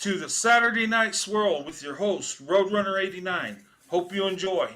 to the Saturday Night Swirl with your host, Roadrunner89. Hope you enjoy.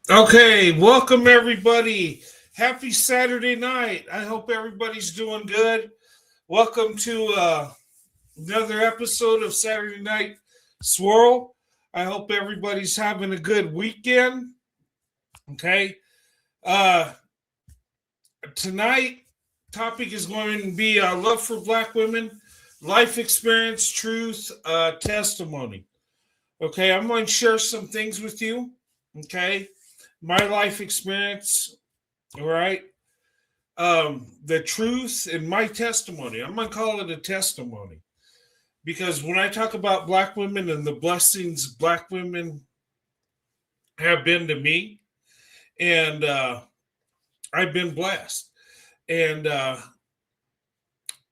Okay, welcome everybody. Happy Saturday night. I hope everybody's doing good. Welcome to another episode of Saturday Night Swirl. I hope everybody's having a good weekend. Okay. Tonight, topic is going to be love for Black women, life experience, truth, testimony. Okay, I'm going to share some things with you. Okay. My life experience, all right, the truth and my testimony. I'm going to call it a testimony because when I talk about Black women and the blessings Black women have been to me, and I've been blessed. And, I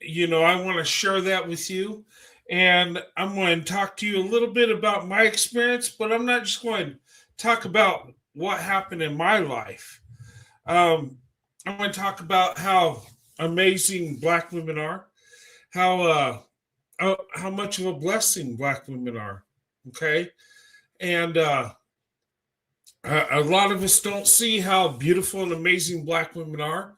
want to share that with you. And I'm going to talk to you a little bit about my experience, but I'm not just going to talk about what happened in my life. I'm going to talk about how amazing Black women are, how much of a blessing Black women are. Okay, and a lot of us don't see how beautiful and amazing Black women are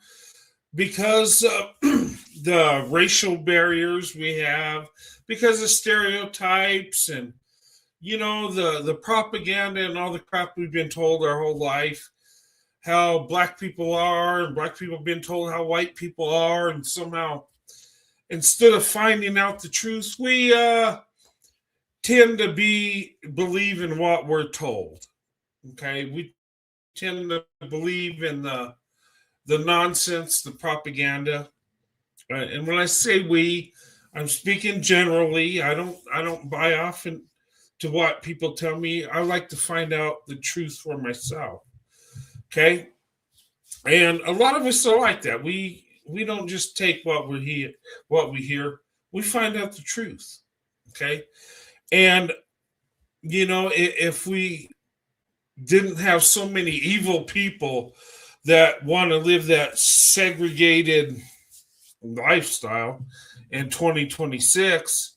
because the racial barriers we have, because of stereotypes and the propaganda and all the crap we've been told our whole life, how Black people are, and Black people have been told how white people are, and somehow instead of finding out the truth, we tend to believe in what we're told. Okay, we tend to believe in the nonsense, the propaganda, and when I say we, I'm speaking generally. I don't buy off to what people tell me. I like to find out the truth for myself. Okay. And a lot of us are like that. We don't just take what we hear. We find out the truth. Okay. And if we didn't have so many evil people that want to live that segregated lifestyle in 2026,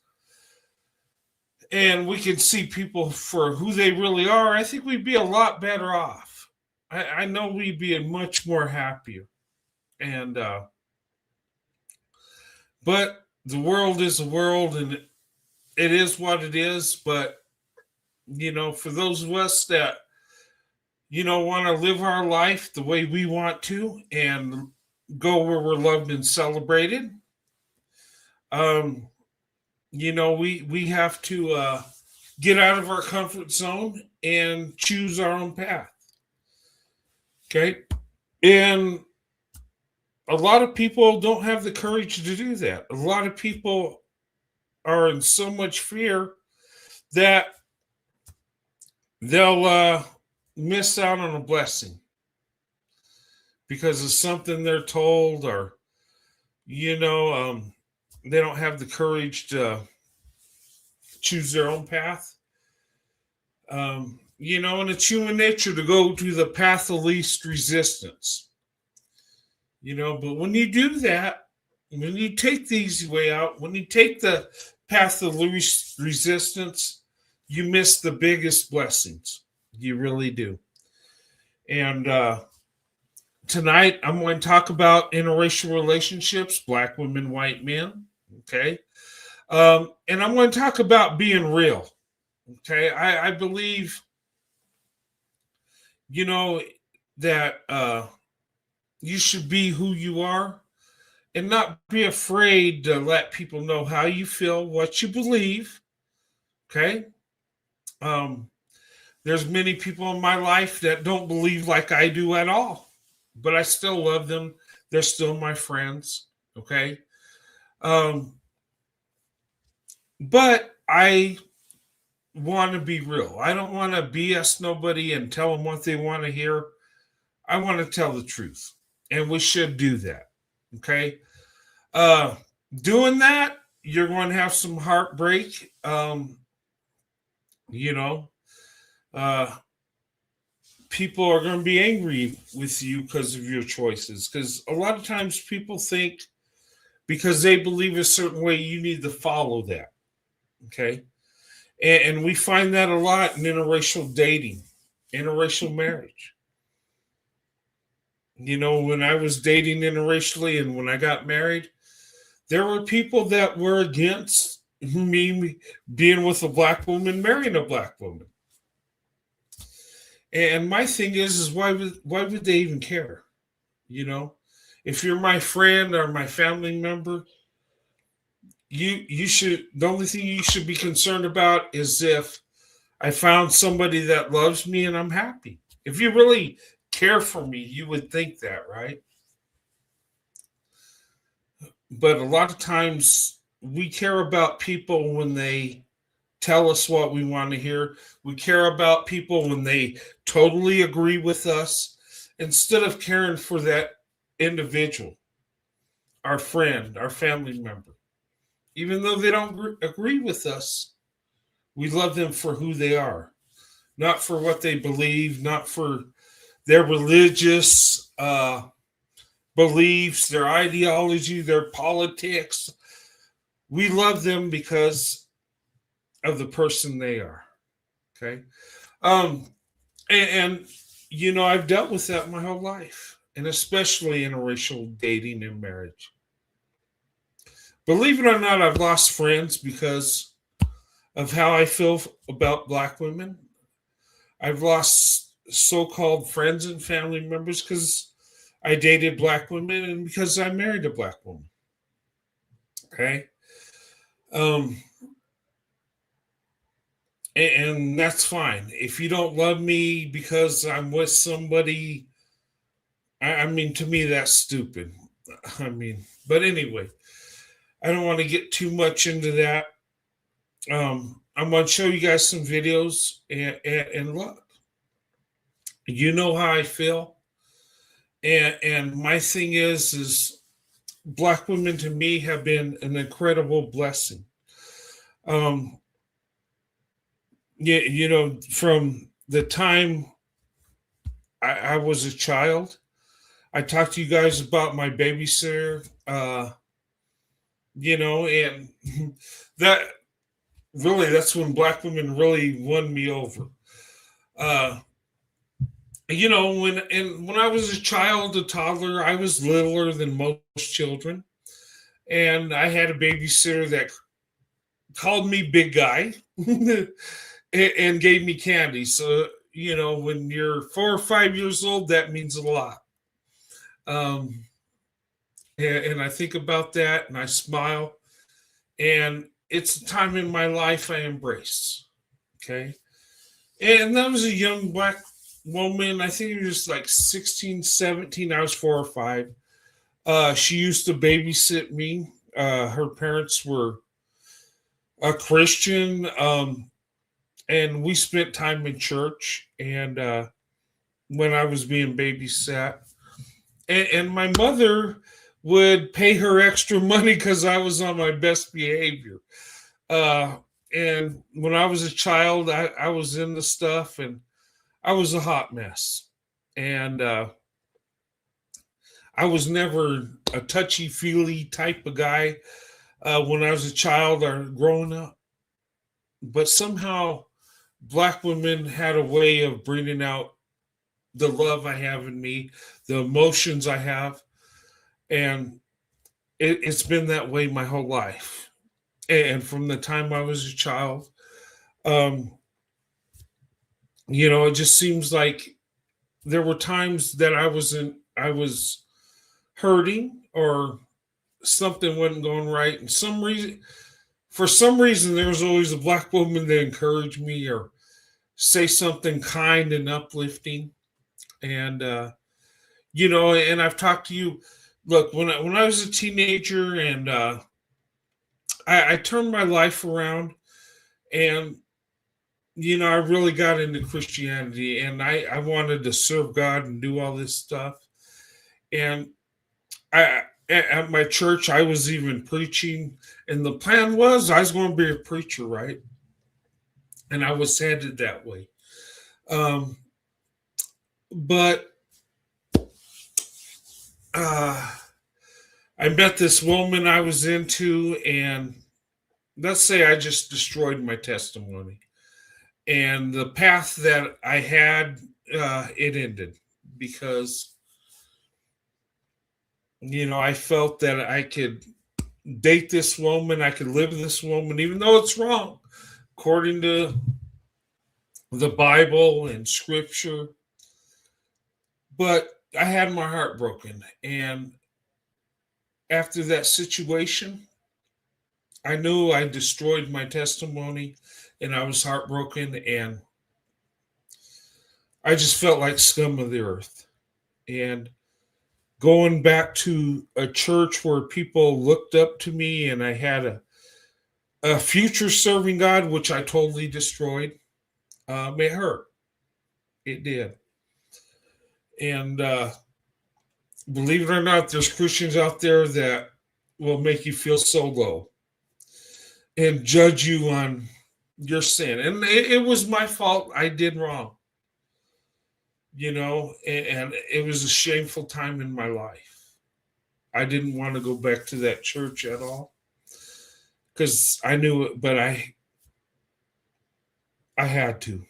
and we can see people for who they really are, I think we'd be a lot better off. I know we'd be much more happier. And but the world is the world, and it is what it is. But for those of us that want to live our life the way we want to and go where we're loved and celebrated, um, we have to get out of our comfort zone and choose our own path. Okay, and a lot of people don't have the courage to do that. A lot of people are in so much fear that they'll miss out on a blessing because of something they're told, or they don't have the courage to choose their own path. And it's human nature to go to the path of least resistance. But when you do that, when you take the easy way out, when you take the path of least resistance, you miss the biggest blessings. You really do. And tonight, I'm going to talk about interracial relationships, Black women, white men. Okay. And I'm going to talk about being real. Okay. I believe, that you should be who you are and not be afraid to let people know how you feel, what you believe. Okay. There's many people in my life that don't believe like I do at all, but I still love them. They're still my friends. Okay. But I want to be real. I don't want to BS nobody and tell them what they want to hear. I want to tell the truth, and we should do that. Okay. Doing that, you're going to have some heartbreak. People are going to be angry with you because of your choices. Because a lot of times people think because they believe a certain way, you need to follow that. Okay. And we find that a lot in interracial dating, interracial marriage. When I was dating interracially and when I got married, there were people that were against me being with a Black woman, marrying a Black woman. And my thing is why would they even care? If you're my friend or my family member, you should, the only thing you should be concerned about is if I found somebody that loves me and I'm happy. If you really care for me, you would think that, right? But a lot of times we care about people when they tell us what we want to hear. We care about people when they totally agree with us instead of caring for that individual, our friend, our family member. Even though they don't agree with us, we love them for who they are, not for what they believe, not for their religious beliefs, their ideology, their politics. We love them because of the person they are. Okay. And I've dealt with that my whole life, and especially interracial dating and marriage. Believe it or not, I've lost friends because of how I feel about Black women. I've lost so-called friends and family members because I dated Black women and because I married a Black woman. Okay. And that's fine. If you don't love me because I'm with somebody, I mean, to me, that's stupid. But anyway, I don't want to get too much into that. I'm going to show you guys some videos and look. You know how I feel. And my thing is Black women to me have been an incredible blessing. From the time I was a child, I talked to you guys about my babysitter, and that really, that's when Black women really won me over. when I was a child, a toddler, I was littler than most children, and I had a babysitter that called me big guy and gave me candy. So when you're 4 or 5 years old, that means a lot. Um, and I think about that, and I smile, and it's a time in my life I embrace. Okay, and that was a young black woman. I think it was like 16, 17. I was 4 or 5. She used to babysit me. Her parents were a Christian, and we spent time in church. And when I was being babysat, and my mother would pay her extra money because I was on my best behavior. Uh, and when I was a child, I was in the stuff, and I was a hot mess. And I was never a touchy feely type of guy when I was a child or growing up. But somehow, black women had a way of bringing out the love I have in me, the emotions I have. And it's been that way my whole life. And from the time I was a child, um, it just seems like there were times that I was hurting, or something wasn't going right. And for some reason, there was always a black woman that encouraged me or say something kind and uplifting. And and I've talked to you. Look, when I was a teenager, and I turned my life around, and I really got into Christianity, and I wanted to serve God and do all this stuff. And at my church, I was even preaching, and the plan was I was going to be a preacher, right? And I was headed that way. Um, but uh, I met this woman I was into, and let's say I just destroyed my testimony. And the path that I had, it ended because, I felt that I could date this woman, I could live with this woman, even though it's wrong, according to the Bible and scripture. But I had my heart broken. And after that situation, I knew I destroyed my testimony, and I was heartbroken, and I just felt like scum of the earth. And going back to a church where people looked up to me, and I had a future serving God, which I totally destroyed, it hurt. It did. And believe it or not, there's Christians out there that will make you feel so low and judge you on your sin. And it was my fault. I did wrong, and it was a shameful time in my life. I didn't want to go back to that church at all because I knew it, but I had to.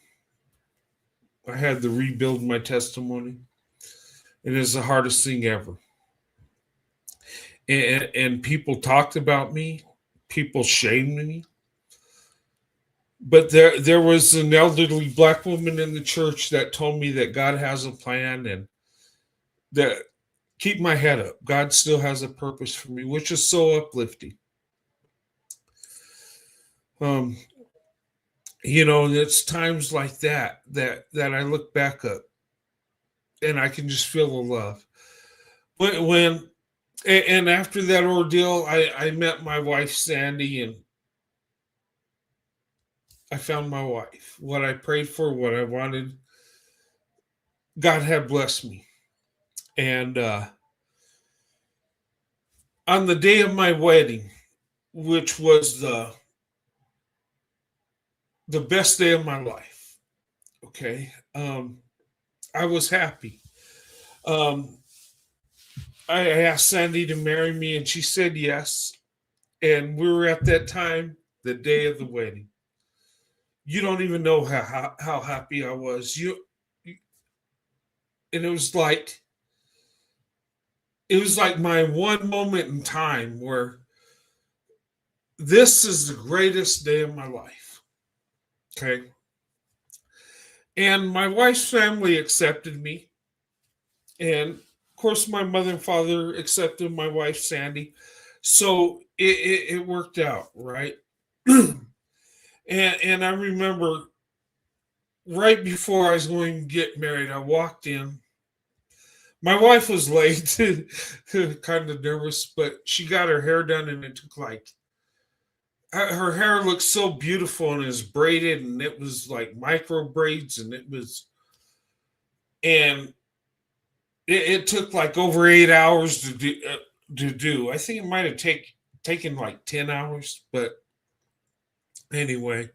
I had to rebuild my testimony. It is the hardest thing ever. And people talked about me, people shamed me. But there was an elderly black woman in the church that told me that God has a plan, and that keep my head up. God still has a purpose for me, which is so uplifting. Um, and it's times like that I look back up, and I can just feel the love. And after that ordeal, I met my wife Sandy, and I found my wife. What I prayed for, what I wanted, God had blessed me. And on the day of my wedding, which was the best day of my life, okay, I was happy. Um, I asked Sandy to marry me, and she said yes. And we were at that time, the day of the wedding. You don't even know how happy I was. And it was like my one moment in time where this is the greatest day of my life. Okay. And my wife's family accepted me. And of course, my mother and father accepted my wife, Sandy. So it worked out, right? And I remember right before I was going to get married, I walked in. My wife was late, kind of nervous, but she got her hair done, and it took like her hair looked so beautiful and it was braided, and it was like micro braids, and it took like over 8 hours to do. I think it might have taken like 10 hours, but anyway,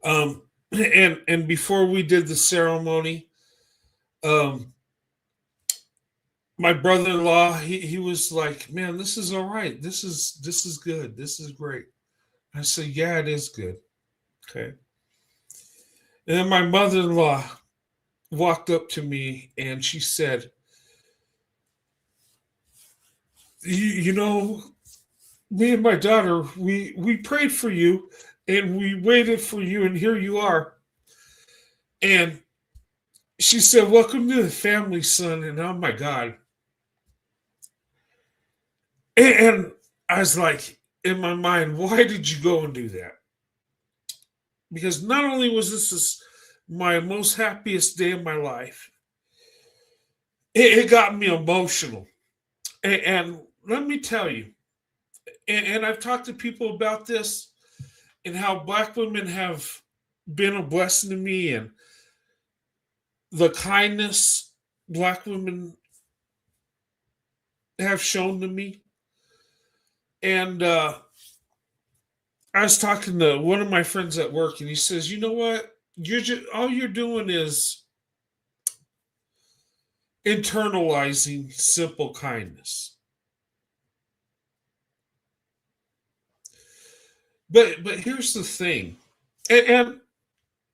and before we did the ceremony, um, my brother-in-law he was like, "Man, this is all right. This is good. This is great." I said, "Yeah, it is good." Okay. And then my mother-in-law walked up to me and she said, you know, me and my daughter, we prayed for you and we waited for you, and here you are." And she said, "Welcome to the family, son." And oh my God. And I was like, in my mind, why did you go and do that? Because not only was this my most happiest day of my life, it got me emotional. And let me tell you, and I've talked to people about this and how Black women have been a blessing to me, and the kindness Black women have shown to me. And I was talking to one of my friends at work, and he says, "You know what? You're just all you're doing is internalizing simple kindness." But here's the thing, and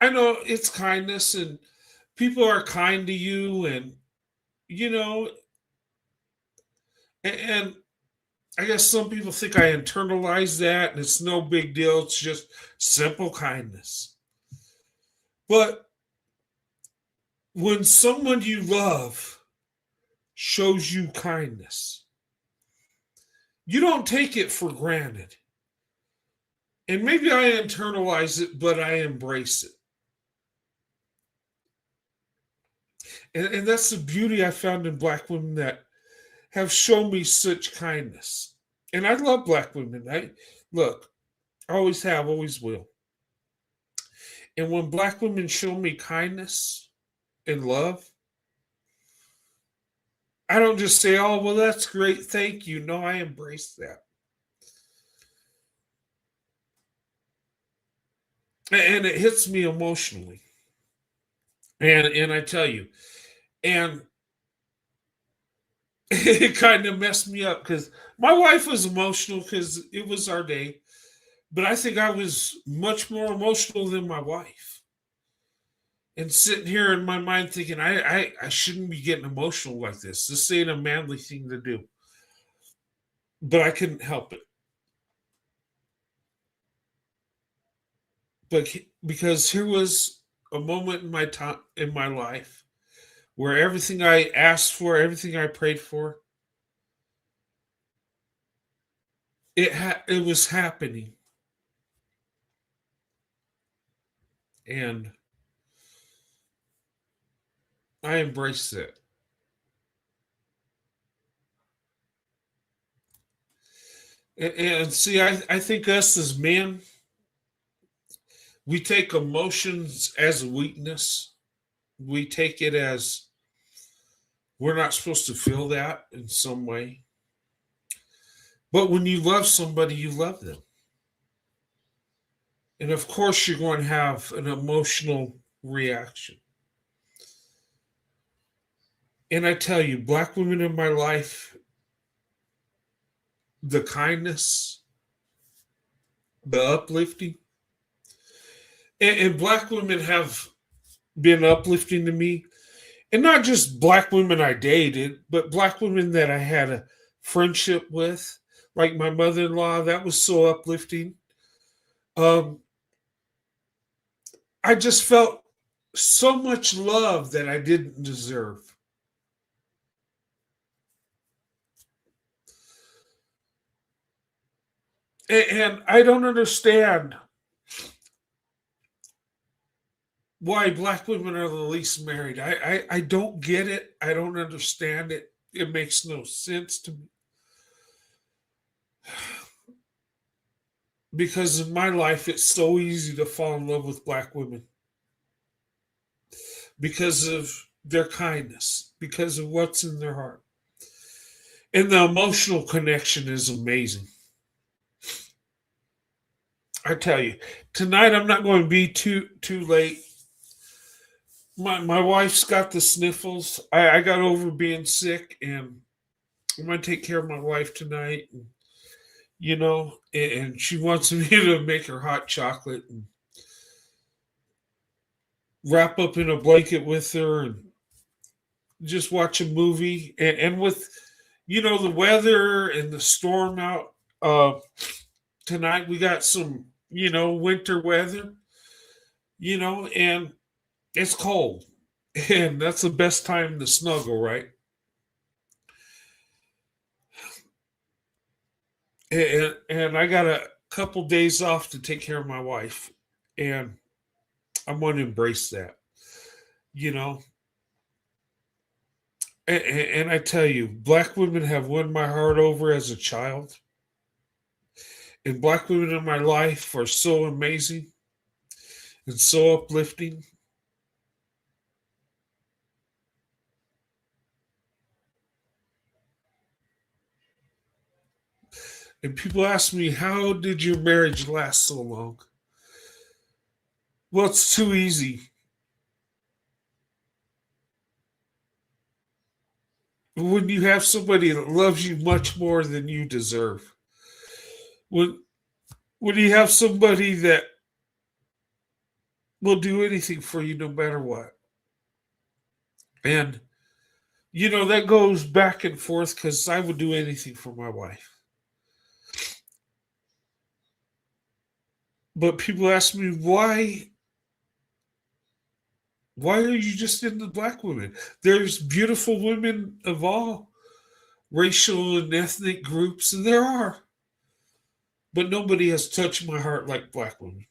I know it's kindness, and people are kind to you, and you know, and I guess some people think I internalize that, and it's no big deal. It's just simple kindness. But when someone you love shows you kindness, you don't take it for granted. And maybe I internalize it, but I embrace it. And that's the beauty I found in Black women that have shown me such kindness. And I love Black women. Look, I always have, always will. And when Black women show me kindness and love, I don't just say, "Oh, well, that's great. Thank you." No, I embrace that. And it hits me emotionally. And I tell you, and it kind of messed me up because my wife was emotional because it was our day, but I think I was much more emotional than my wife. And sitting here in my mind thinking, I shouldn't be getting emotional like this. This ain't a manly thing to do. But I couldn't help it. But because here was a moment in my time in my life where everything I asked for, everything I prayed for, it was happening, and I embraced it. And see, I think us as men, we take emotions as a weakness. We take it as we're not supposed to feel that in some way. But when you love somebody, you love them. And of course, you're going to have an emotional reaction. And I tell you, Black women in my life, the kindness, the uplifting, and Black women have been uplifting to me. And not just black women I dated, but black women that I had a friendship with, like my mother-in-law. That was so uplifting. Um, I just felt so much love that I didn't deserve. And I don't understand why black women are the least married. I don't get it. I don't understand it. It makes no sense to me. Because in my life, it's so easy to fall in love with black women because of their kindness, because of what's in their heart. And the emotional connection is amazing. I tell you, tonight I'm not going to be too late. My wife's got the sniffles. I got over being sick, and I'm going to take care of my wife tonight. And, and she wants me to make her hot chocolate and wrap up in a blanket with her and just watch a movie. And with, the weather and the storm out tonight, we got some, winter weather, and it's cold. And that's the best time to snuggle, right? And I got a couple days off to take care of my wife. And I'm going to embrace that, you know. And I tell you, black women have won my heart over as a child. And black women in my life are so amazing and so uplifting. And people ask me, how did your marriage last so long? Well, it's too easy. When you have somebody that loves you much more than you deserve, when when you have somebody that will do anything for you no matter what, and that goes back and forth because I would do anything for my wife. But people ask me why are you just into black women? There's beautiful women of all racial and ethnic groups, and there are. But nobody has touched my heart like black women.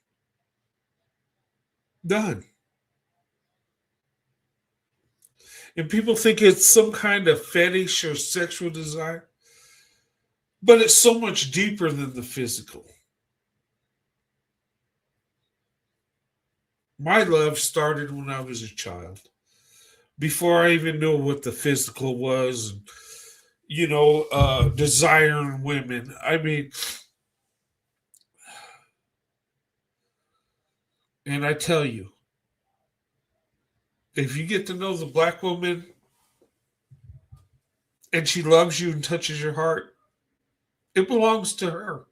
None. And people think it's some kind of fetish or sexual desire, but it's so much deeper than the physical. My love started when I was a child, before I even knew what the physical was, desiring women. I mean, and I tell you, if you get to know the black woman and she loves you and touches your heart, it belongs to her.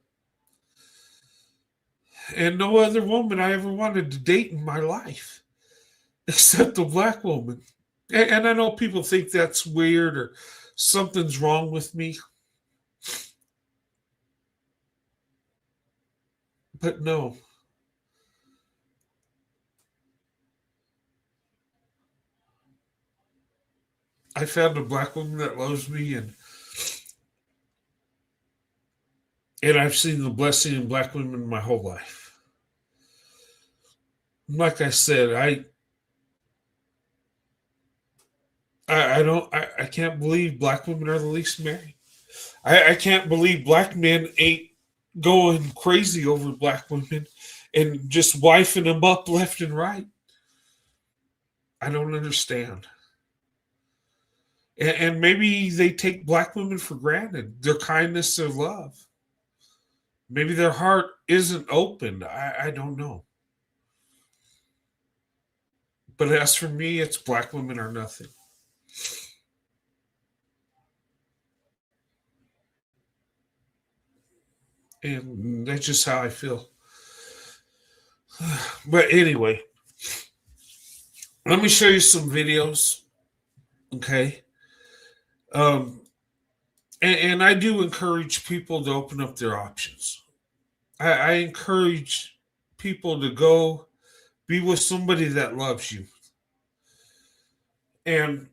And no other woman I ever wanted to date in my life except a black woman. And I know people think that's weird or something's wrong with me, but no. I found a black woman that loves me, and I've seen the blessing in black women my whole life. Like I said, I don't I can't believe black women are the least married. I can't believe black men ain't going crazy over black women and just wifing them up left and right. I don't understand. And maybe they take black women for granted, their kindness, their love. Maybe their heart isn't open. I don't know. But as for me, it's black women are nothing. And that's just how I feel. But anyway, let me show you some videos. Okay. Um, and I do encourage people to open up their options. I encourage people to go be with somebody that loves you. And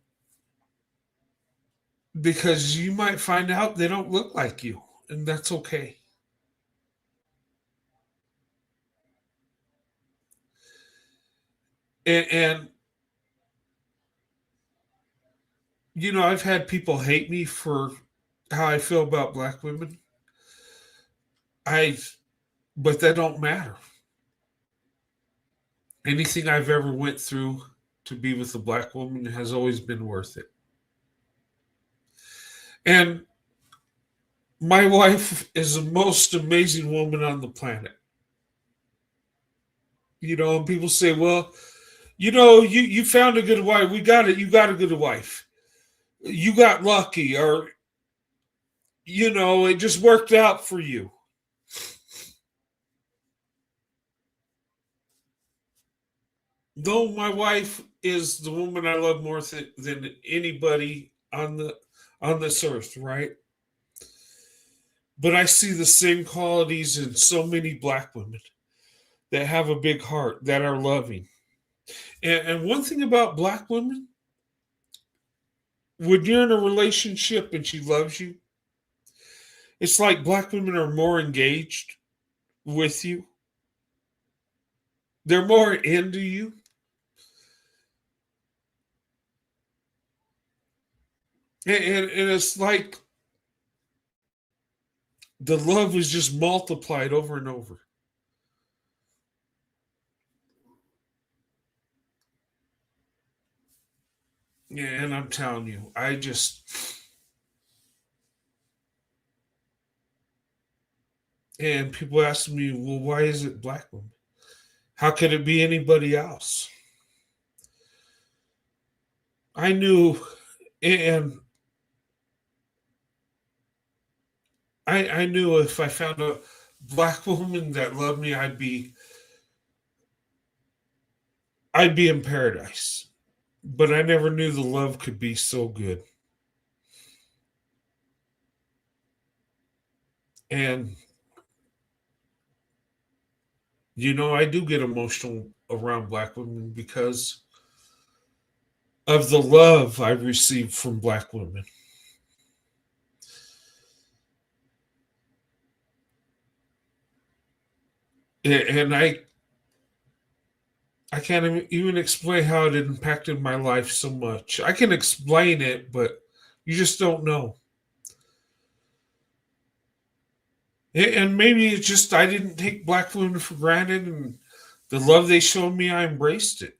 because you might find out they don't look like you, and that's okay. And I've had people hate me for how I feel about black women. I But that don't matter. Anything I've ever went through to be with a black woman has always been worth it. And my wife is the most amazing woman on the planet. And people say, well, you found a good wife. We got it. You got a good wife. You got lucky, or, it just worked out for you. Though my wife is the woman I love more than anybody on this earth, right? But I see the same qualities in so many black women that have a big heart, that are loving. And one thing about black women, when you're in a relationship and she loves you, it's like black women are more engaged with you. They're more into you. And it's like the love is just multiplied over and over. Yeah, and I'm telling you, and people ask me, well, why is it black women? How could it be anybody else? I knew, and I knew if I found a black woman that loved me, I'd be in paradise. But I never knew the love could be so good. And I do get emotional around black women because of the love I've received from black women. And I can't even explain how it impacted my life so much. I can explain it, but you just don't know. And maybe it's just I didn't take black women for granted, and the love they showed me, I embraced it.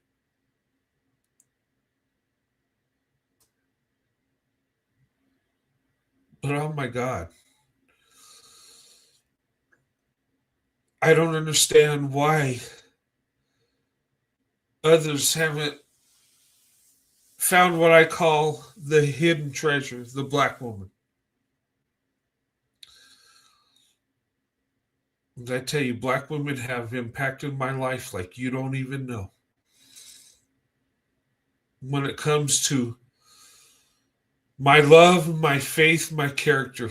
But oh my God, I don't understand why others haven't found what I call the hidden treasure, the black woman. And I tell you, black women have impacted my life like you don't even know. When it comes to my love, my faith, my character.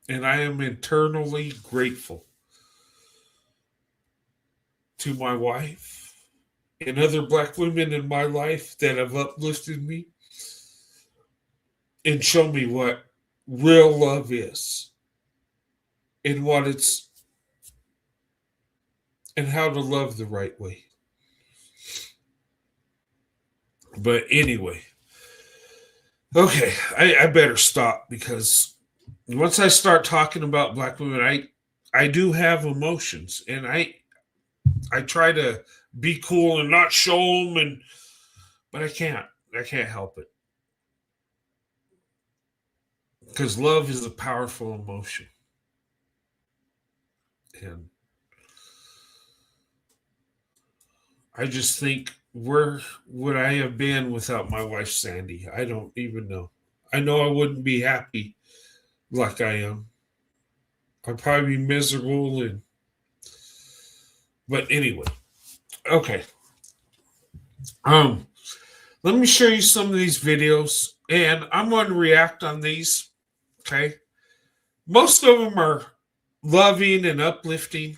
And I am eternally grateful to my wife and other black women in my life that have uplifted me and shown me what real love is, and what it's and how to love the right way. But anyway, okay, I better stop because once I start talking about black women, I do have emotions, and I try to be cool and not show them, but I can't help it because love is a powerful emotion. And I just think, where would I have been without my wife Sandy? I don't even know. I know I wouldn't be happy like I am. I'd probably be miserable. But anyway, Okay. Um, Let me show you some of these videos, and I'm going to react on these. Okay. Most of them are loving and uplifting.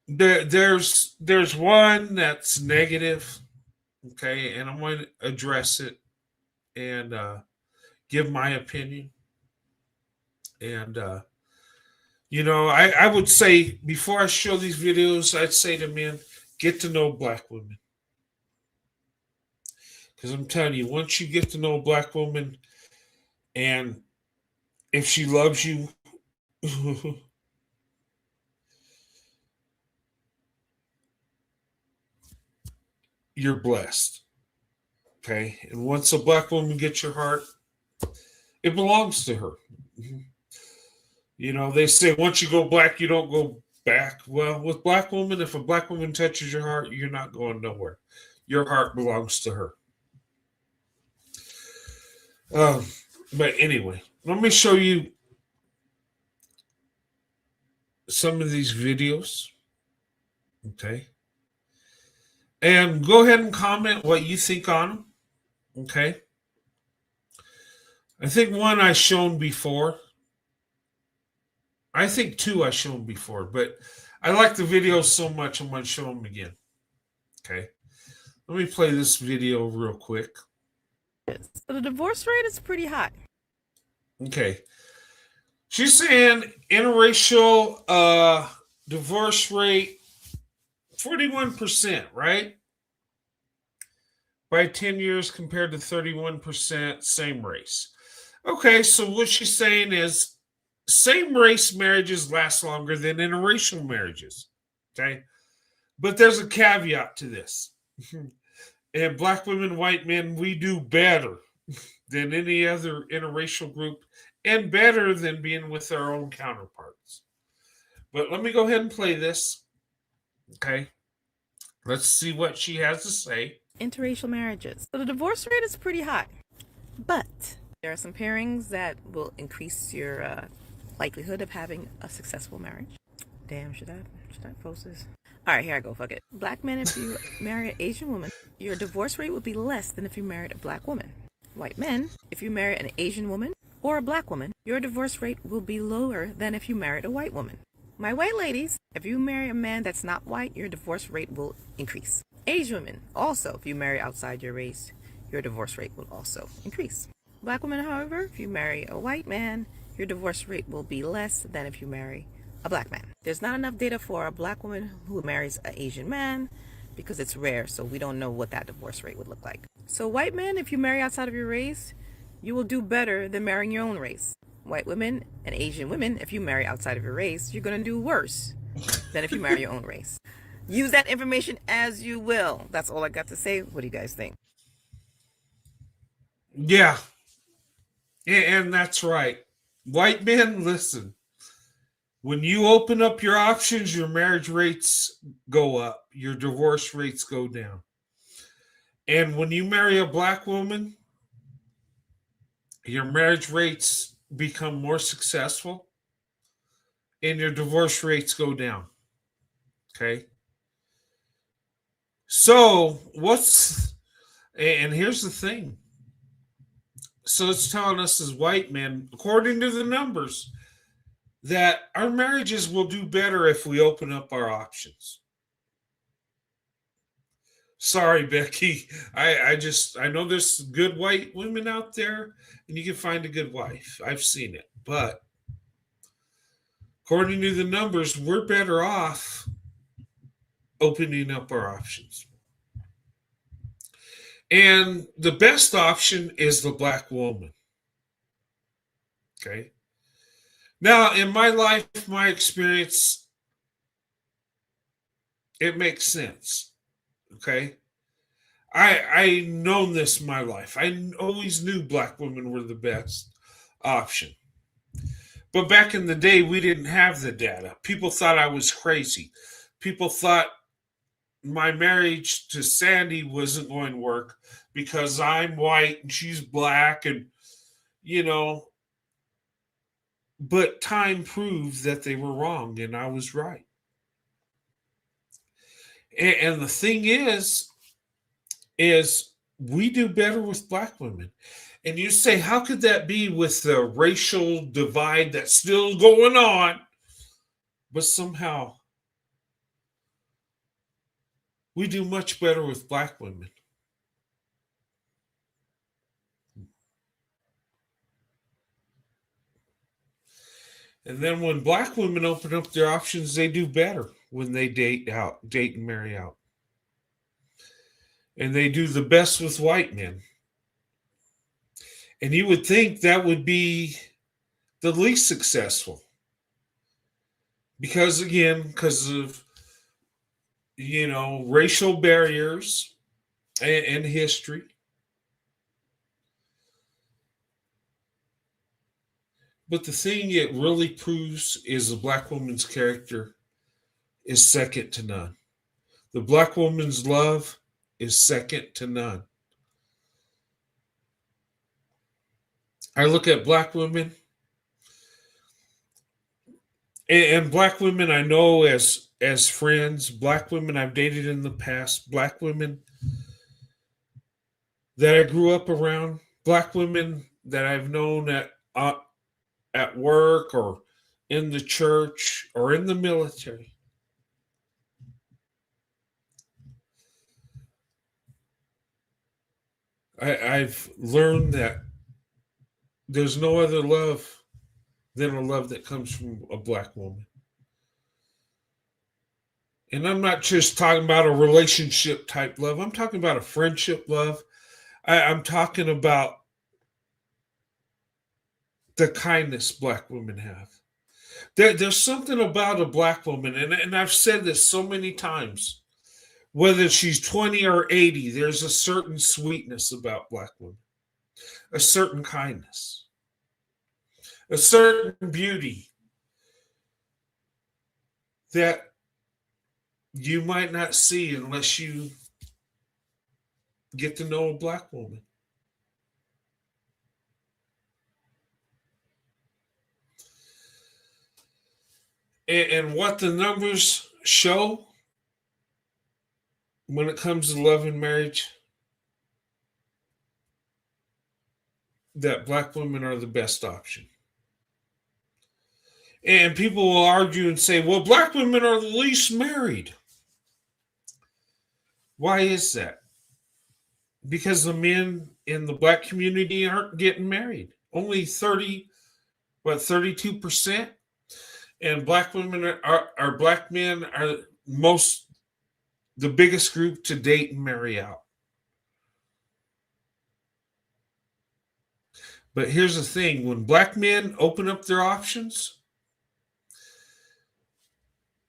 There's one that's negative. Okay, and I'm going to address it and give my opinion. And I would say before I show these videos, I'd say to men, get to know black women. Because I'm telling you, once you get to know a black woman, and if she loves you, you're blessed. Okay. And once a black woman gets your heart, it belongs to her. They say once you go black, you don't go back. Well, with black women, if a black woman touches your heart, you're not going nowhere. Your heart belongs to her. Um, but anyway, let me show you some of these videos. Okay. And go ahead and comment what you think on them. Okay. I think one I shown before. I think two I shown before, but I like the videos so much I'm going to show them again. Okay. Let me play this video real quick. So the divorce rate is pretty high. Okay. She's saying interracial divorce rate 41%, right? By 10 years compared to 31% same race. Okay, so what she's saying is same race marriages last longer than interracial marriages. Okay. But there's a caveat to this. And black women, white men, we do better than any other interracial group and better than being with our own counterparts. But let me go ahead and play this. Okay. Let's see what she has to say. Interracial marriages. So the divorce rate is pretty high. But there are some pairings that will increase your likelihood of having a successful marriage. Damn, should I post this? All right, here I go. Fuck it. Black men, if you marry an Asian woman, your divorce rate would be less than if you married a black woman. White men, if you marry an Asian woman or a black woman, your divorce rate will be lower than if you married a white woman. My white ladies, if you marry a man that's not white, your divorce rate will increase. Asian women, also, if you marry outside your race, your divorce rate will also increase. Black women, however, if you marry a white man, your divorce rate will be less than if you marry a black man. There's not enough data for a black woman who marries an Asian man because it's rare, so we don't know what that divorce rate would look like. So white men, if you marry outside of your race, you will do better than marrying your own race. White women and Asian women, if you marry outside of your race, you're going to do worse than if you marry your own race. Use that information as you will. That's all I got to say. What do you guys think? Yeah. And that's right. White men, listen. When you open up your options, your marriage rates go up, your divorce rates go down. And when you marry a black woman, your marriage rates become more successful and your divorce rates go down. Okay. So, and here's the thing. So, it's telling us as white men, according to the numbers, that our marriages will do better if we open up our options. Sorry, Becky. I know there's good white women out there and you can find a good wife. I've seen it. But according to the numbers, we're better off opening up our options. And the best option is the black woman. Okay. Now, in my life, my experience, it makes sense. Okay. I known this in my life. I always knew black women were the best option. But back in the day, we didn't have the data. People thought I was crazy. People thought my marriage to Sandy wasn't going to work because I'm white and she's black, and but time proved that they were wrong and I was right. And the thing is we do better with black women. And you say, how could that be with the racial divide that's still going on? But somehow we do much better with black women. And then when black women open up their options, they do better when they date and marry out. And they do the best with white men. And you would think that would be the least successful. Because of, racial barriers and history. But the thing it really proves is the black woman's character is second to none. The black woman's love is second to none. I look at black women, and black women I know as friends, black women I've dated in the past, black women that I grew up around, black women that I've known at work or in the church or in the military. I've learned that there's no other love than a love that comes from a black woman. And I'm not just talking about a relationship type love. I'm talking about a friendship love. I'm talking about the kindness black women have. There's something about a black woman, and I've said this so many times, whether she's 20 or 80, there's a certain sweetness about black women, a certain kindness, a certain beauty that you might not see unless you get to know a black woman. And what the numbers show when it comes to love and marriage, that black women are the best option. And people will argue and say, well, black women are the least married. Why is that? Because the men in the black community aren't getting married. Only 32%. And black women are black men are the biggest group to date and marry out. But here's the thing, when black men open up their options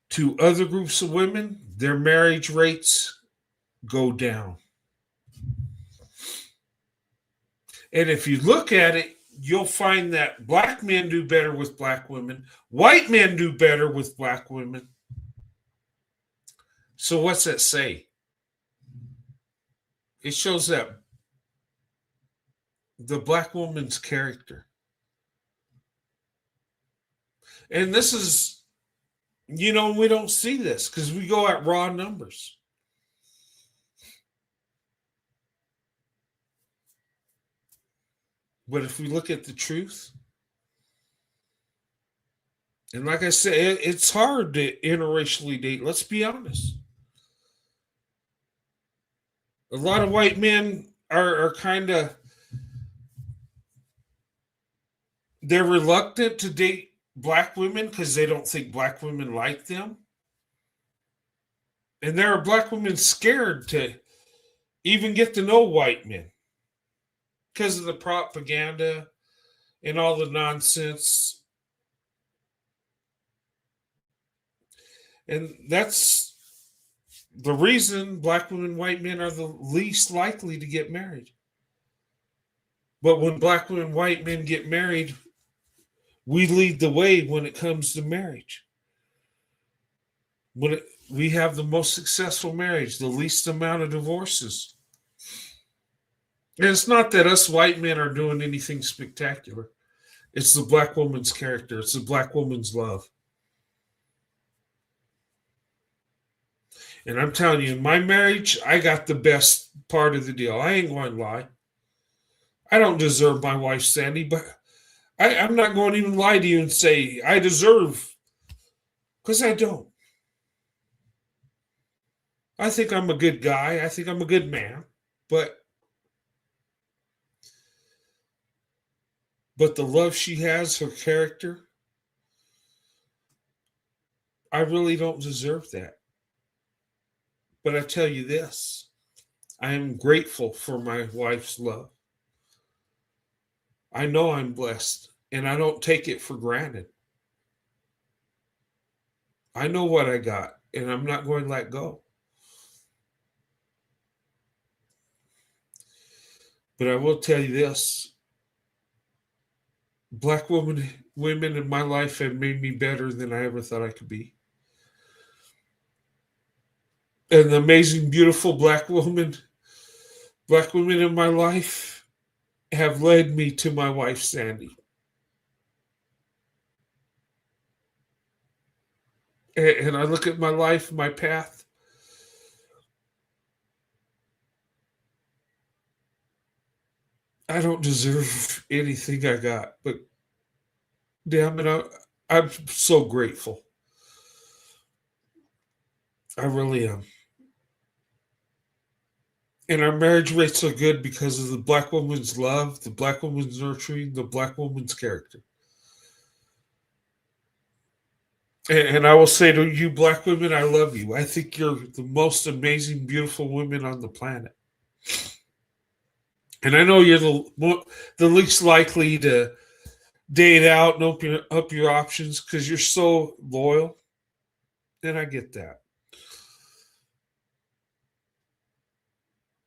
to other groups of women, their marriage rates go down. And if you look at it, you'll find that black men do better with black women. White men do better with black women. So what's that say? It shows that the black woman's character. And this is, we don't see this because we go at raw numbers. But if we look at the truth, and like I said, it's hard to interracially date. Let's be honest. A lot of white men are kind of, they're reluctant to date black women because they don't think black women like them. And there are black women scared to even get to know white men because of the propaganda and all the nonsense. And that's the reason black women and white men are the least likely to get married. But when black women and white men get married, we lead the way when it comes to marriage. We have the most successful marriage, the least amount of divorces. And it's not that us white men are doing anything spectacular. It's the black woman's character. It's the black woman's love. And I'm telling you, in my marriage, I got the best part of the deal. I ain't going to lie. I don't deserve my wife, Sandy, but I'm not going to even lie to you and say I deserve, because I don't. I think I'm a good guy. I think I'm a good man. But the love she has, her character, I really don't deserve that. But I tell you this, I am grateful for my wife's love. I know I'm blessed and I don't take it for granted. I know what I got and I'm not going to let go. But I will tell you this, black women in my life have made me better than I ever thought I could be. And the amazing, beautiful black women in my life have led me to my wife, Sandy. And I look at my life, my path. I don't deserve anything I got, but damn it, I'm so grateful. I really am. And our marriage rates are good because of the black woman's love, the black woman's nurturing, the black woman's character. And I will say to you, black women, I love you. I think you're the most amazing, beautiful women on the planet. And I know you're the least likely to date out and open up your options because you're so loyal. And I get that.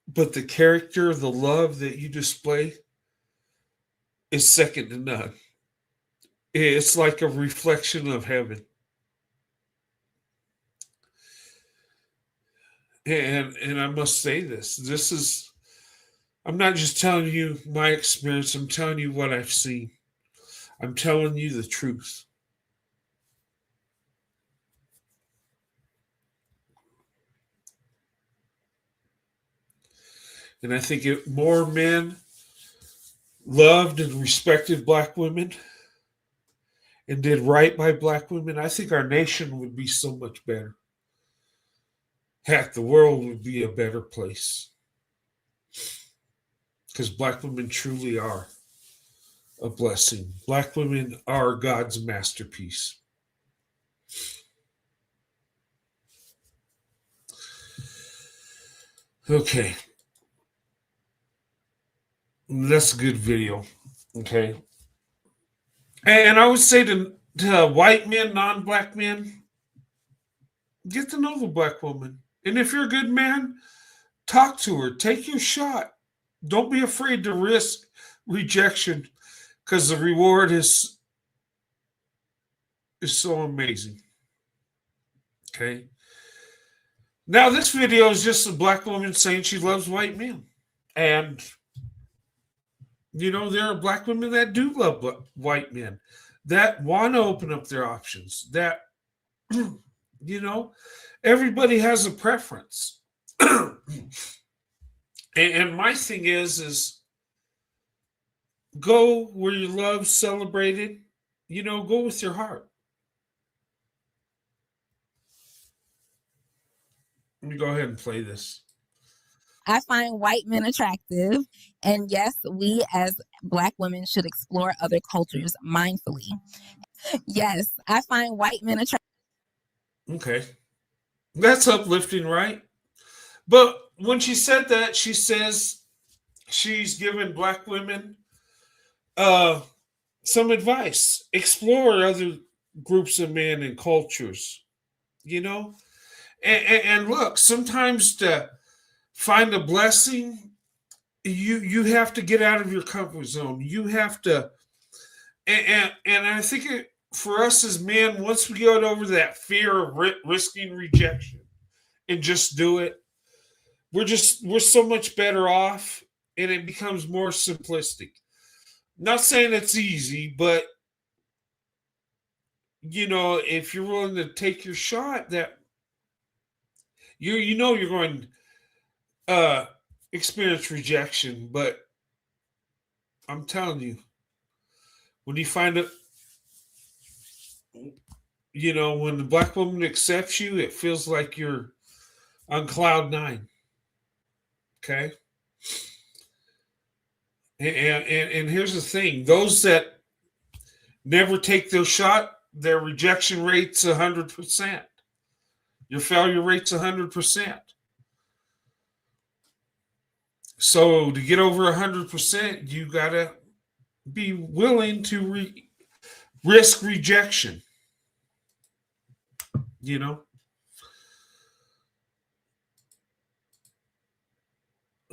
But the character, the love that you display is second to none. It's like a reflection of heaven. And I must say this is, I'm not just telling you my experience, I'm telling you what I've seen. I'm telling you the truth. And I think if more men loved and respected black women and did right by black women, I think our nation would be so much better. Heck, the world would be a better place. Because black women truly are a blessing. Black women are God's masterpiece. Okay. That's a good video. Okay. And I would say to white men, non-black men, get to know the black woman. And if you're a good man, talk to her. Take your shot. Don't be afraid to risk rejection because the reward is so amazing. Okay. Now this video is just a black woman saying she loves white men. And there are black women that do love white men, that want to open up their options, that everybody has a preference. And my thing is go where you love celebrated, go with your heart. Let me go ahead and play this. I find white men attractive, and yes, we as black women should explore other cultures mindfully. Yes, I find white men attractive. Okay. That's uplifting, right? But when she said that, she says she's given black women some advice. Explore other groups of men and cultures, And look, sometimes to find a blessing, you have to get out of your comfort zone. You have to, and I think for us as men, once we get over that fear of risking rejection and just do it, we're so much better off, and it becomes more simplistic. Not saying it's easy, but if you're willing to take your shot, that you know you're going to experience rejection, but I'm telling you, when you find it, when the black woman accepts you, it feels like you're on cloud nine. Okay. And here's the thing: those that never take their shot, their rejection rate's 100%. Your failure rate's 100%. So to get over 100%, you gotta be willing to risk rejection.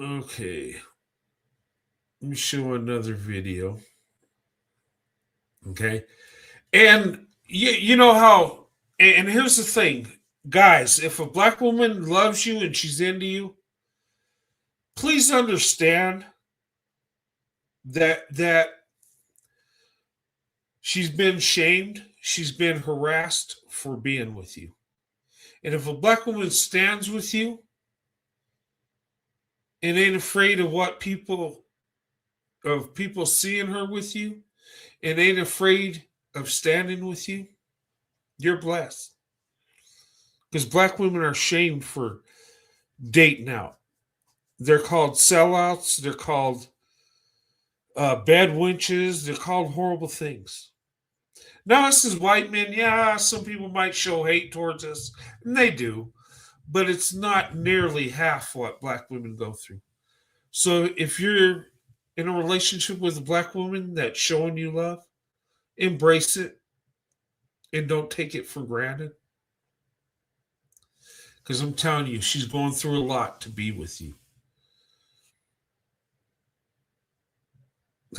Okay. Let me show another video. Okay. And you know how, and here's the thing, guys, if a black woman loves you and she's into you, please understand that she's been shamed, she's been harassed for being with you. And if a black woman stands with you and ain't afraid of what people seeing her with you, and ain't afraid of standing with you, you're blessed. Because black women are shamed for dating out. They're called sellouts. They're called bad wenches. They're called horrible things. Now, this is white men. Yeah, some people might show hate towards us, and they do. But it's not nearly half what black women go through. So if you're in a relationship with a black woman that's showing you love, embrace it and don't take it for granted. Because I'm telling you, she's going through a lot to be with you.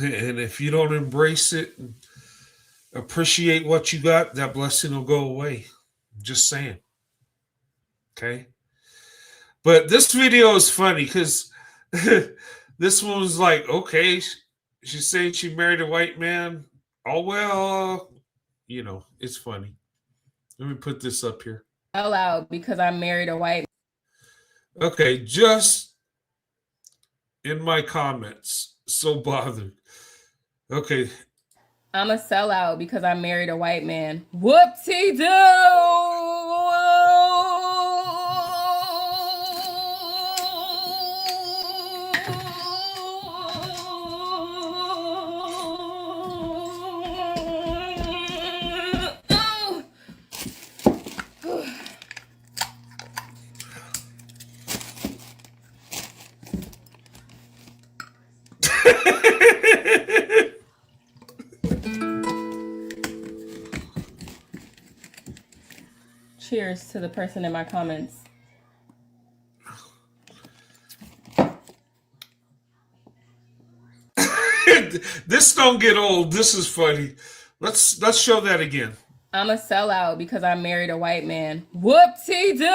And if you don't embrace it and appreciate what you got, that blessing will go away. Just saying. Okay? But this video is funny because this one was like, okay, she's saying she married a white man. Oh, well, it's funny. Let me put this up here. Sell out because I married a white. Okay, just in my comments, so bothered. Okay. I'm a sellout because I married a white man. Whoop-de-doo! Cheers to the person in my comments. This don't get old. This is funny. Let's show that again. I'm a sellout because I married a white man. Whoop-de-doo!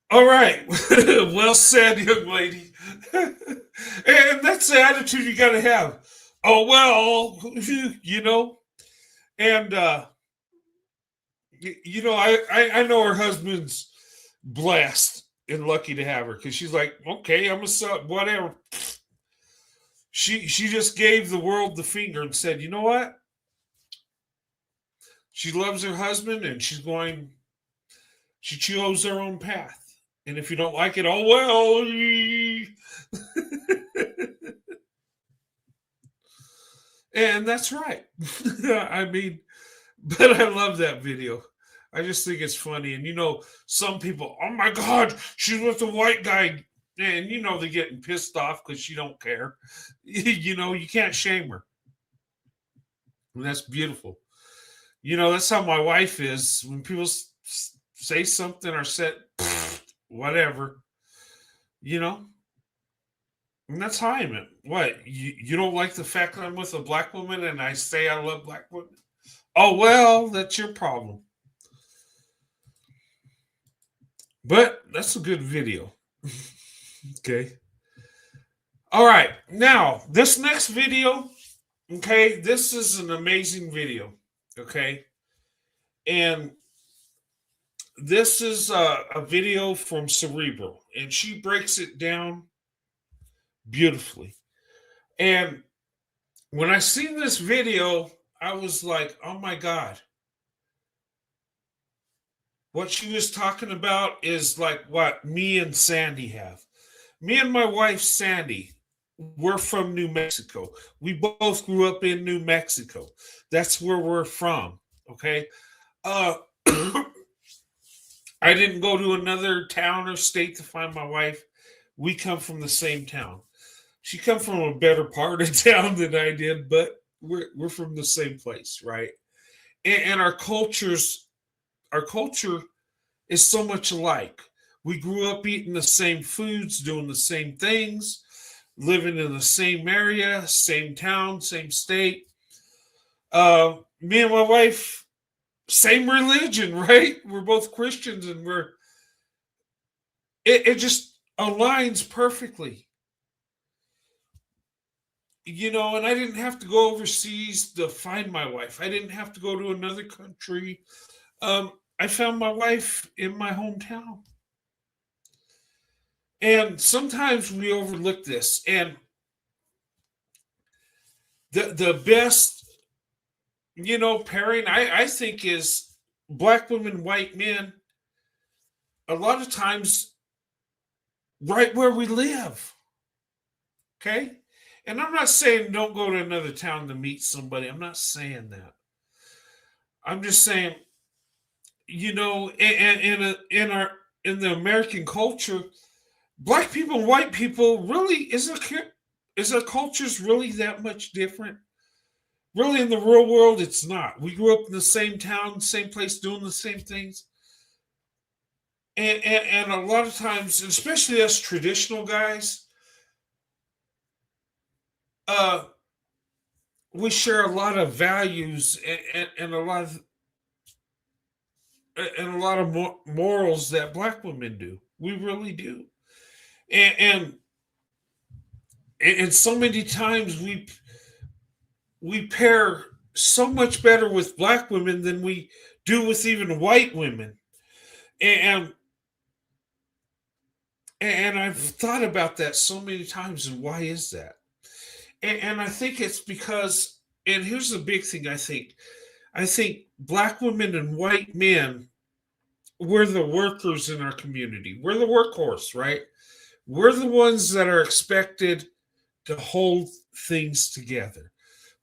All right. Well said, young lady. And that's the attitude you got to have. Oh, well, And, I know her husband's blessed and lucky to have her because she's like, okay, I'm a son, whatever. She just gave the world the finger and said, you know what? She loves her husband and she chose her own path. And if you don't like it, oh, well. And that's right. I mean, but I love that video. I just think it's funny. And, some people, oh, my God, she's with a white guy. And, they're getting pissed off because she don't care. You can't shame her. And that's beautiful. That's how my wife is. When people say something or say whatever, and that's how I'm. What, you don't like the fact that I'm with a black woman and I say I love black women? Oh, well, that's your problem. But that's a good video. Okay. All right. Now, this next video, okay, this is an amazing video. Okay. And this is a video from Cerebral, and she breaks it down beautifully. And when I seen this video, I was like, oh my God. What she was talking about is like what me and Sandy have. Me and my wife, Sandy, we're from New Mexico. We both grew up in New Mexico. That's where we're from. Okay. Uh, I didn't go to another town or state to find my wife. We come from the same town. She come from a better part of town than I did, but we're from the same place, right? And our culture is so much alike. We grew up eating the same foods, doing the same things, living in the same area, same town, same state. Me and my wife, same religion, right? We're both Christians, and it just aligns perfectly. You know, and I didn't have to go overseas to find my wife. I didn't have to go to another country. I found my wife in my hometown. And sometimes we overlook this. And the best, you know, pairing I think is black women, white men, a lot of times right where we live. Okay? And I'm not saying don't go to another town to meet somebody. I'm not saying that. I'm just saying, you know, in the American culture, black people and white people really is our cultures really that much different? Really, in the real world, it's not. We grew up in the same town, same place, doing the same things. And a lot of times, especially us traditional guys, we share a lot of values and a lot of morals that black women do. We really do. And so many times we pair so much better with black women than we do with even white women. And I've thought about that so many times, and why is that? And I think it's because, and here's the big thing, I think black women and white men, we're the workers in our community. We're the workhorse, right? We're the ones that are expected to hold things together.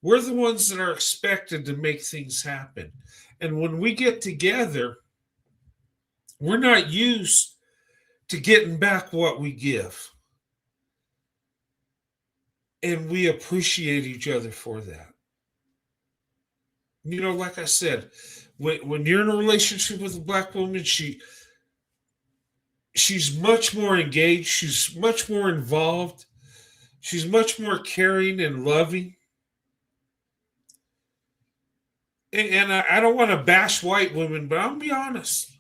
We're the ones that are expected to make things happen. And when we get together, we're not used to getting back what we give. And we appreciate each other for that. You know, like I said, when you're in a relationship with a black woman, she's much more engaged, she's much more involved, she's much more caring and loving. And I don't want to bash white women, but I'll be honest.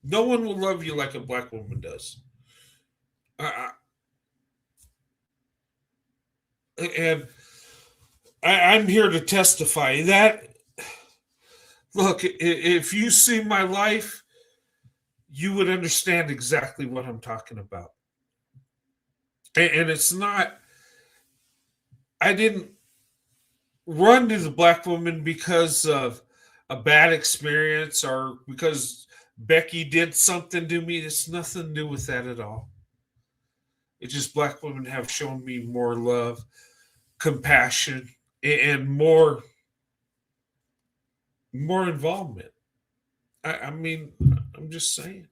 No one will love you like a black woman does. And I'm here to testify that. Look, if you see my life, you would understand exactly what I'm talking about. And it's not, I didn't run to the black woman because of a bad experience or because Becky did something to me. It's nothing to do with that at all. It's just black women have shown me more love, compassion, and more involvement. I mean, I'm just saying.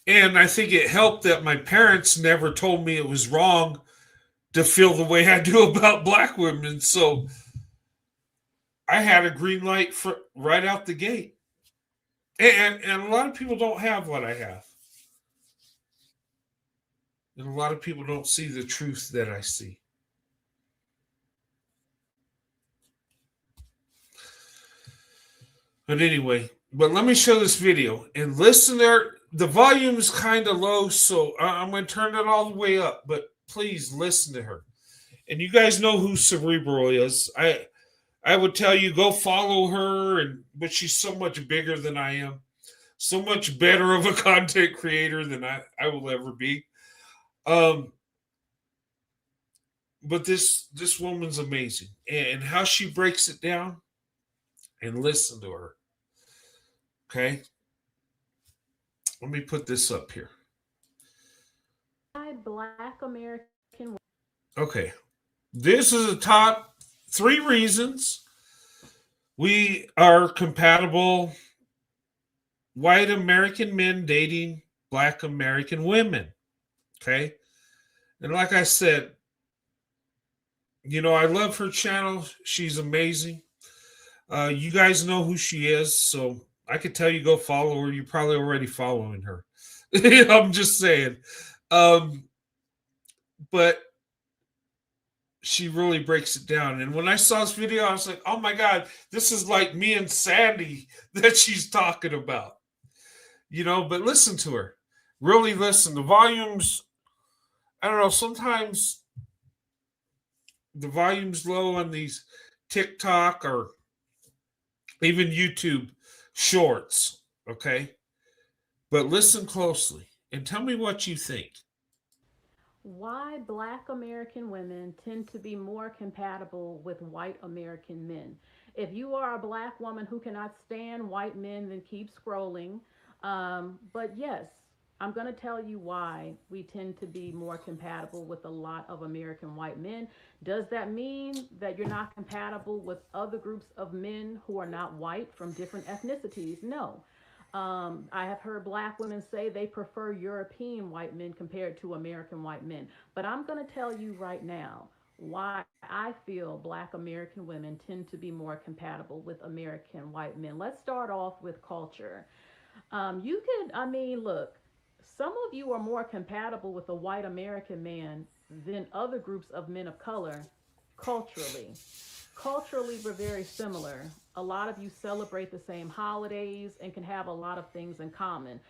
And I think it helped that my parents never told me it was wrong to feel the way I do about black women. So I had a green light right out the gate. And a lot of people don't have what I have. And a lot of people don't see the truth that I see. But anyway, but let me show this video and listen there. The volume is kind of low, so I'm going to turn it all the way up. But please listen to her. And you guys know who Cerebral is. I would tell you go follow her, but she's so much bigger than I am, so much better of a content creator than I will ever be. But this woman's amazing, and how she breaks it down. And listen to her. Okay, let me put this up here. Black American. Okay, this is the top 3 reasons we are compatible white American men dating Black American women. Okay, and like I said, I love her channel. She's amazing. You guys know who she is, so I could tell you go follow her. You're probably already following her. I'm just saying. But she really breaks it down. And when I saw this video, I was like, oh my God, this is like me and Sandy that she's talking about. But listen to her. Really listen. The volume's, I don't know, sometimes the volume's low on these TikTok or even YouTube shorts, okay? But listen closely and tell me what you think. Why Black American women tend to be more compatible with white American men. If you are a Black woman who cannot stand white men, then keep scrolling. But yes, I'm going to tell you why we tend to be more compatible with a lot of American white men. Does that mean that you're not compatible with other groups of men who are not white from different ethnicities? No. I have heard Black women say they prefer European white men compared to American white men. But I'm going to tell you right now why I feel Black American women tend to be more compatible with American white men. Let's start off with culture. Look, some of you are more compatible with a white American man than other groups of men of color culturally. Culturally, we're very similar. A lot of you celebrate the same holidays and can have a lot of things in common.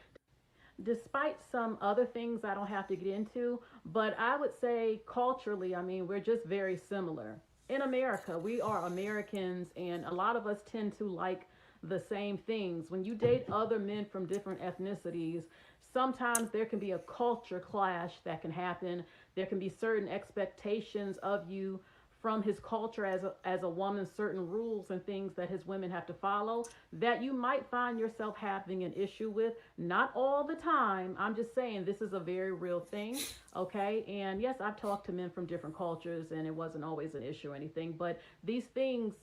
Despite some other things I don't have to get into, but I would say culturally, we're just very similar. In America, we are Americans, and a lot of us tend to like the same things. When you date other men from different ethnicities, sometimes there can be a culture clash that can happen. There can be certain expectations of you from his culture as a woman, certain rules and things that his women have to follow that you might find yourself having an issue with. Not all the time. I'm just saying this is a very real thing. Okay. And yes, I've talked to men from different cultures and it wasn't always an issue or anything, but these things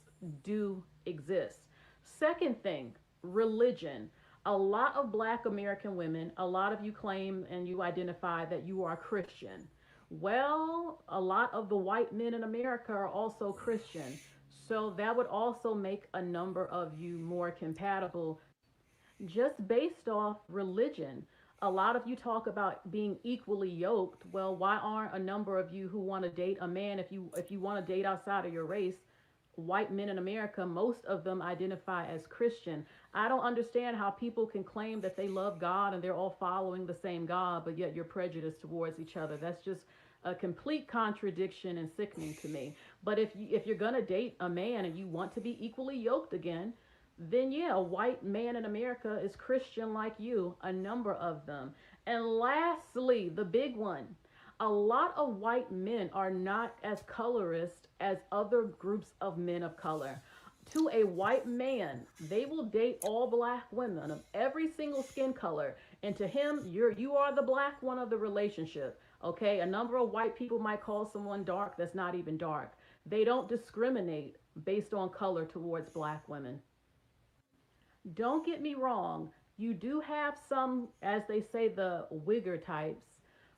do exist. Second thing, religion. A lot of Black American women, a lot of you claim and you identify that you are Christian. Well, a lot of the white men in America are also Christian. So that would also make a number of you more compatible just based off religion. A lot of you talk about being equally yoked. Well, why aren't a number of you who want to date a man, if you want to date outside of your race, white men in America, most of them identify as Christian. I don't understand how people can claim that they love God and they're all following the same God, but yet you're prejudiced towards each other. That's just a complete contradiction and sickening to me. But if you're gonna date a man and you want to be equally yoked again, then yeah, a white man in America is Christian like you, a number of them. And lastly, the big one, a lot of white men are not as colorist as other groups of men of color. To a white man, they will date all Black women of every single skin color, and to him, you are the Black one of the relationship. Okay, a number of white people might call someone dark that's not even dark. They don't discriminate based on color towards Black women. Don't get me wrong, you do have some, as they say, the wigger types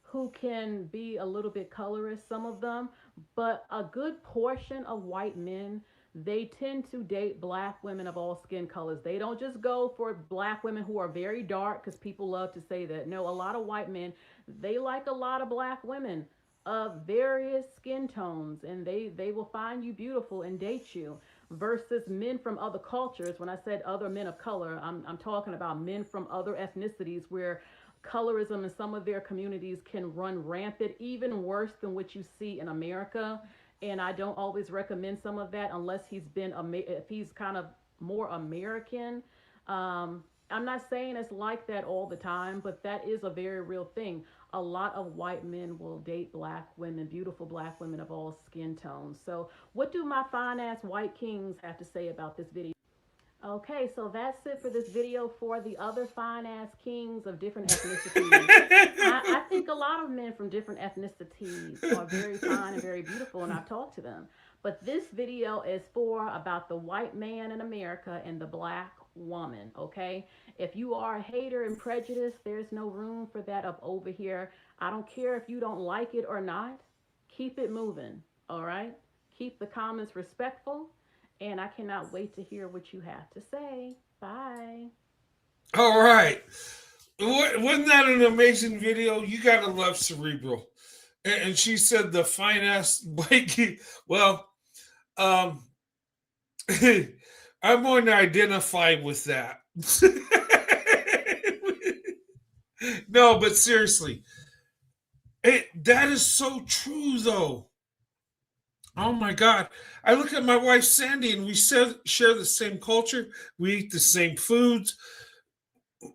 who can be a little bit colorist, some of them, but a good portion of white men, they tend to date Black women of all skin colors. They don't just go for Black women who are very dark, because people love to say that. No, a lot of white men, they like a lot of Black women of various skin tones, and they will find you beautiful and date you. versus men from other cultures. When I said other men of color, I'm talking about men from other ethnicities where colorism in some of their communities can run rampant, even worse than what you see in America. And I don't always recommend some of that unless if he's kind of more American. I'm not saying it's like that all the time, but that is a very real thing. A lot of white men will date black women, beautiful black women of all skin tones. So, what do my fine ass white kings have to say about this video? Okay, so that's it for this video for the other fine ass kings of different ethnicities. I think a lot of men from different ethnicities are very fine and very beautiful, and I've talked to them. But this video is about the white man in America and the black woman, okay? If you are a hater and prejudiced, there's no room for that up over here. I don't care if you don't like it or not. Keep it moving, all right? Keep the comments respectful. And I cannot wait to hear what you have to say. Bye. All right. Wasn't that an amazing video? You got to love Cerebral. And she said the fine ass Blakey. Well, I'm going to identify with that. No, but seriously, that is so true, though. Oh my God. I look at my wife, Sandy, and we share the same culture. We eat the same foods.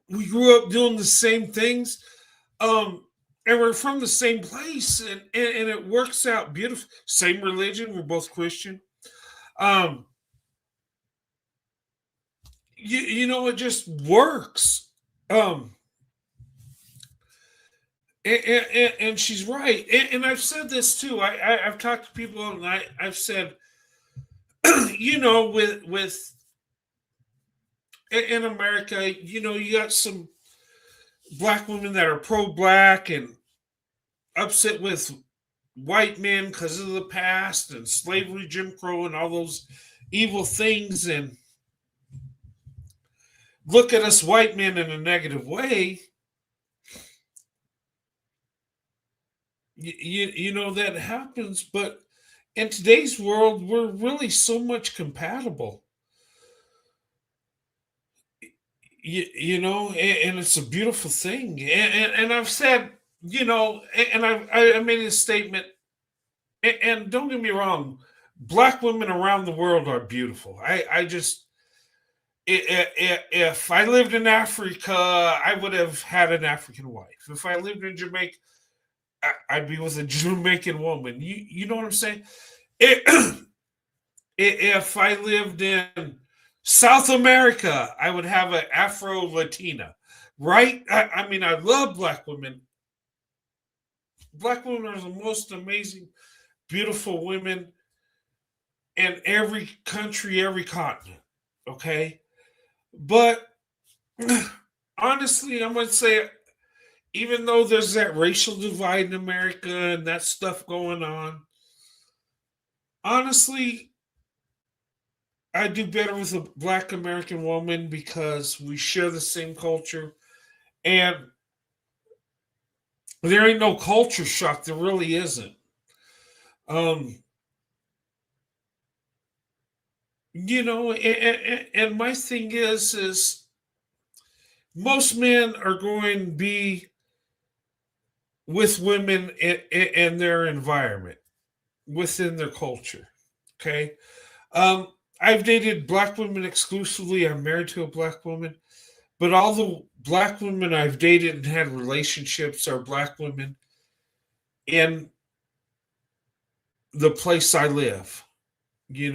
We grew up doing the same things. And we're from the same place. And it works out beautiful. Same religion. We're both Christian. It just works. And she's right. And I've said this too. I've talked to people and I've said, with in America, you got some black women that are pro-black and upset with white men because of the past and slavery, Jim Crow, and all those evil things, and look at us white men in a negative way. That happens, but in today's world, we're really so much compatible. And it's a beautiful thing. And I've said, and I made a statement, and don't get me wrong, black women around the world are beautiful. I just, if I lived in Africa, I would have had an African wife. If I lived in Jamaica, I'd be with a Jamaican woman. You know what I'm saying? If I lived in South America, I would have an Afro-Latina, right? I mean, I love black women. Black women are the most amazing, beautiful women in every country, every continent, okay? But honestly, I'm going to say, even though there's that racial divide in America and that stuff going on, honestly, I do better with a black American woman because we share the same culture. And there ain't no culture shock. There really isn't. And my thing is most men are going to be with women in their environment, within their culture. Okay. I've dated black women exclusively. I'm married to a black woman, but all the black women I've dated and had relationships are black women in the place I live. In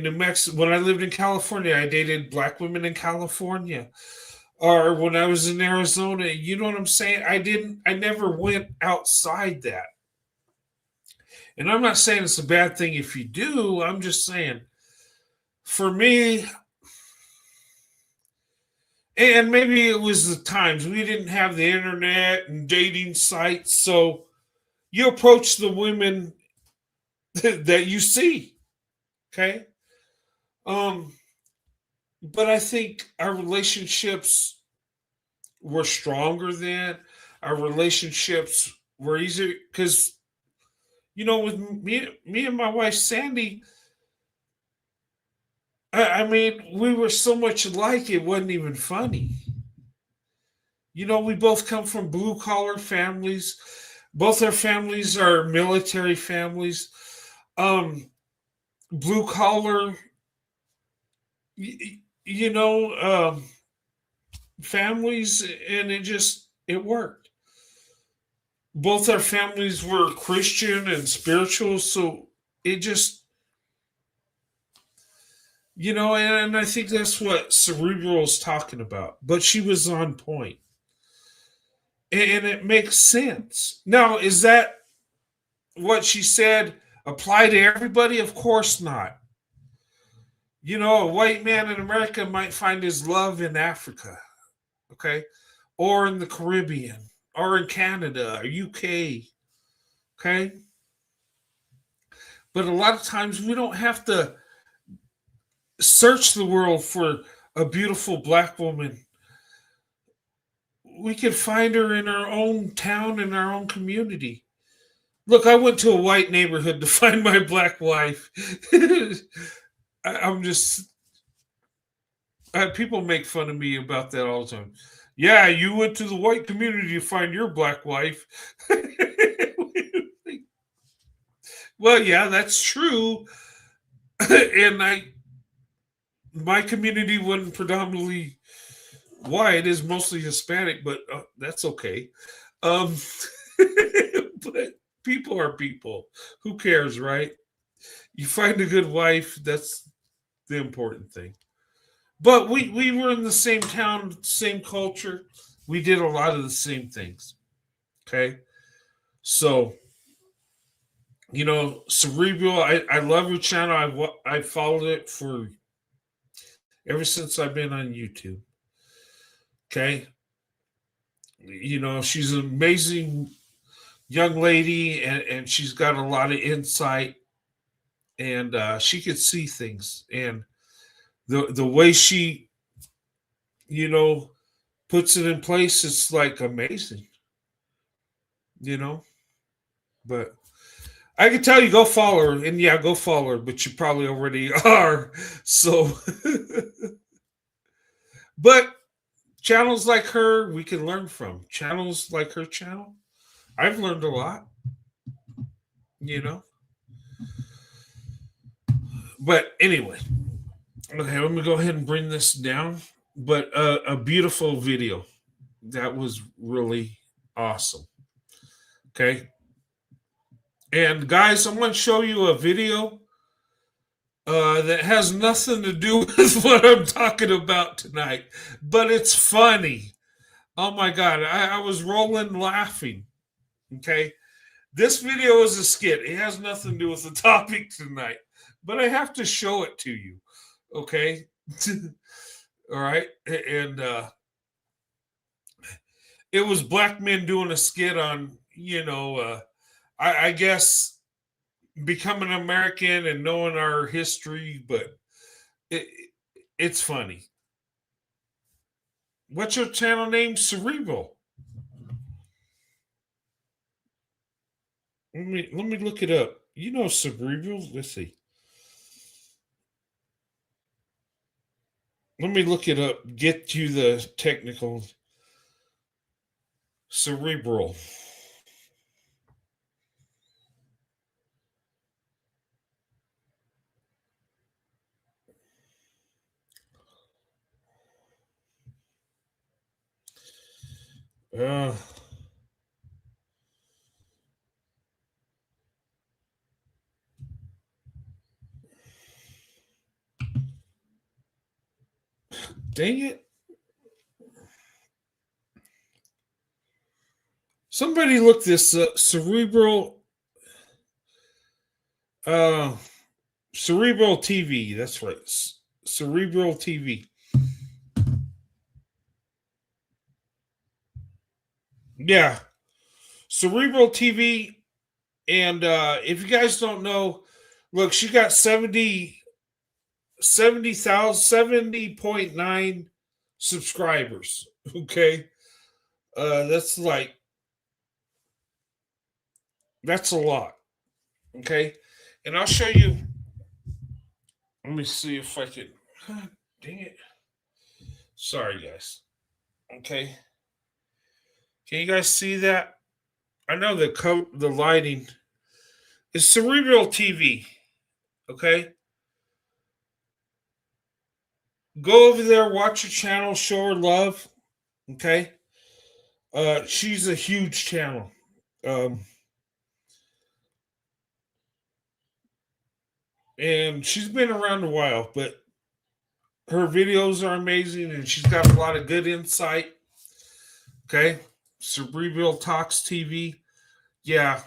New Mexico, when I lived in California, I dated black women in California. Or when I was in Arizona, you know what I'm saying? I never went outside that. And I'm not saying it's a bad thing if you do. I'm just saying, for me, and maybe it was the times we didn't have the internet and dating sites, so you approach the women that you see, okay? But I think our relationships were stronger then. Our relationships were easier because, with me and my wife Sandy, I mean, we were so much alike, it wasn't even funny. We both come from blue collar families. Both our families are military families. Um, Blue collar, y- you know, families, and it worked. Both our families were Christian and spiritual, so it just, and I think that's what Cerebral is talking about. But she was on point, and it makes sense. Now, is that what she said apply to everybody? Of course not. A white man in America might find his love in Africa, okay, or in the Caribbean, or in Canada, or UK, okay. But a lot of times we don't have to search the world for a beautiful black woman. We can find her in our own town, in our own community. Look, I went to a white neighborhood to find my black wife. I'm just, people make fun of me about that all the time. Yeah, you went to the white community to find your black wife. Well, yeah, that's true. And my community wasn't predominantly white, is mostly Hispanic, but that's okay. Um, but people are people. Who cares, right? You find a good wife, that's the important thing. But we were in the same town, same culture. We did a lot of the same things. Okay. So, Cerebral, I love your channel. I followed it for ever since I've been on YouTube. Okay. She's an amazing young lady, and she's got a lot of insight, and she could see things. And the way she, you know, puts it in place, it's like amazing, you know. But I can tell you, go follow her, and yeah, go follow her. But you probably already are. So, but channels like her, we can learn from. Channels like her channel, I've learned a lot, you know. But anyway, okay, let me go ahead and bring this down. But a beautiful video that was really awesome. Okay. And guys, I'm going to show you a video that has nothing to do with what I'm talking about tonight, but it's funny. Oh my God. I was rolling laughing. Okay. This video is a skit. It has nothing to do with the topic tonight, but I have to show it to you. Okay. All right. And it was black men doing a skit on, I guess becoming American and knowing our history, but it's funny. What's your channel name? Cerebral. Let me look it up. You know Cerebral? Let's see. Let me look it up. Get you the technical. Cerebral. Uh, Dang it. Somebody look this up. Uh, Cerebral TV. That's right. Cerebral TV. Yeah. Cerebral TV. And if you guys don't know, look, she got 70.9 subscribers. Okay. That's a lot. Okay. And I'll show you. Let me see if I can Dang it. Sorry, guys. Okay. Can you guys see that? I know the lighting is Cerebral TV. Okay. Go over there, watch her channel, show her love. Okay. She's a huge channel. And she's been around a while, but her videos are amazing and she's got a lot of good insight. Okay. Cerebral Talks TV. Yeah.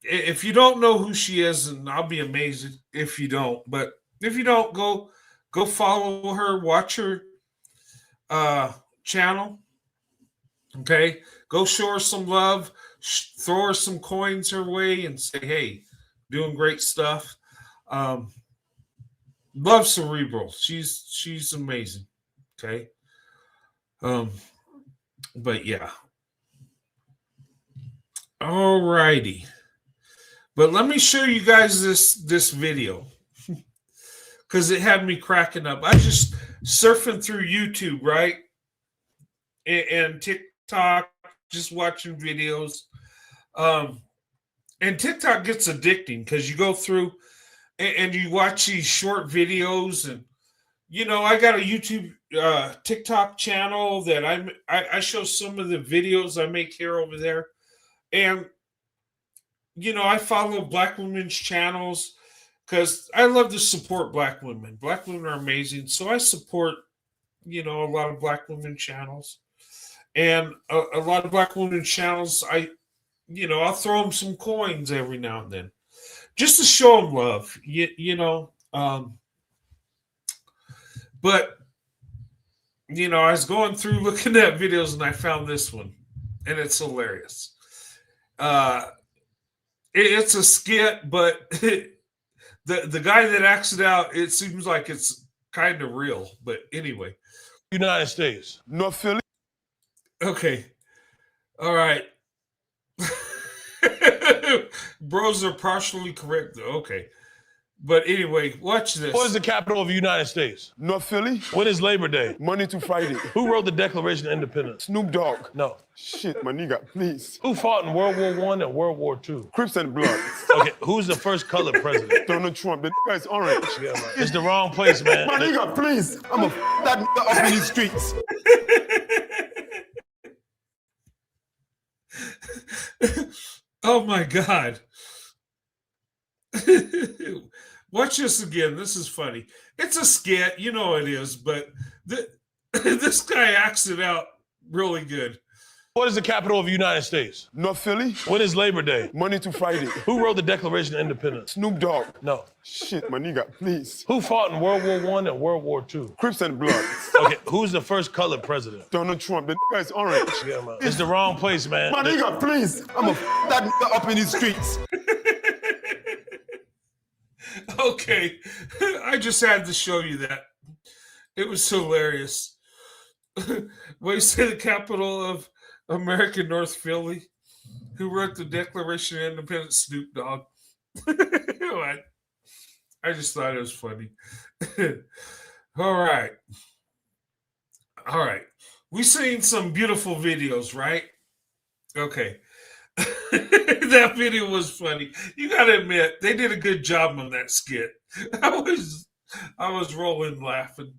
If you don't know who she is, and I'll be amazed if you don't, but if you don't, go follow her, watch her channel. Okay. Go show her some love, throw her some coins her way and say, hey, doing great stuff. Love Cerebral. She's amazing. Okay. But yeah. All righty. But let me show you guys this video because it had me cracking up. I just surfing through YouTube, right? And TikTok, just watching videos. And TikTok gets addicting because you go through and you watch these short videos, and I got a YouTube TikTok channel that I show some of the videos I make here over there, and I follow Black women's channels because I love to support Black women. Black women are amazing, so I support a lot of Black women channels, and a lot of Black women channels. I'll throw them some coins every now and then, just to show them love. But I was going through looking at videos and I found this one, and it's hilarious. It's a skit, but the guy that acts it out, it seems like it's kind of real. But anyway, United States, North Philly. Okay, all right. Bros are partially correct, though. Okay. But anyway, watch this. What is the capital of the United States? North Philly, When is Labor Day? Monday to Friday. Who wrote the Declaration of Independence? Snoop Dogg. No. Shit, my nigga, please. Who fought in World War I and World War II? Crips and Bloods. Okay, who's the first colored president? Donald Trump, the nigga is orange. Yeah, man. It's the wrong place, man. My nigga, please. I'm a that nigga up in these streets. Oh my God. Watch this again. This is funny. It's a skit, it is, but this guy acts it out really good. What is the capital of the United States? North Philly, When is Labor Day? Monday to Friday. Who wrote the Declaration of Independence? Snoop Dogg. No. Shit, my nigga, please. Who fought in World War I and World War II? Crips and Bloods. Okay, who's the first colored president? Donald Trump, the nigga is orange. Yeah, man. It's the wrong place, man. My nigga, please. I'm a that nigga up in these streets. Okay. I just had to show you that. It was hilarious. What you say the capital of America, North Philly? Who wrote the Declaration of Independence? Snoop Dogg. I just thought it was funny. All right. We've seen some beautiful videos, right? Okay. That video was funny. You gotta admit, they did a good job on that skit. I was rolling laughing.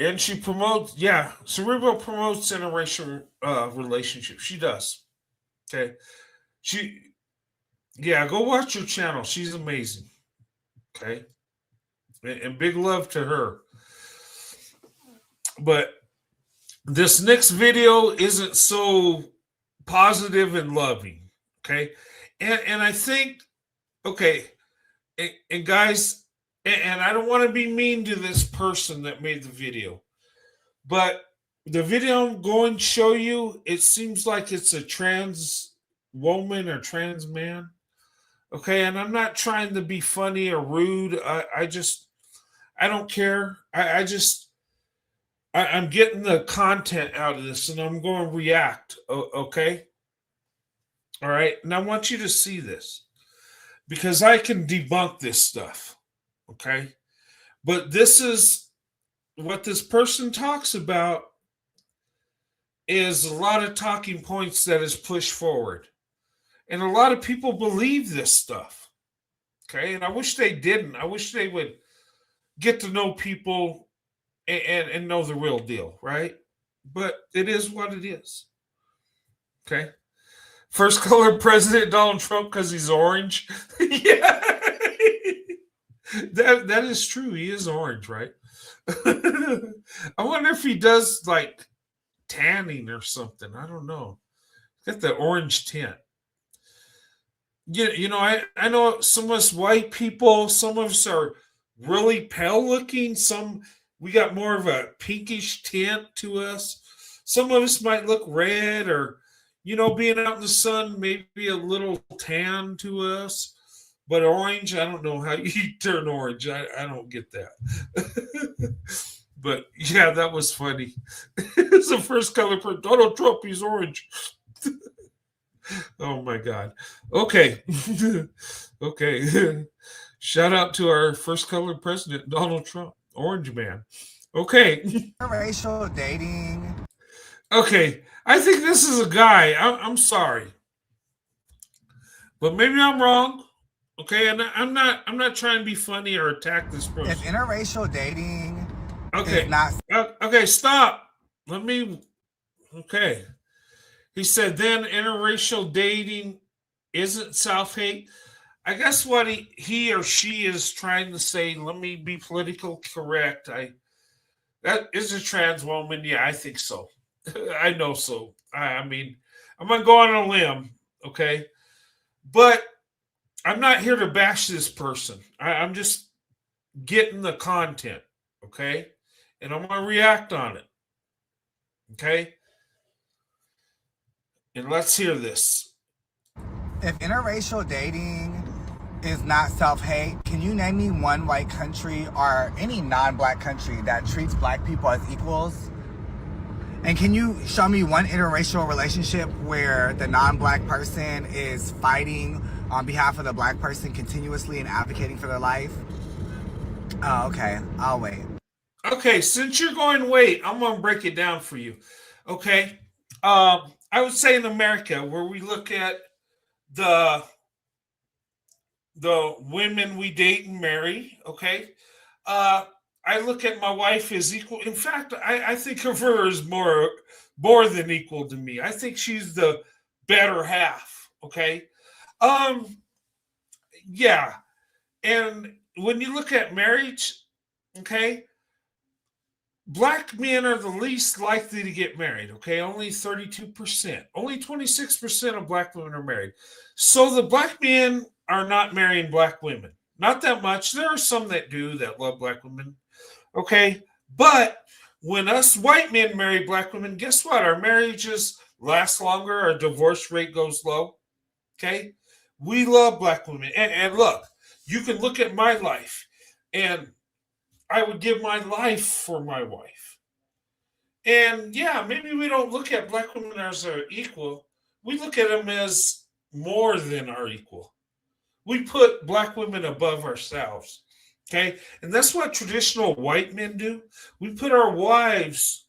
And she promotes, Cerebral promotes interracial relationships. She does. Okay. Go watch her channel. She's amazing. Okay. And big love to her. But this next video isn't so positive and loving. Okay. And I think, okay, and guys, and I don't want to be mean to this person that made the video, but the video I'm going to show you, it seems like it's a trans woman or trans man. Okay. And I'm not trying to be funny or rude. I don't care. I'm getting the content out of this and I'm going to react. Okay. All right. And I want you to see this because I can debunk this stuff. Okay. But this is what this person talks about is a lot of talking points that is pushed forward. And a lot of people believe this stuff. Okay. And I wish they didn't. I wish they would get to know people and know the real deal, right? But it is what it is. Okay. First color president Donald Trump because he's orange. Yeah. That is true. He is orange, right? I wonder if he does like tanning or something. I don't know. Got the orange tint. Yeah, I know some of us white people, some of us are really pale looking. Some we got more of a pinkish tint to us. Some of us might look red or, being out in the sun, maybe a little tan to us. But orange, I don't know how you turn orange. I don't get that. But yeah, that was funny. It's the first color for Donald Trump. He's orange. Oh my God. Okay. Okay. Shout out to our first color president, Donald Trump. Orange man. Okay. Interracial dating. Okay. I think this is a guy. I'm sorry. But maybe I'm wrong. Okay, and I'm not trying to be funny or attack this person. If interracial dating Okay. is not Okay, stop. Okay. He said then interracial dating isn't self-hate. I guess what he or she is trying to say, let me be politically correct. That is a trans woman. Yeah, I think so. I know so. I mean, I'm gonna go on a limb, okay? But I'm not here to bash this person. I'm just getting the content, okay? And I'm going to react on it, okay? And let's hear this. if interracial dating is not self-hate, can you name me one white country or any non-black country that treats black people as equals? And can you show me one interracial relationship where the non-black person is fighting on behalf of the black person continuously and advocating for their life? Oh, okay. I'll wait. Okay, since you're going wait, I'm going to break it down for you. Okay. I would say in America, where we look at the women we date and marry, okay? I look at my wife as equal. In fact, I think of her as more than equal to me. I think she's the better half, okay? Yeah. And when you look at marriage, okay, black men are the least likely to get married, okay? Only 32%. Only 26% of black women are married. So the black men are not marrying black women. Not that much. There are some that do that love black women, okay? But when us white men marry black women, guess what? Our marriages last longer. Our divorce rate goes low, okay? We love black women. And look, you can look at my life, and I would give my life for my wife. And yeah, maybe we don't look at black women as our equal. We look at them as more than our equal. We put black women above ourselves. Okay. And that's what traditional white men do. We put our wives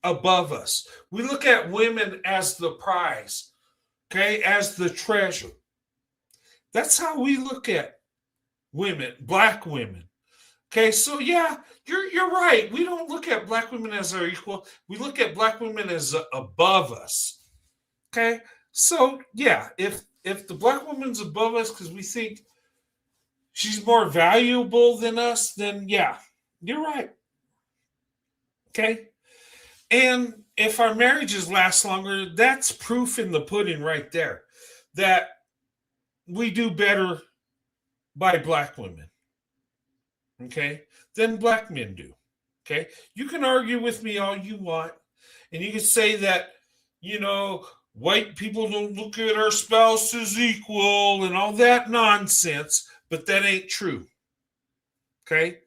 above us. We look at women as the prize. Okay. As the treasure. That's how we look at women, black women. Okay, so yeah, you're right. We don't look at black women as our equal. We look at black women as above us. Okay, so yeah, if the black woman's above us because we think she's more valuable than us, then yeah, you're right. Okay, and if our marriages last longer, that's proof in the pudding right there that we do better by black women. Okay, than black men do. Okay, you can argue with me all you want, and you can say that, white people don't look at our spouse as equal and all that nonsense, but that ain't true. Okay,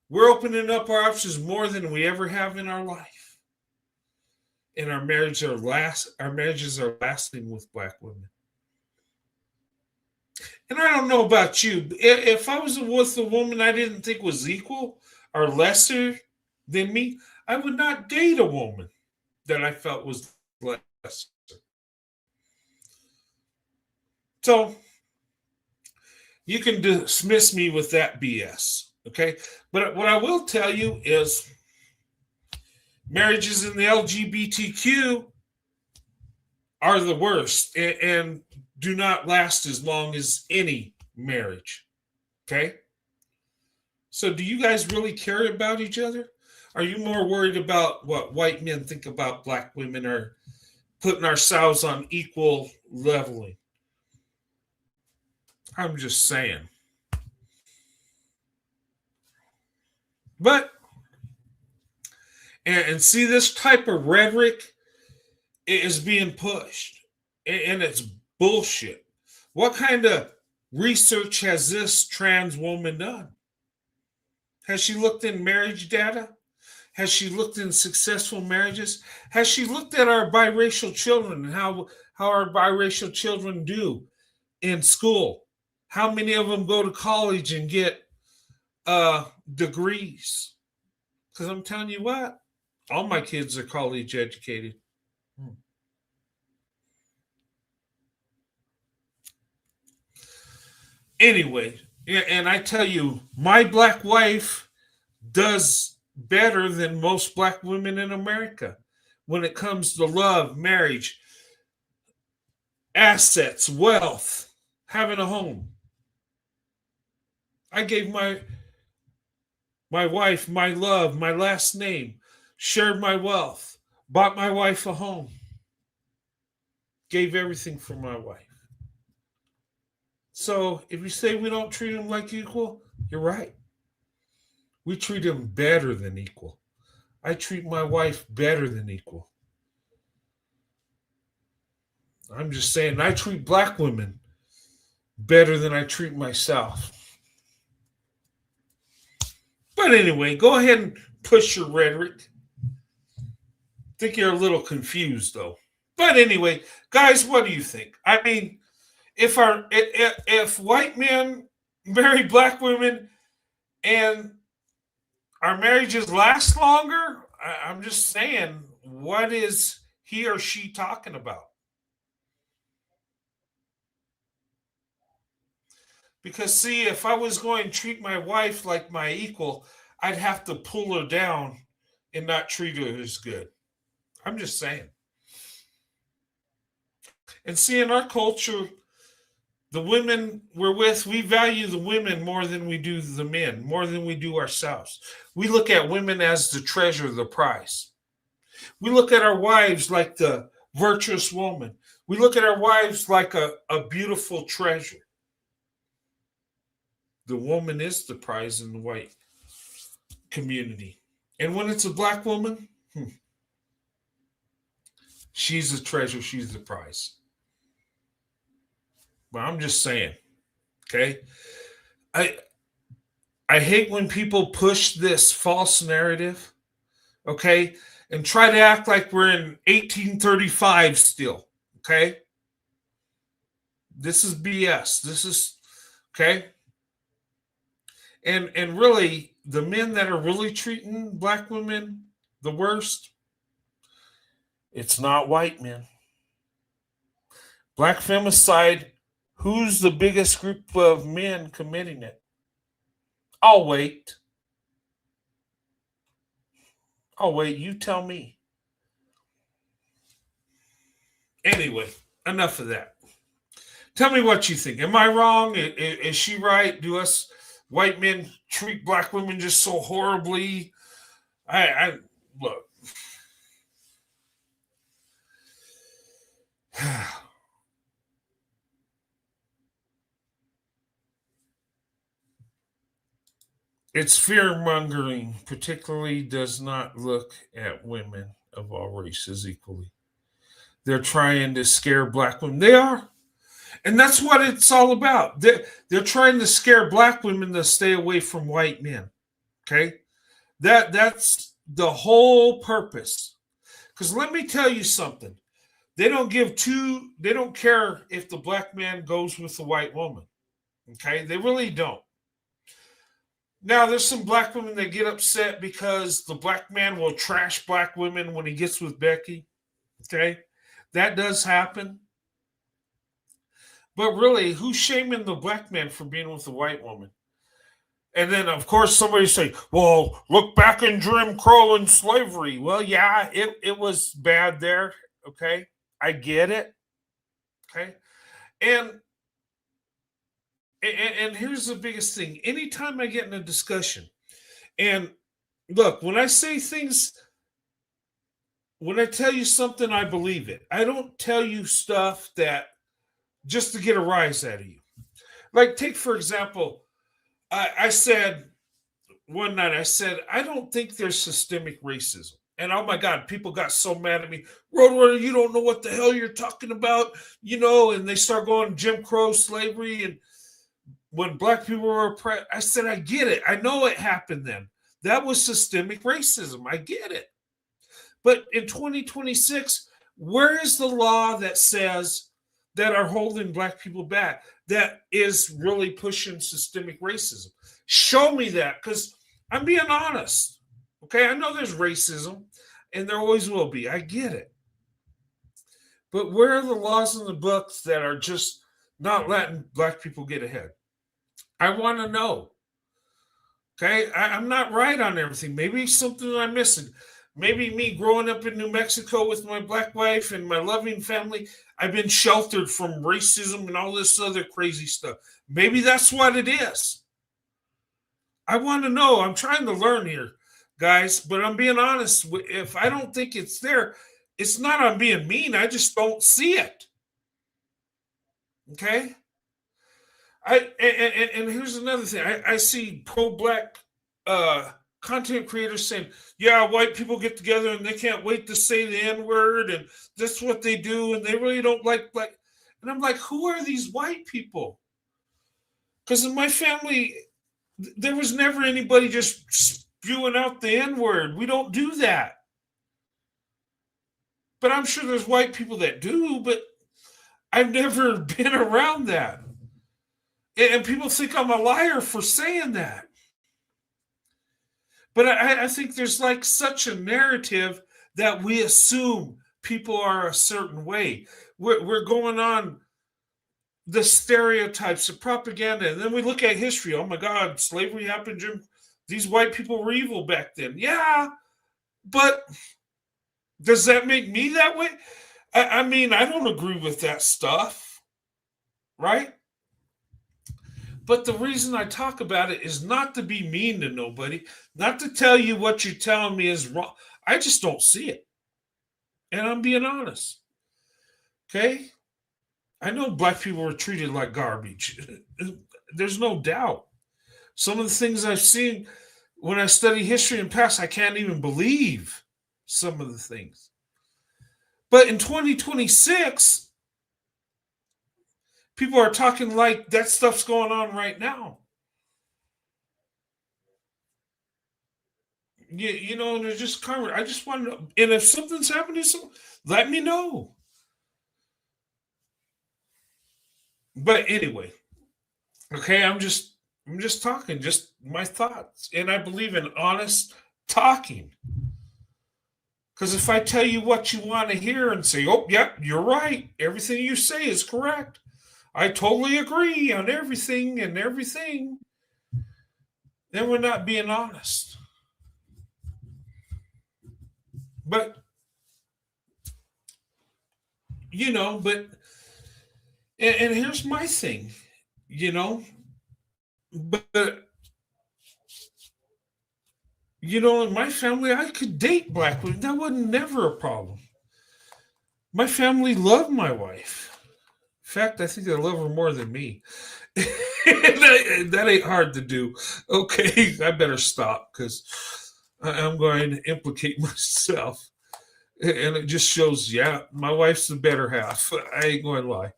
we're opening up our options more than we ever have in our life, and our marriages are lasting with black women. And I don't know about you, if I was with a woman I didn't think was equal or lesser than me, I would not date a woman that I felt was lesser. So you can dismiss me with that BS, okay? But what I will tell you is marriages in the LGBTQ are the worst and do not last as long as any marriage, okay? So do you guys really care about each other? Are you more worried about what white men think about black women or putting ourselves on equal leveling? I'm just saying. But, and see, this type of rhetoric is being pushed, and it's bullshit. What kind of research has this trans woman done? Has she looked in marriage data? Has she looked in successful marriages? Has she looked at our biracial children and how our biracial children do in school? How many of them go to college and get degrees? Because I'm telling you what, all my kids are college educated. Anyway, and I tell you, my black wife does better than most black women in America when it comes to love, marriage, assets, wealth, having a home. I gave my wife my love, my last name, shared my wealth, bought my wife a home, gave everything for my wife. So if you say we don't treat them like equal, you're right. We treat them better than equal. I treat my wife better than equal. I'm just saying, I treat black women better than I treat myself. But anyway, go ahead and push your rhetoric. I think you're a little confused, though. But anyway, guys, what do you think? I mean, if white men marry black women and our marriages last longer, I'm just saying, what is he or she talking about? Because, see, if I was going to treat my wife like my equal, I'd have to pull her down and not treat her as good. I'm just saying. And see, in our culture, the women we're with, we value the women more than we do the men, more than we do ourselves. We look at women as the treasure, the prize. We look at our wives like the virtuous woman. We look at our wives like a beautiful treasure. The woman is the prize in the white community. And when it's a black woman, she's a treasure, she's the prize. But I'm just saying, okay? I hate when people push this false narrative, okay? And try to act like we're in 1835 still, okay? This is BS. This is, okay? And really, the men that are really treating black women the worst, it's not white men. Black femicide, who's the biggest group of men committing it? I'll wait. You tell me. Anyway, enough of that. Tell me what you think. Am I wrong? Is she right? Do us white men treat black women just so horribly? I look. It's fear-mongering, particularly does not look at women of all races equally. They're trying to scare black women. They are. And that's what it's all about. They're trying to scare black women to stay away from white men. Okay? That's the whole purpose. Because let me tell you something. They don't care if the black man goes with the white woman. Okay, they really don't. Now, there's some black women that get upset because the black man will trash black women when he gets with Becky. Okay, that does happen. But really, who's shaming the black man for being with a white woman? And then, of course, somebody say, well, look back in Jim Crow and slavery. Well, yeah, it was bad there. Okay, I get it. Okay, and here's the biggest thing. Anytime I get in a discussion, and look, when I say things, when I tell you something, I believe it. I don't tell you stuff that just to get a rise out of you. Like, take, for example, I said one night, I said, I don't think there's systemic racism. And oh my God, people got so mad at me. Roadrunner, you don't know what the hell you're talking about, and they start going Jim Crow, slavery, and when black people were oppressed. I said, I get it. I know it happened then. That was systemic racism. I get it. But in 2026, where is the law that says that are holding black people back, that is really pushing systemic racism? Show me that, because I'm being honest. Okay, I know there's racism, and there always will be. I get it. But where are the laws in the books that are just not letting black people get ahead? I want to know. Okay, I'm not right on everything. Maybe something I'm missing. Maybe me growing up in New Mexico with my black wife and my loving family, I've been sheltered from racism and all this other crazy stuff. Maybe that's what it is. I want to know. I'm trying to learn here, guys, but I'm being honest. If I don't think it's there, it's not I'm being mean. I just don't see it. Okay? And here's another thing. I see pro-black content creators saying, yeah, white people get together and they can't wait to say the N-word, and that's what they do, and they really don't like black. And I'm like, who are these white people? Because in my family, there was never anybody just spewing out the N-word. We don't do that. But I'm sure there's white people that do, but I've never been around that. And people think I'm a liar for saying that. But I think there's like such a narrative that we assume people are a certain way. We're going on the stereotypes of propaganda. And then we look at history. Oh my God, slavery happened. These white people were evil back then. Yeah, but does that make me that way? I mean, I don't agree with that stuff, right? But the reason I talk about it is not to be mean to nobody, not to tell you what you're telling me is wrong. I just don't see it. And I'm being honest. Okay? I know black people were treated like garbage. There's no doubt. Some of the things I've seen when I study history and past, I can't even believe some of the things. But in 2026, people are talking like that stuff's going on right now. And they're just current. I just want to know. And if something's happening, let me know. But anyway, okay, I'm just talking, just my thoughts. And I believe in honest talking. Because if I tell you what you want to hear and say, oh, yep, you're right, everything you say is correct, I totally agree on everything, then we're not being honest. But, and here's my thing, but, in my family, I could date black women. That wasn't never a problem. My family loved my wife. In fact, I think they love her more than me. That ain't hard to do. Okay, I better stop because I'm going to implicate myself. And it just shows, yeah, my wife's the better half. I ain't going to lie.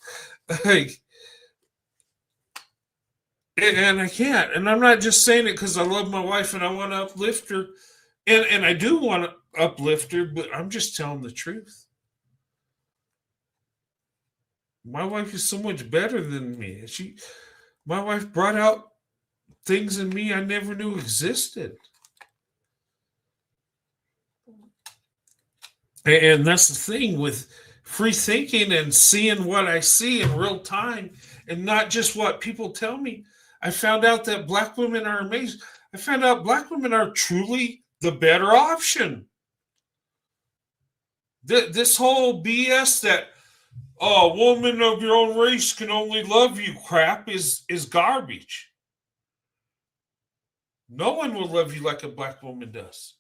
And I can't. And I'm not just saying it because I love my wife and I want to uplift her. And I do want to uplift her, but I'm just telling the truth. My wife is so much better than me. My wife brought out things in me I never knew existed. And that's the thing with free thinking and seeing what I see in real time and not just what people tell me. I found out that Black women are amazing. I found out Black women are truly the better option. This whole BS that a woman of your own race can only love you crap is garbage. No one will love you like a Black woman does.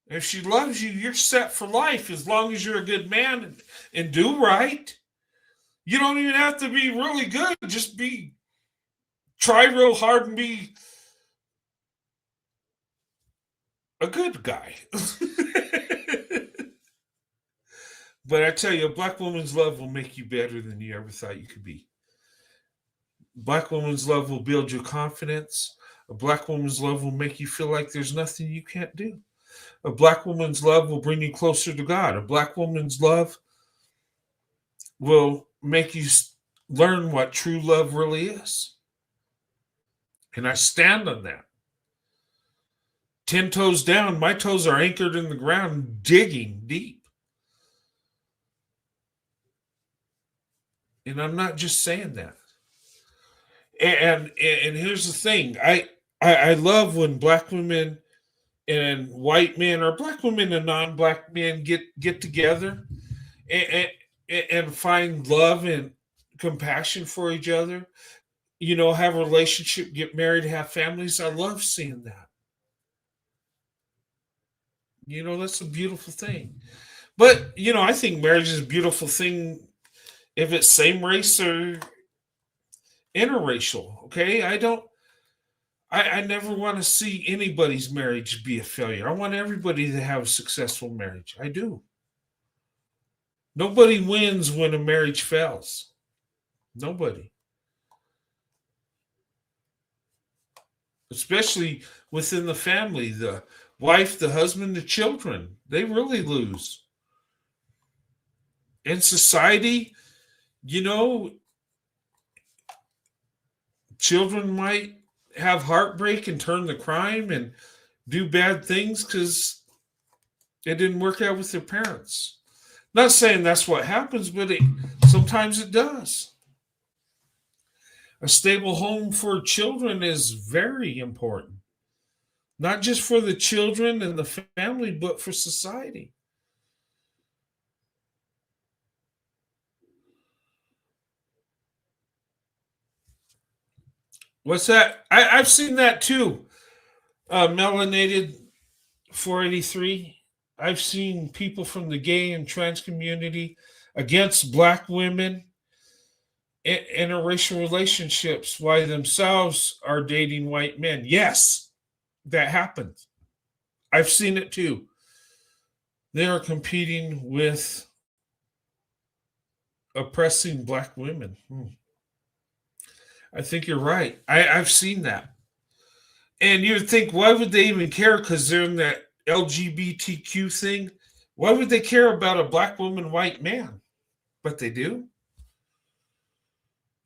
If she loves you, you're set for life as long as you're a good man and do right. You don't even have to be really good. Just try real hard and be a good guy. But I tell you, a Black woman's love will make you better than you ever thought you could be. Black woman's love will build your confidence. A Black woman's love will make you feel like there's nothing you can't do. A Black woman's love will bring you closer to God. A Black woman's love will make you learn what true love really is. And I stand on that. 10 toes down, my toes are anchored in the ground, digging deep. And I'm not just saying that. And here's the thing. I love when Black women and white men, or Black women and non-Black men get together and find love and compassion for each other. You know, have a relationship, get married, have families. I love seeing that. You know, that's a beautiful thing. But, you know, I think marriage is a beautiful thing if it's same race or interracial. Okay. I never want to see anybody's marriage be a failure. I want everybody to have a successful marriage. I do. Nobody wins when a marriage fails. Nobody. Especially within the family, the wife, the husband, the children, they really lose. In society, you know, children might have heartbreak and turn to crime and do bad things because it didn't work out with their parents. Not saying that's what happens, but sometimes it does. A stable home for children is very important. Not just for the children and the family, but for society. What's that? I've seen that too. Melanated 483. I've seen people from the gay and trans community against Black women in interracial relationships while themselves are dating white men. Yes, that happens. I've seen it too. They are competing with oppressing Black women. I think you're right. I've seen that. And you'd think, why would they even care? Because they're in that LGBTQ thing. Why would they care about a Black woman, white man? But they do.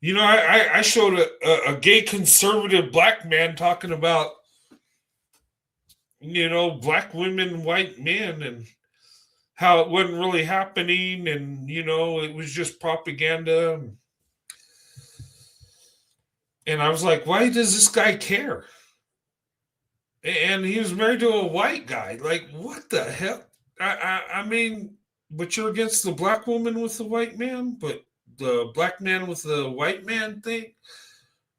You know, I showed a gay conservative Black man talking about, you know, Black women, white men, and how it wasn't really happening. And, you know, it was just propaganda. And I was like, why does this guy care? And he was married to a white guy. Like, what the hell? I mean, but you're against the Black woman with the white man, but the Black man with the white man thing?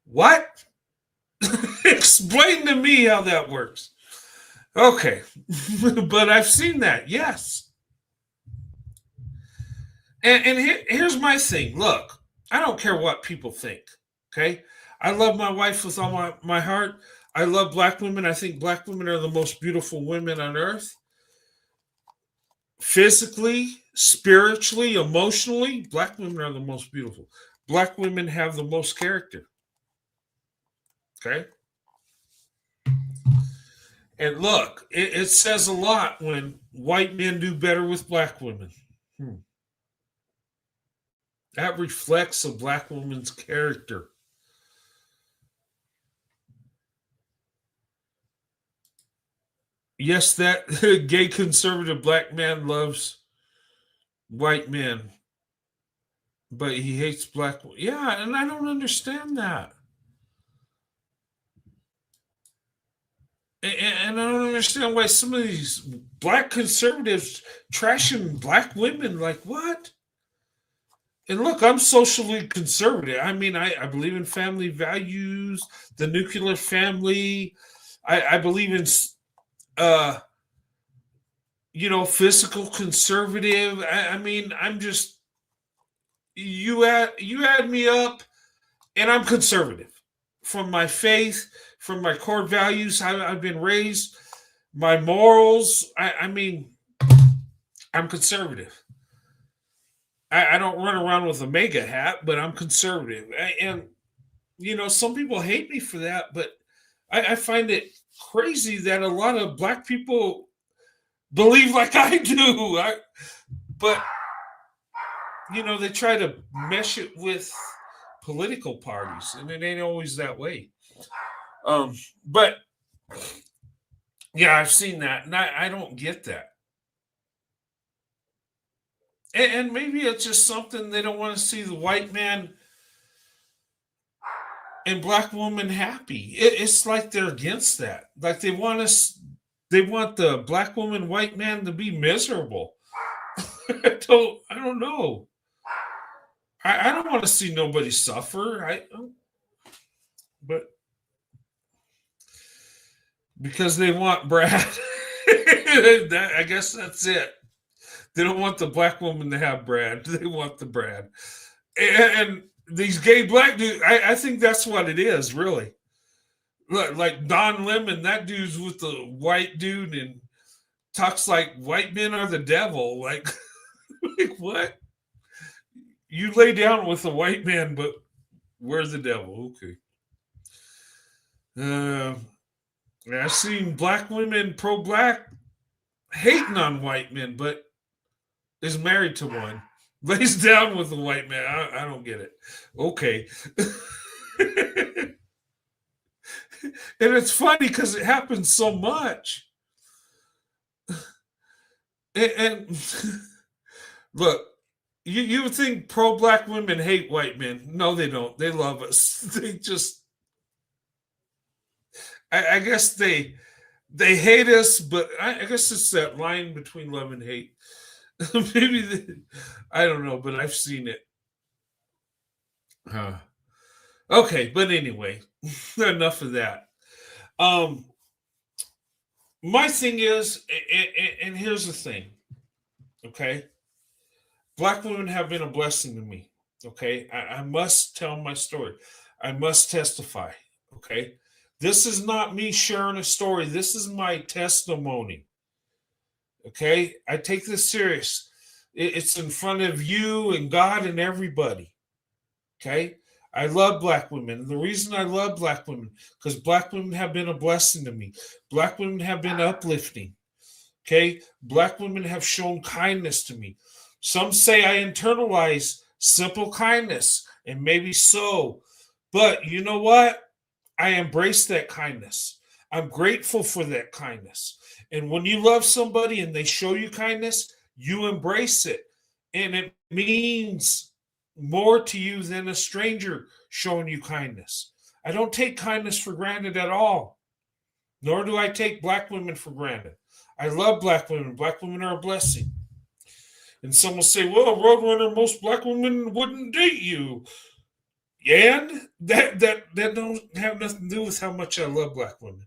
What? Explain to me how that works. Okay. But I've seen that, yes. And here's my thing. Look, I don't care what people think, okay? I love my wife with all my heart. I love Black women. I think Black women are the most beautiful women on earth. Physically, spiritually, emotionally, Black women are the most beautiful. Black women have the most character. Okay? And look, it says a lot when white men do better with Black women. That reflects a black woman's character. Yes, that gay conservative black man loves white men, but he hates black. Yeah, and I don't understand that. And I don't understand why some of these black conservatives trashing black women. Like, what? And look, I'm socially conservative. I mean, I believe in family values, the nuclear family. I believe in, physical conservative. I mean, I'm just, you add me up, and I'm conservative from my faith, from my core values. I've been raised, my morals. I mean, I'm conservative. I don't run around with a MAGA hat, but I'm conservative. And, some people hate me for that, but I find it crazy that a lot of black people believe like I do. But they try to mesh it with political parties, and it ain't always that way. But yeah, I've seen that, and I don't get that. And maybe it's just something they don't want to see the white man and black woman happy. It's like they're against that. Like they want the black woman, white man to be miserable. I don't know. I don't want to see nobody suffer. But because they want Brad, I guess that's it. They don't want the black woman to have Brad. They want the Brad. And these gay black dudes, I think that's what it is, really. Like Don Lemon, that dude's with the white dude and talks like white men are the devil. Like what? You lay down with a white man, but we're the devil. Okay. I've seen black women, pro-black, hating on white men, but is married to one, lays down with a white man. I don't get it. Okay. And it's funny because it happens so much. And look, you would think pro-black women hate white men. No, they don't. They love us. They just, I guess they hate us, but I guess it's that line between love and hate. Maybe I don't know, but I've seen it. Okay, but anyway, enough of that. My thing is, and here's the thing, okay? Black women have been a blessing to me, okay? I must tell my story. I must testify, okay? This is not me sharing a story. This is my testimony. Okay, I take this serious. It's in front of you and God and everybody. Okay, I love black women. And the reason I love black women, because black women have been a blessing to me. Black women have been uplifting. Okay, black women have shown kindness to me. Some say I internalize simple kindness, and maybe so. But you know what? I embrace that kindness. I'm grateful for that kindness. And when you love somebody and they show you kindness, you embrace it. And it means more to you than a stranger showing you kindness. I don't take kindness for granted at all, nor do I take black women for granted. I love black women. Black women are a blessing. And some will say, well, Roadrunner, most black women wouldn't date you. And that don't have nothing to do with how much I love black women.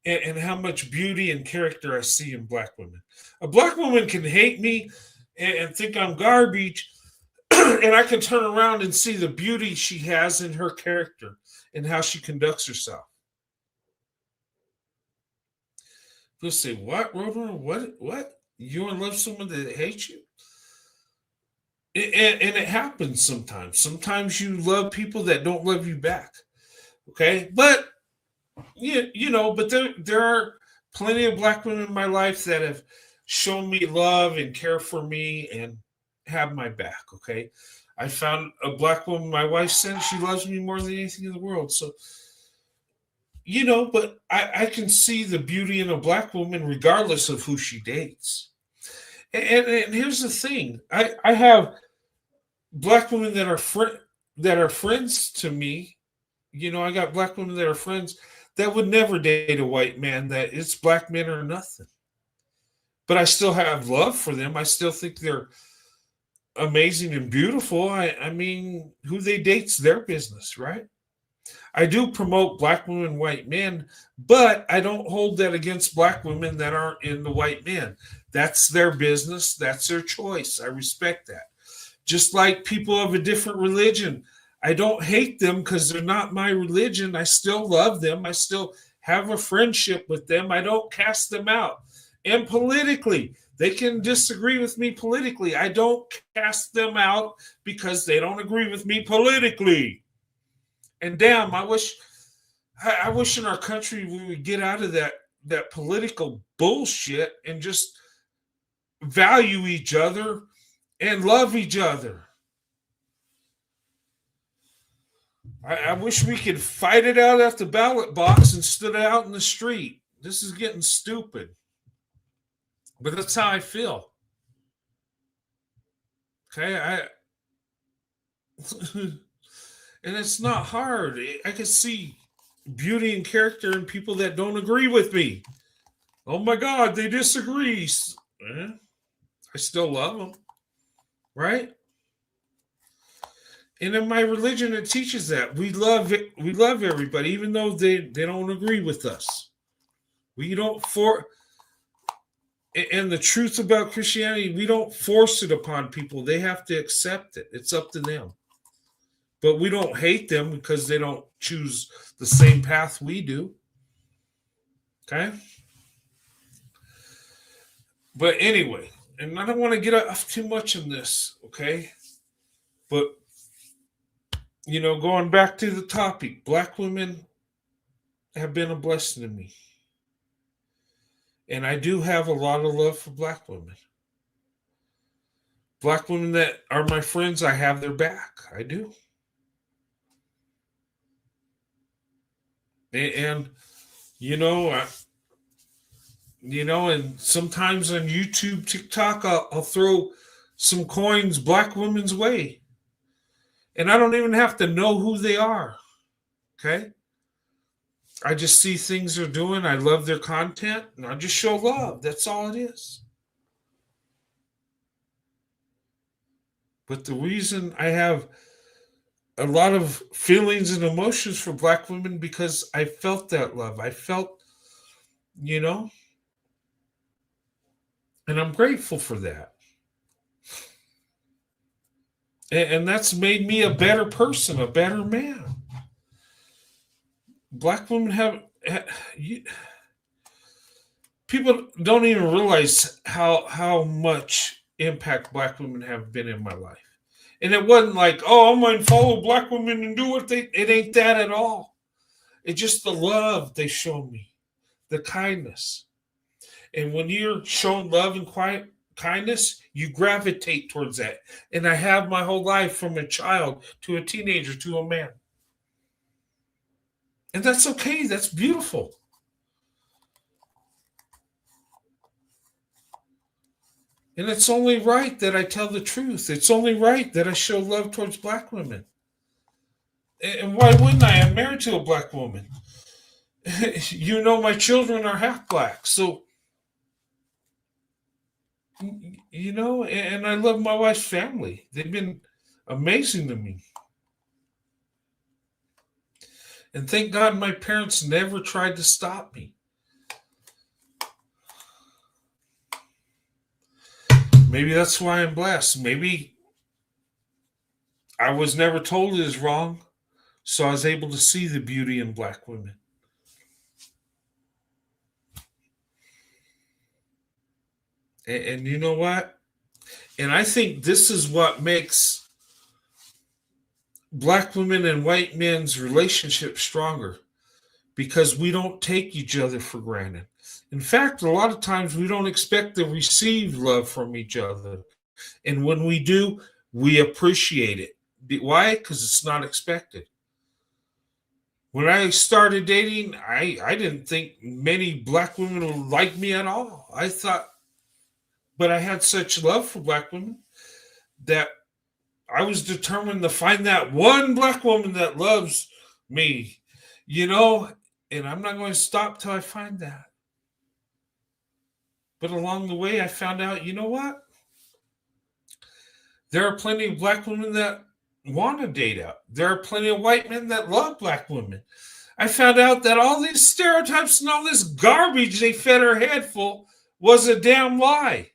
And how much beauty and character I see in black women. A black woman can hate me and think I'm garbage, and I can turn around and see the beauty she has in her character and how she conducts herself. People say, what, Roadrunner? What? You want to love someone that hates you? And it happens sometimes. Sometimes you love people that don't love you back. Okay? But but there are plenty of black women in my life that have shown me love and care for me and have my back, okay? I found a black woman. My wife said she loves me more than anything in the world. So, but I can see the beauty in a black woman regardless of who she dates. And here's the thing: I have black women that are friends to me. I got black women that are friends that would never date a white man. That it's black men or nothing. But I still have love for them. I still think they're amazing and beautiful. I mean, who they date's their business, right? I do promote black women, white men, but I don't hold that against black women that aren't in the white men. That's their business. That's their choice. I respect that. Just like people of a different religion, I don't hate them because they're not my religion. I still love them. I still have a friendship with them. I don't cast them out. And politically, they can disagree with me politically. I don't cast them out because they don't agree with me politically. And damn, I wish in our country we would get out of that political bullshit and just value each other and love each other. I wish we could fight it out at the ballot box instead of out in the street. This is getting stupid. But that's how I feel. Okay, and it's not hard. I can see beauty and character in people that don't agree with me. Oh my God, they disagree. I still love them, right? And in my religion, it teaches that we love everybody, even though they don't agree with us. And the truth about Christianity, we don't force it upon people. They have to accept it. It's up to them. But we don't hate them because they don't choose the same path we do. Okay? But anyway, and I don't want to get off too much in this, okay? But, going back to the topic, black women have been a blessing to me. And I do have a lot of love for black women. Black women that are my friends, I have their back. I do. And and sometimes on YouTube, TikTok, I'll throw some coins black women's way. And I don't even have to know who they are. Okay? I just see things they're doing. I love their content, and I just show love. That's all it is. But the reason I have a lot of feelings and emotions for black women because I felt that love. I felt, and I'm grateful for that. And that's made me a better person, a better man. Black women people don't even realize how much impact black women have been in my life. And it wasn't like, oh, I'm going to follow black women and do it ain't that at all. It's just the love they show me, the kindness. And when you're shown love and kindness, you gravitate towards that. And I have my whole life from a child to a teenager to a man. And that's okay. That's beautiful. And it's only right that I tell the truth. It's only right that I show love towards black women. And why wouldn't I? I'm married to a black woman. My children are half black. So, and I love my wife's family. They've been amazing to me. And thank God my parents never tried to stop me. Maybe that's why I'm blessed. Maybe I was never told it is wrong, so I was able to see the beauty in black women. And you know what? And I think this is what makes black women and white men's relationship stronger, because we don't take each other for granted. In fact, a lot of times we don't expect to receive love from each other. And when we do, we appreciate it. Why? Because it's not expected. When I started dating, I didn't think many black women would like me at all. I thought, but I had such love for black women that I was determined to find that one black woman that loves me, you know, and I'm not going to stop till I find that. But along the way, I found out, you know what? There are plenty of black women that want to date out. There are plenty of white men that love black women. I found out that all these stereotypes and all this garbage they fed our head full was a damn lie.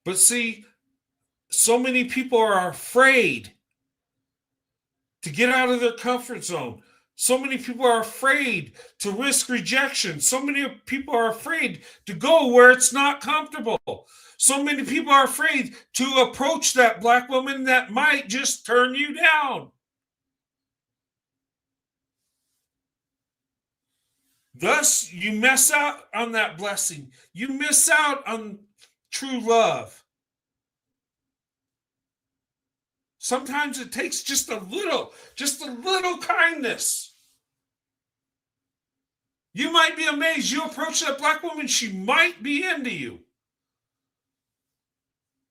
But see, so many people are afraid to get out of their comfort zone. So many people are afraid to risk rejection. So many people are afraid to go where it's not comfortable. So many people are afraid to approach that black woman that might just turn you down. Thus, you miss out on that blessing. You miss out on true love. Sometimes it takes just a little kindness. You might be amazed. You approach that black woman, she might be into you.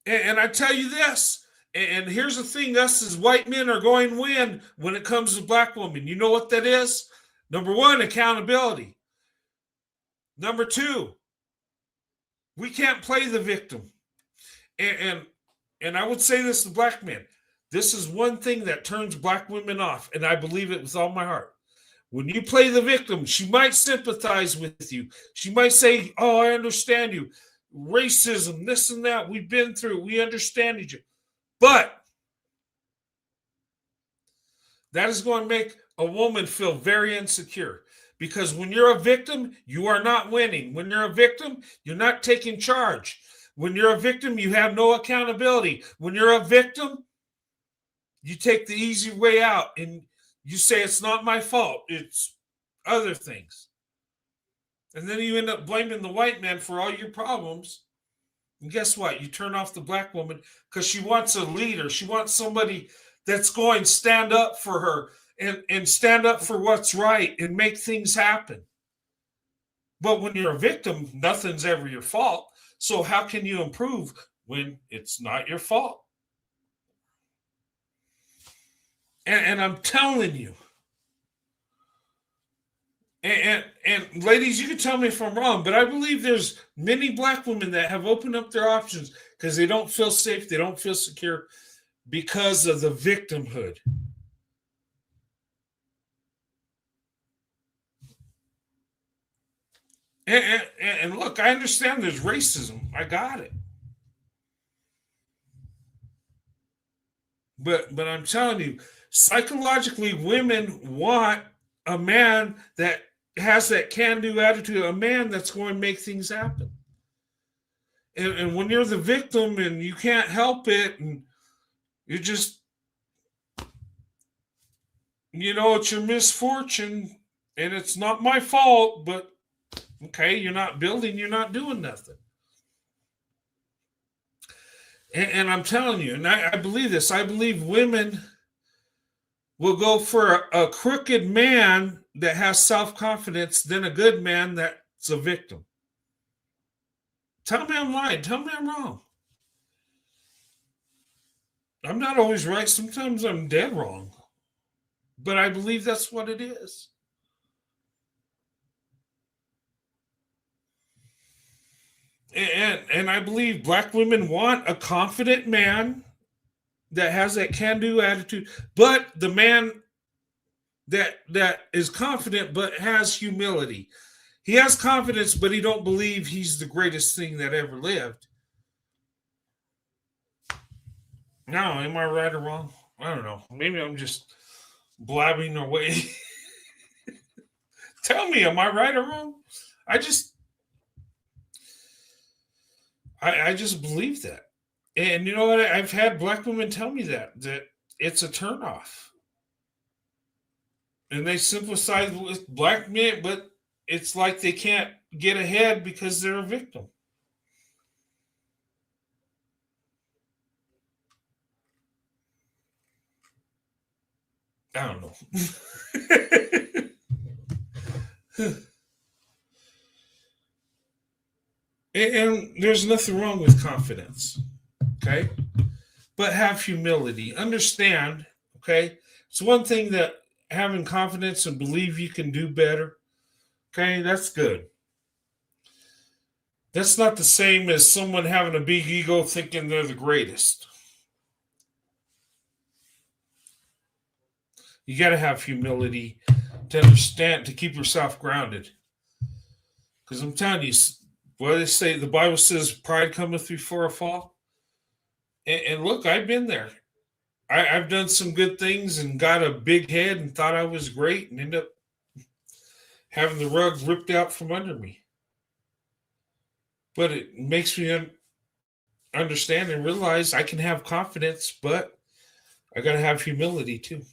And I tell you this, and here's the thing, us as white men are going to win when it comes to black women. You know what that is? Number one, accountability. Number two, we can't play the victim. And I would say this to black men. This is one thing that turns black women off, and I believe it with all my heart. When you play the victim, she might sympathize with you. She might say, oh, I understand you. Racism, this and that, we've been through. We understand each other. But that is going to make a woman feel very insecure. Because when you're a victim, you are not winning. When you're a victim, you're not taking charge. When you're a victim, you have no accountability. When you're a victim, you take the easy way out and you say, it's not my fault. It's other things. And then you end up blaming the white man for all your problems. And guess what? You turn off the black woman because she wants a leader. She wants somebody that's going to stand up for her and stand up for what's right and make things happen. But when you're a victim, nothing's ever your fault. So how can you improve when it's not your fault? And I'm telling you, and ladies, you can tell me if I'm wrong, but I believe there's many black women that have opened up their options because they don't feel safe, they don't feel secure because of the victimhood. And look, I understand there's racism. I got it. But I'm telling you, psychologically, women want a man that has that can-do attitude, a man that's going to make things happen. And when you're the victim and you can't help it, and you just, you know, it's your misfortune, and it's not my fault, but okay, you're not building, you're not doing nothing. And I'm telling you, and I believe this, I believe women will go for a crooked man that has self-confidence than a good man that's a victim. Tell me I'm lying. Tell me I'm wrong. I'm not always right. Sometimes I'm dead wrong. But I believe that's what it is. And I believe black women want a confident man that has that can-do attitude, but the man that is confident but has humility. He has confidence, but he don't believe he's the greatest thing that ever lived. Now, am I right or wrong? I don't know. Maybe I'm just blabbing away. Tell me, am I right or wrong? I just believe that. And you know what? I've had black women tell me that it's a turnoff. And they sympathize with black men, but it's like they can't get ahead because they're a victim. I don't know. And there's nothing wrong with confidence, okay? But have humility. Understand, okay? It's one thing that having confidence and believe you can do better, okay? That's good. That's not the same as someone having a big ego thinking they're the greatest. You got to have humility to understand, to keep yourself grounded. Because I'm telling you, what they say, the Bible says pride cometh before a fall. And look, I've been there. I've done some good things and got a big head and thought I was great and ended up having the rug ripped out from under me. But it makes me understand and realize I can have confidence, but I got to have humility too.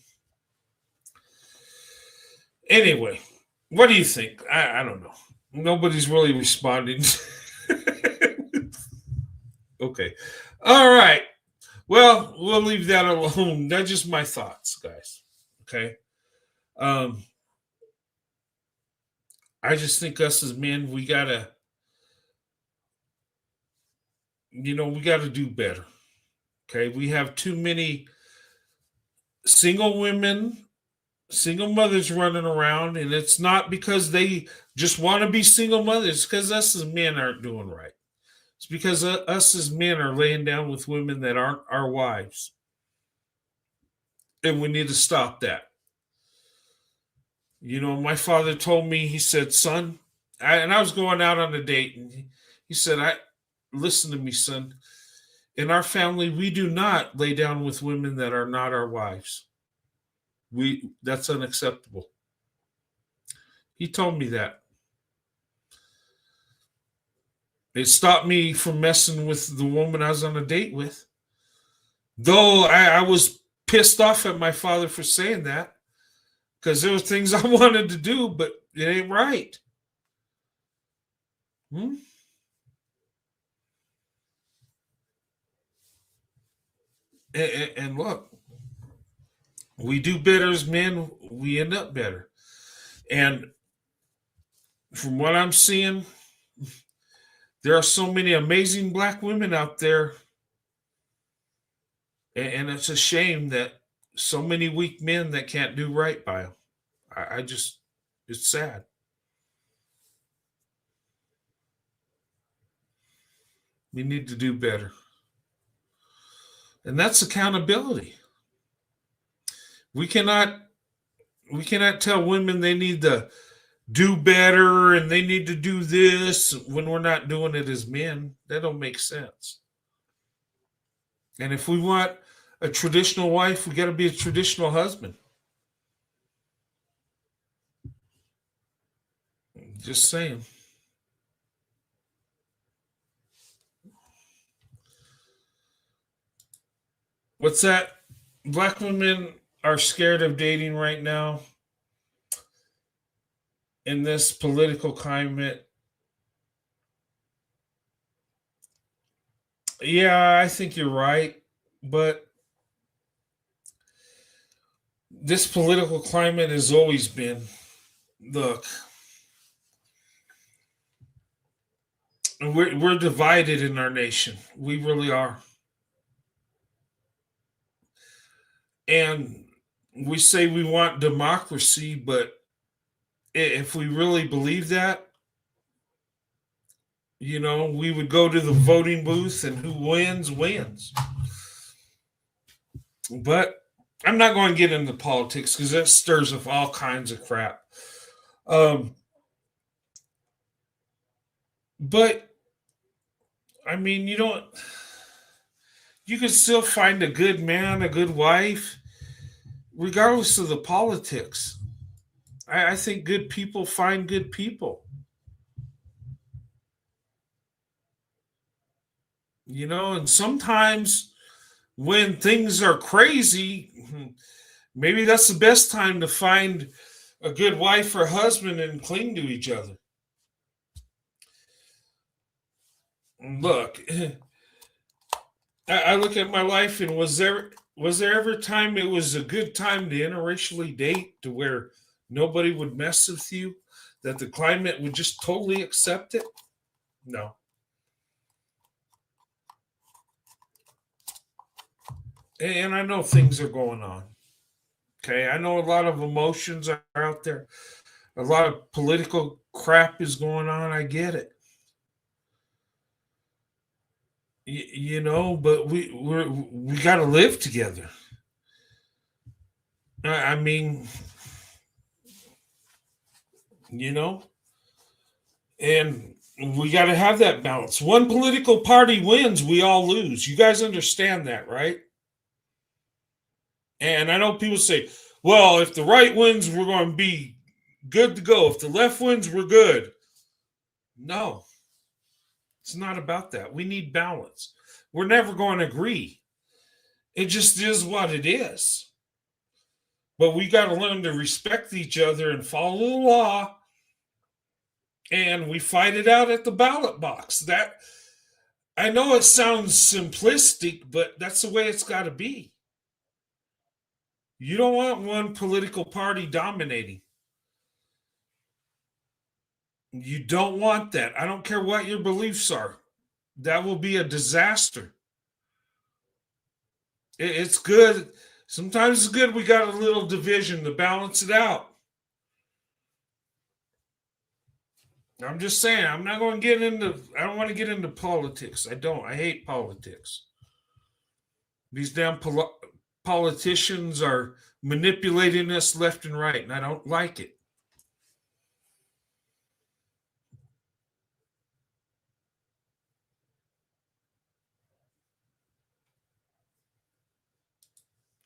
Anyway, what do you think? I don't know. Nobody's really responding. Okay. All right. Well, we'll leave that alone. That's just my thoughts, guys. Okay. I just think us as men, we gotta do better. Okay. We have too many single women, single mothers running around, and it's not because they just want to be single mothers. It's because us as men aren't doing right. It's because us as men are laying down with women that aren't our wives. And we need to stop that. You know, my father told me, he said, son, I was going out on a date, and he said, listen to me, son. In our family, we do not lay down with women that are not our wives. That's unacceptable. He told me that. It stopped me from messing with the woman I was on a date with. Though I was pissed off at my father for saying that, because there were things I wanted to do, but it ain't right. And look, we do better as men, we end up better. And from what I'm seeing, there are so many amazing Black women out there. And it's a shame that so many weak men that can't do right by them. It's sad. We need to do better. And that's accountability. We cannot tell women they need to do better and they need to do this when we're not doing it as men. That don't make sense. And if we want a traditional wife, we got to be a traditional husband. Just saying. What's that? Black women are scared of dating right now in this political climate. Yeah, I think you're right, but this political climate has always been, look, we're divided in our nation. We really are. And we say we want democracy, but if we really believe that, you know, we would go to the voting booth and who wins, wins. But I'm not going to get into politics because that stirs up all kinds of crap. But, I mean, you can still find a good man, a good wife, regardless of the politics. I think good people find good people. You know, and sometimes when things are crazy, maybe that's the best time to find a good wife or husband and cling to each other. Look, I look at my life, and was there Was there ever a time it was a good time to interracially date to where nobody would mess with you? That the climate would just totally accept it? No. And I know things are going on. Okay. I know a lot of emotions are out there. A lot of political crap is going on. I get it. You know, but we got to live together. I mean, you know, and we got to have that balance. One political party wins, we all lose. You guys understand that, right? And I know people say, well, if the right wins, we're going to be good to go. If the left wins, we're good. No, it's not about that. We need balance. We're never going to agree. It just is what it is. But we got to learn to respect each other and follow the law. And we fight it out at the ballot box. That, I know it sounds simplistic, but that's the way it's got to be. You don't want one political party dominating. You don't want that. I don't care what your beliefs are. That will be a disaster. It's good. Sometimes it's good we got a little division to balance it out. I'm just saying, I'm not going to get into, I don't want to get into politics. I don't. I hate politics. These damn politicians are manipulating us left and right, and I don't like it.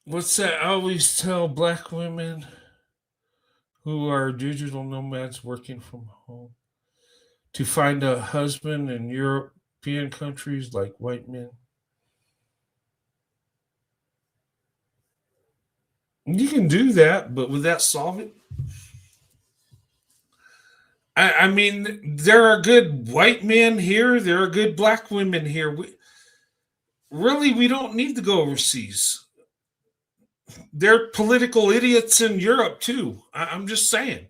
What's that? I always tell black women who are digital nomads working from home to find a husband in European countries like white men. You can do that, but would that solve it? I mean, there are good white men here. There are good black women here. We don't need to go overseas. There are political idiots in Europe too. I'm just saying.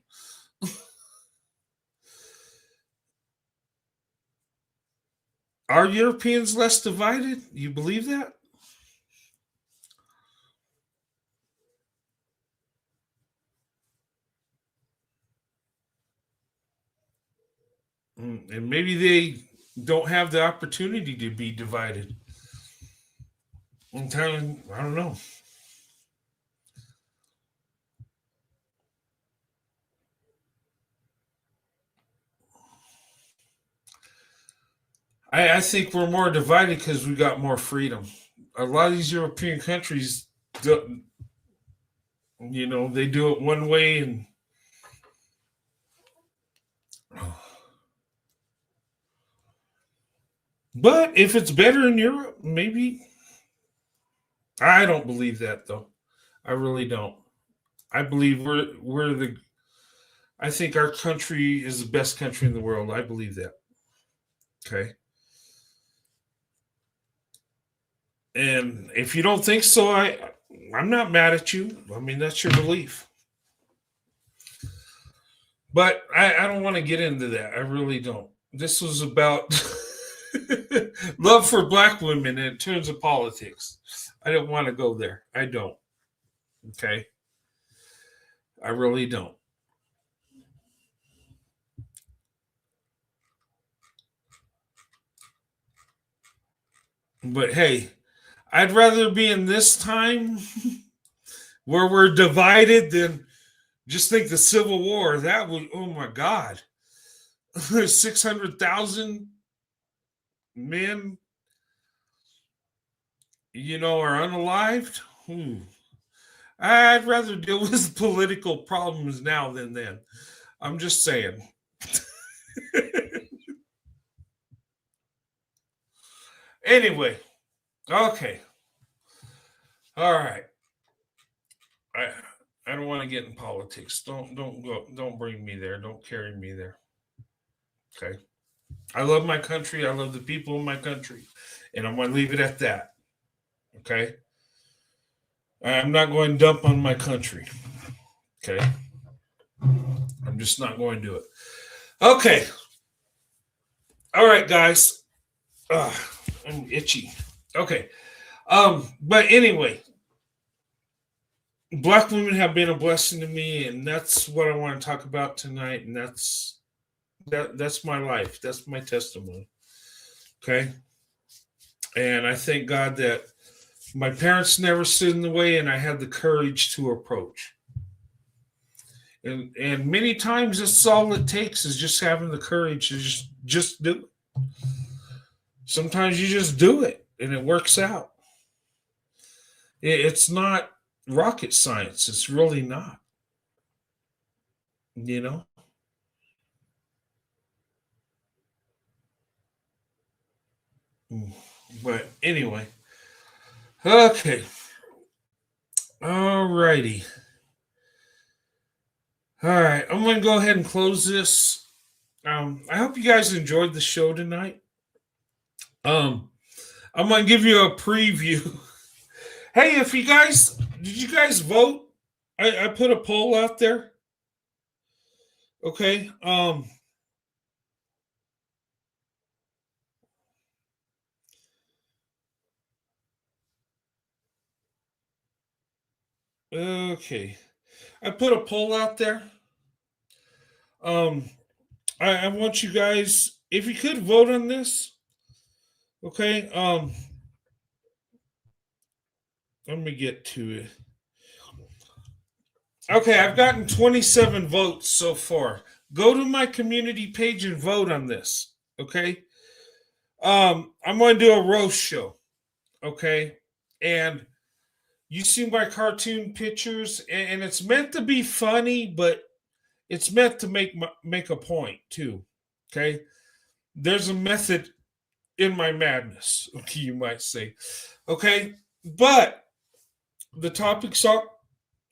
Are Europeans less divided? You believe that? And maybe they don't have the opportunity to be divided. I don't know. I think we're more divided because we got more freedom. A lot of these European countries, they do it one way, and but if it's better in Europe, maybe. I don't believe that though. I really don't. I believe I think our country is the best country in the world. I believe that. Okay. And if you don't think so, I'm not mad at you. I mean, that's your belief. But I don't want to get into that. I really don't. This was about love for black women in terms of politics. I don't want to go there. I don't. Okay. I really don't. But hey, I'd rather be in this time where we're divided than just think the Civil War. That would, oh my God. 600,000 men, are unalived. I'd rather deal with political problems now than then. I'm just saying. Anyway, okay. All right. I don't want to get in politics. Don't bring me there. Don't carry me there. Okay. I love my country. I love the people in my country. And I'm going to leave it at that. Okay. I'm not going to dump on my country. Okay. I'm just not going to do it. Okay. All right, guys. I'm itchy. Okay. But anyway, Black women have been a blessing to me, and that's what I want to talk about tonight. And that's my life. That's my testimony. Okay. And I thank God that my parents never stood in the way, and I had the courage to approach. And many times that's all it takes is just having the courage to just do it. Sometimes you just do it and it works out. It's not rocket science. It's really not. You know? But anyway. Okay. All righty. All right. I'm going to go ahead and close this. I hope you guys enjoyed the show tonight. I'm going to give you a preview. Hey, did you guys vote? I put a poll out there. Okay. Okay. I put a poll out there. I want you guys, if you could vote on this. Okay. Let me get to it. Okay, I've gotten 27 votes so far. Go to my community page and vote on this. Okay. I'm going to do a roast show. Okay. And you see my cartoon pictures, and it's meant to be funny, but it's meant to make a point too. Okay. There's a method in my madness, okay, you might say. Okay. But the topics are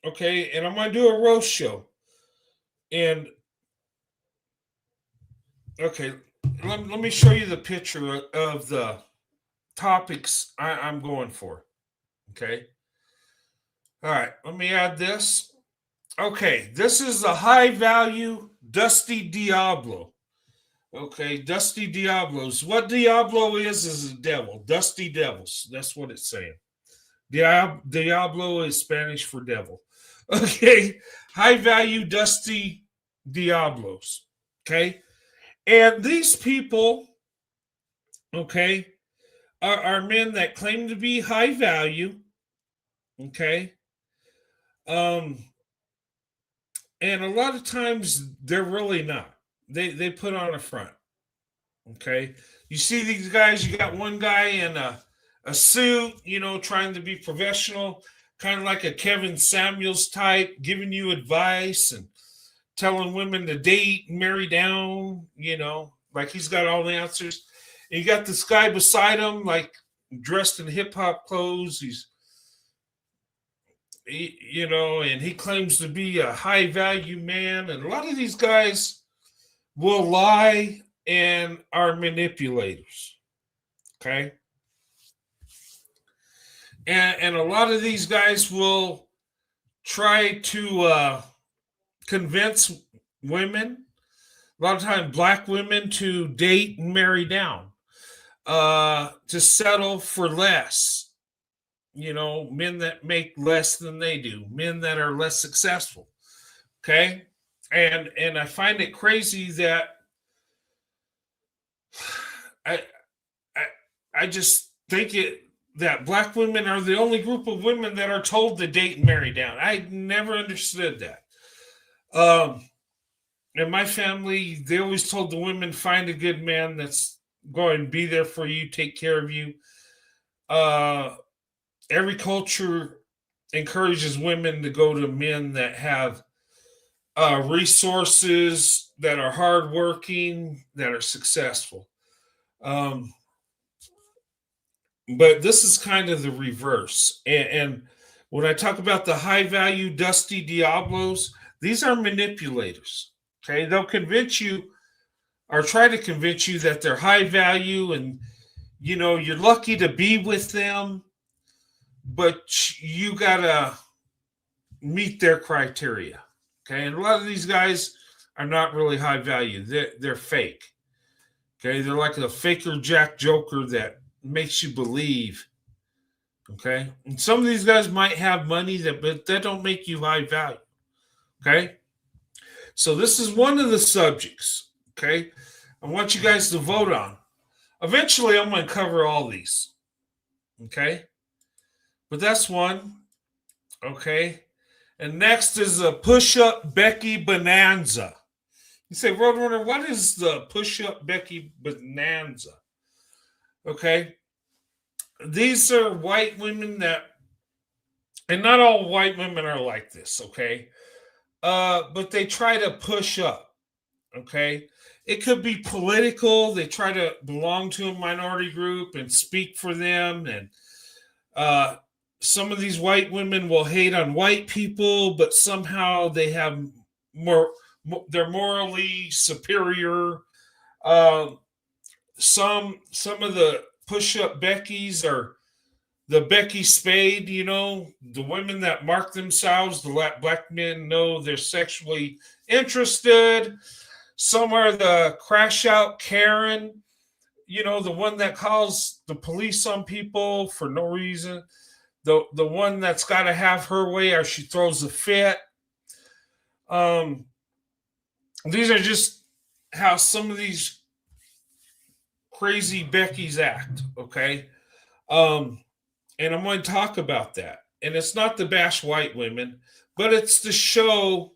okay, and I'm going to do a roast show. And okay, let me show you the picture of the topics I'm going for. Okay. All right, let me add this. Okay, this is a high value Dusty Diablo. Okay, Dusty Diablos. What Diablo is a devil. Dusty devils. That's what it's saying. Diablo is Spanish for devil. Okay, high value Dusty Diablos. Okay, and these people, okay, are men that claim to be high value. Okay, and a lot of times they're really not. They put on a front. Okay, you see these guys. You got one guy in a suit, trying to be professional, kind of like a Kevin Samuels type, giving you advice and telling women to date and marry down, like he's got all the answers. And you got this guy beside him, like dressed in hip hop clothes. And he claims to be a high value man. And a lot of these guys will lie and are manipulators. Okay. And a lot of these guys will try to convince women, a lot of times Black women, to date and marry down, to settle for less. Men that make less than they do, men that are less successful. Okay. And I find it crazy that I just think that Black women are the only group of women that are told to date and marry down. I never understood that. In my family, they always told the women, find a good man that's going to be there for you, take care of you. Every culture encourages women to go to men that have resources, that are hardworking, that are successful. But this is kind of the reverse. And when I talk about the high value Dusty Diablos, these are manipulators. Okay. They'll convince you or try to convince you that they're high value and, you're lucky to be with them. but you gotta meet their criteria. Okay, and a lot of these guys are not really high value. They're fake. Okay, they're like a faker Jack Joker that makes you believe. Okay, and some of these guys might have money but that don't make you high value. Okay, so this is one of the subjects. Okay, I want you guys to vote on. Eventually, I'm going to cover all these. Okay, but that's one. Okay, and next is a push-up Becky Bonanza. You say, Roadrunner, what is the push-up Becky Bonanza? Okay, these are white women that, and not all white women are like this, okay? But they try to push up, okay? It could be political. They try to belong to a minority group and speak for them. And some of these white women will hate on white people, but somehow they have they're morally superior. Some of the push-up Beckys are the Becky Spade, the women that mark themselves to let black men know they're sexually interested. Some are the crash out Karen, the one that calls the police on people for no reason. The one that's got to have her way or she throws a fit. These are just how some of these crazy Beckys act, okay? And I'm going to talk about that. And it's not to bash white women, but it's to show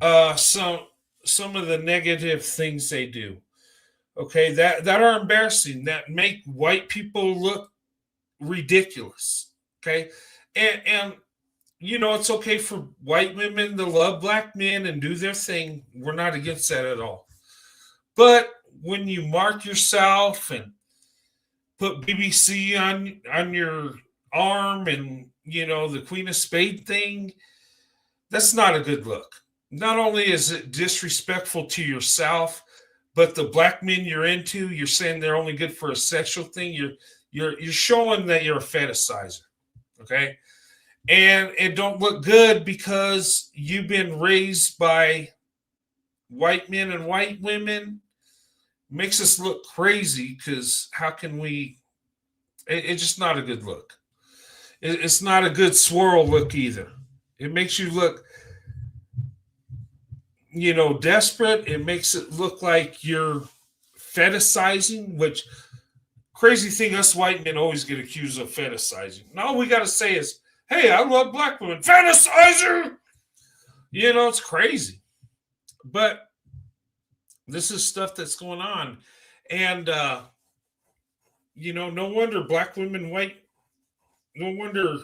some of the negative things they do, okay, that are embarrassing, that make white people look ridiculous, okay? And it's okay for white women to love black men and do their thing. We're not against that at all. But when you mark yourself and put BBC on your arm and, the Queen of Spade thing, that's not a good look. Not only is it disrespectful to yourself, but the black men you're into, you're saying they're only good for a sexual thing. You're showing that you're a fetishizer, okay? And it don't look good because you've been raised by white men and white women. Makes us look crazy because how can we? It's just not a good look. It's not a good swirl look either. It makes you look, desperate. It makes it look like you're fetishizing, which crazy thing us white men always get accused of fetishizing. And all we got to say is, hey, I love black women. Fetishizer! It's crazy. But this is stuff that's going on. And, no wonder no wonder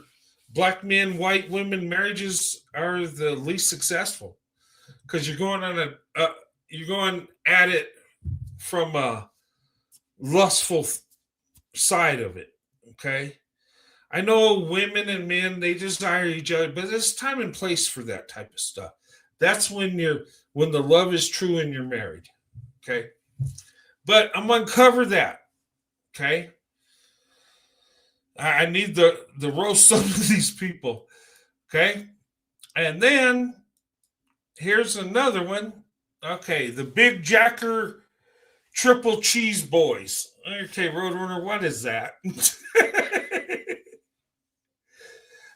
black men, white women marriages are the least successful. Because you're going at it from a lustful side of it. Okay. I know women and men, they desire each other, but there's time and place for that type of stuff. That's when the love is true and you're married. Okay. But I'm going to cover that. Okay. I need the roast some of these people. Okay. And then here's another one. Okay. The Big Jacker Triple Cheese Boys. Okay, Roadrunner, what is that?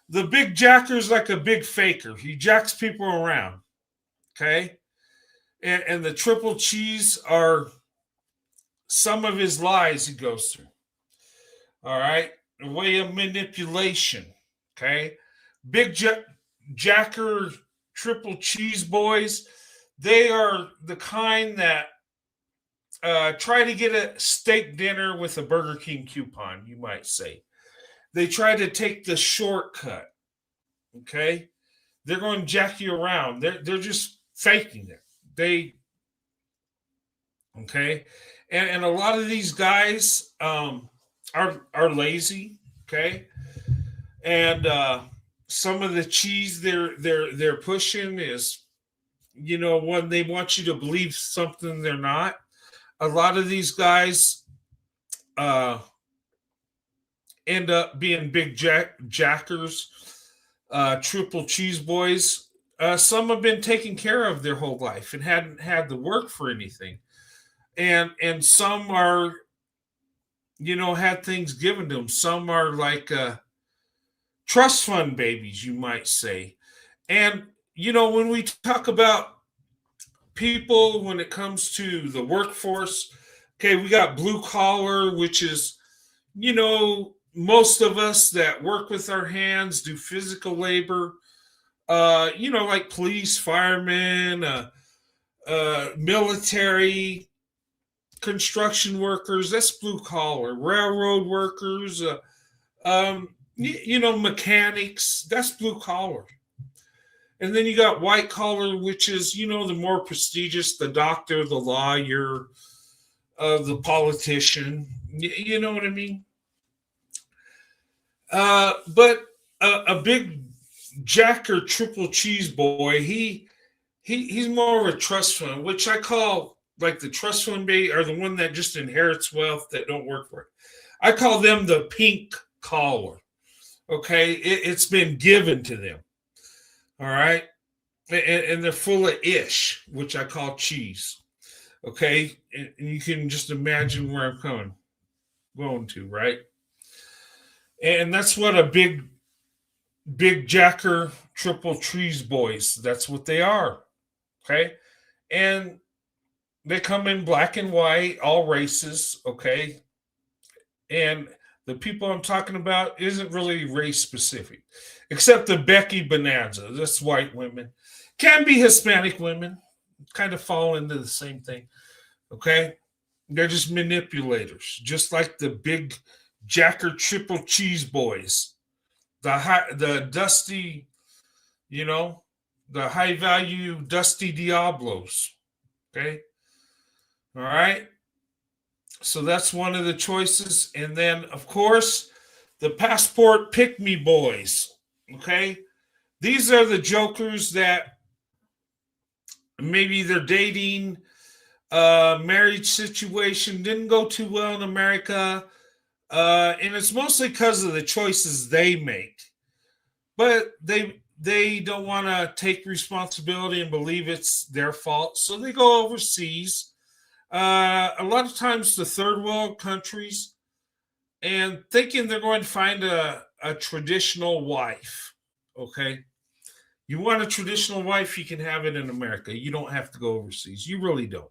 The Big Jacker's like a big faker. He jacks people around. Okay. And the triple cheese are some of his lies he goes through. All right. A way of manipulation. Okay. Big Jacker Triple Cheese Boys. They are the kind that try to get a steak dinner with a Burger King coupon, you might say. They try to take the shortcut. Okay. They're going to jack you around. They're just faking it. Okay. And a lot of these guys are lazy. Okay. And some of the cheese they're pushing is, when they want you to believe something they're not. A lot of these guys end up being big jackers, triple cheese boys. Some have been taken care of their whole life and hadn't had to work for anything, and some are, had things given to them. Some are like trust fund babies, you might say. And when we talk about people when it comes to the workforce, okay, we got blue collar, which is, most of us that work with our hands, do physical labor, like police, firemen, military, construction workers. That's blue collar. Railroad workers, mechanics. That's blue collar. And then you got white collar, which is, the more prestigious, the doctor, the lawyer, the politician. You know what I mean? But a big jack or triple cheese boy, he's more of a trust fund, which I call like the trust fund baby, or the one that just inherits wealth that don't work for it. I call them the pink collar. Okay, it's been given to them. All right, and they're full of ish, which I call cheese. Okay, and you can just imagine where I'm going to, right? And that's what a big jacker triple cheese boys, that's what they are. Okay, and they come in black and white, all races. Okay, and the people I'm talking about isn't really race specific, except the Becky Bonanza. That's white women. Can be Hispanic women. Kind of fall into the same thing. Okay? They're just manipulators, just like the big jacker triple cheese boys. The dusty, the high value dusty Diablos. Okay? All right? So that's one of the choices. And then, of course, the passport pick-me boys. Okay? These are the jokers that maybe they're dating, marriage situation didn't go too well in America. And it's mostly because of the choices they make. But they don't want to take responsibility and believe it's their fault. So they go overseas. A lot of times the third world countries, and thinking they're going to find a traditional wife. Okay. You want a traditional wife, you can have it in America. You don't have to go overseas. You really don't.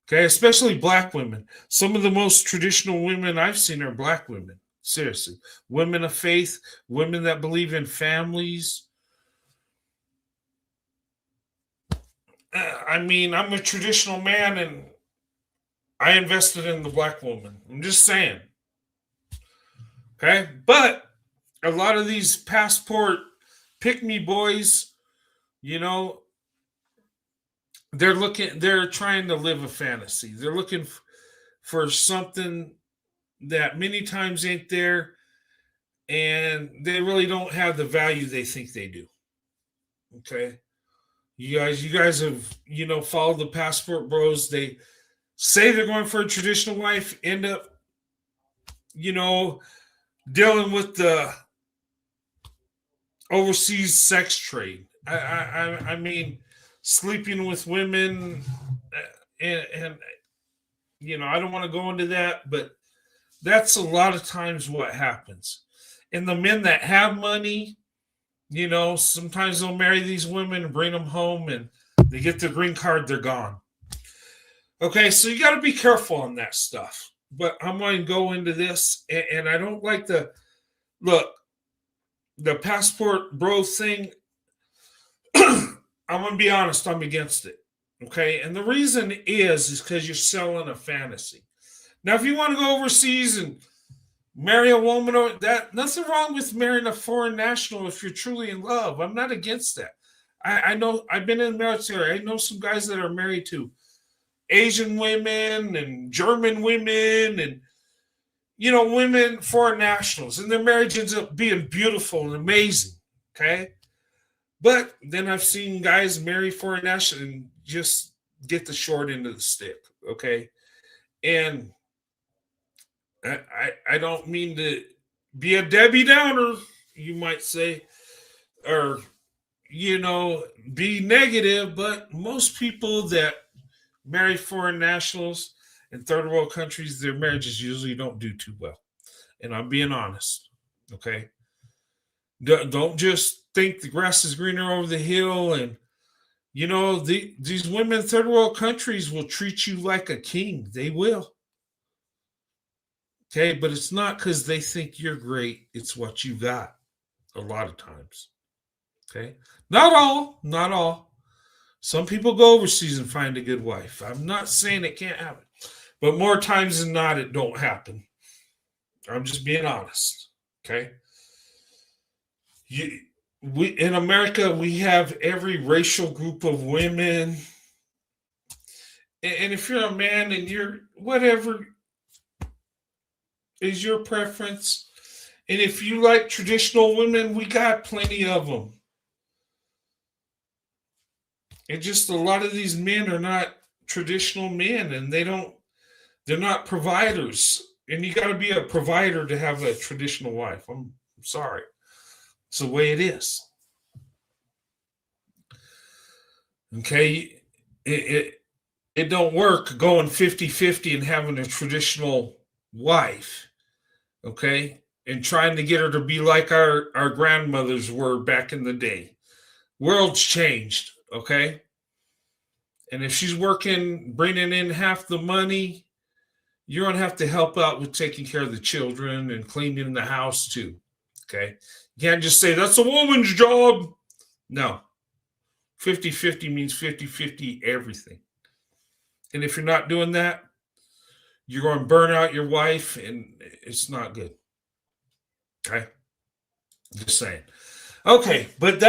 Okay. Especially black women. Some of the most traditional women I've seen are black women. Seriously. Women of faith, women that believe in families. I'm a traditional man, and I invested in the black woman. I'm just saying. Okay? But a lot of these passport pick-me boys, they're trying to live a fantasy. They're looking for something that many times ain't there, and they really don't have the value they think they do. Okay? You guys have, followed the passport bros. They say they're going for a traditional wife, end up, dealing with the overseas sex trade. I mean, sleeping with women, and I don't want to go into that, but that's a lot of times what happens. And the men that have money, sometimes they'll marry these women and bring them home, and they get their green card, they're gone. Okay, so you got to be careful on that stuff. But I'm going to go into this, and I don't like the passport bro thing. I'm going to be honest, I'm against it. Okay, and the reason is because you're selling a fantasy. Now, if you want to go overseas and marry a woman, or that, nothing wrong with marrying a foreign national if you're truly in love. I'm not against that. I know, I've been in the military. I know some guys that are married to Asian women and German women and, women, foreign nationals, and their marriage ends up being beautiful and amazing. Okay. But then I've seen guys marry foreign nationals and just get the short end of the stick. Okay. And I don't mean to be a Debbie Downer, you might say, or be negative, but most people that marry foreign nationals in third world countries, their marriages usually don't do too well. And I'm being honest. Okay. Don't just think the grass is greener over the hill. And, these women in third world countries will treat you like a king. They will. Okay. But it's not because they think you're great. It's what you got a lot of times. Okay. Not all. Some people go overseas and find a good wife. I'm not saying it can't happen, but more times than not, it don't happen. I'm just being honest. Okay. We in America, we have every racial group of women. And if you're a man and you're whatever is your preference, and if you like traditional women, we got plenty of them. And just a lot of these men are not traditional men, and they're not providers. And you got to be a provider to have a traditional wife. I'm sorry. It's the way it is. Okay. It don't work going 50-50 and having a traditional wife. Okay. And trying to get her to be like our grandmothers were back in the day. World's changed. Okay. And if she's working, bringing in half the money, you're going to have to help out with taking care of the children and cleaning the house too. Okay. You can't just say that's a woman's job. No. 50-50 means 50-50 everything. And if you're not doing that, you're going to burn out your wife and it's not good. Okay. Just saying. Okay. But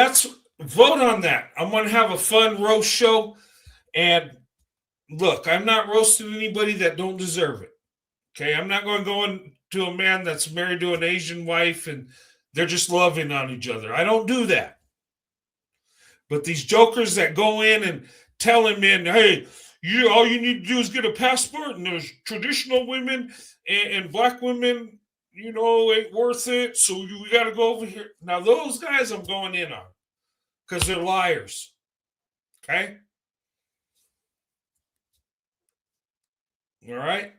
vote on that. I'm going to have a fun roast show. And look, I'm not roasting anybody that don't deserve it. Okay, I'm not going to go into a man that's married to an Asian wife and they're just loving on each other. I don't do that. But these jokers that go in and tell him, hey, all you need to do is get a passport, and there's traditional women and black women, ain't worth it. So we got to go over here. Now, those guys I'm going in on because they're liars. Okay? All right.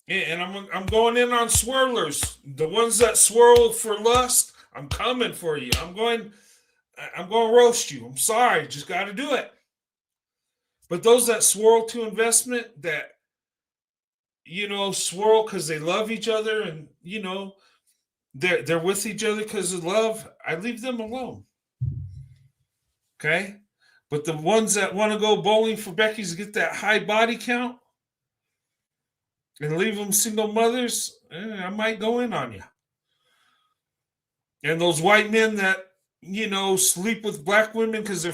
And I'm going in on swirlers. The ones that swirl for lust, I'm coming for you. I'm going to roast you. I'm sorry. Just got to do it. But those that swirl to investment, that, swirl because they love each other and, they're with each other because of love, I leave them alone. Okay. But the ones that want to go bowling for Becky's to get that high body count and leave them single mothers, I might go in on you. And those white men that, sleep with black women because they're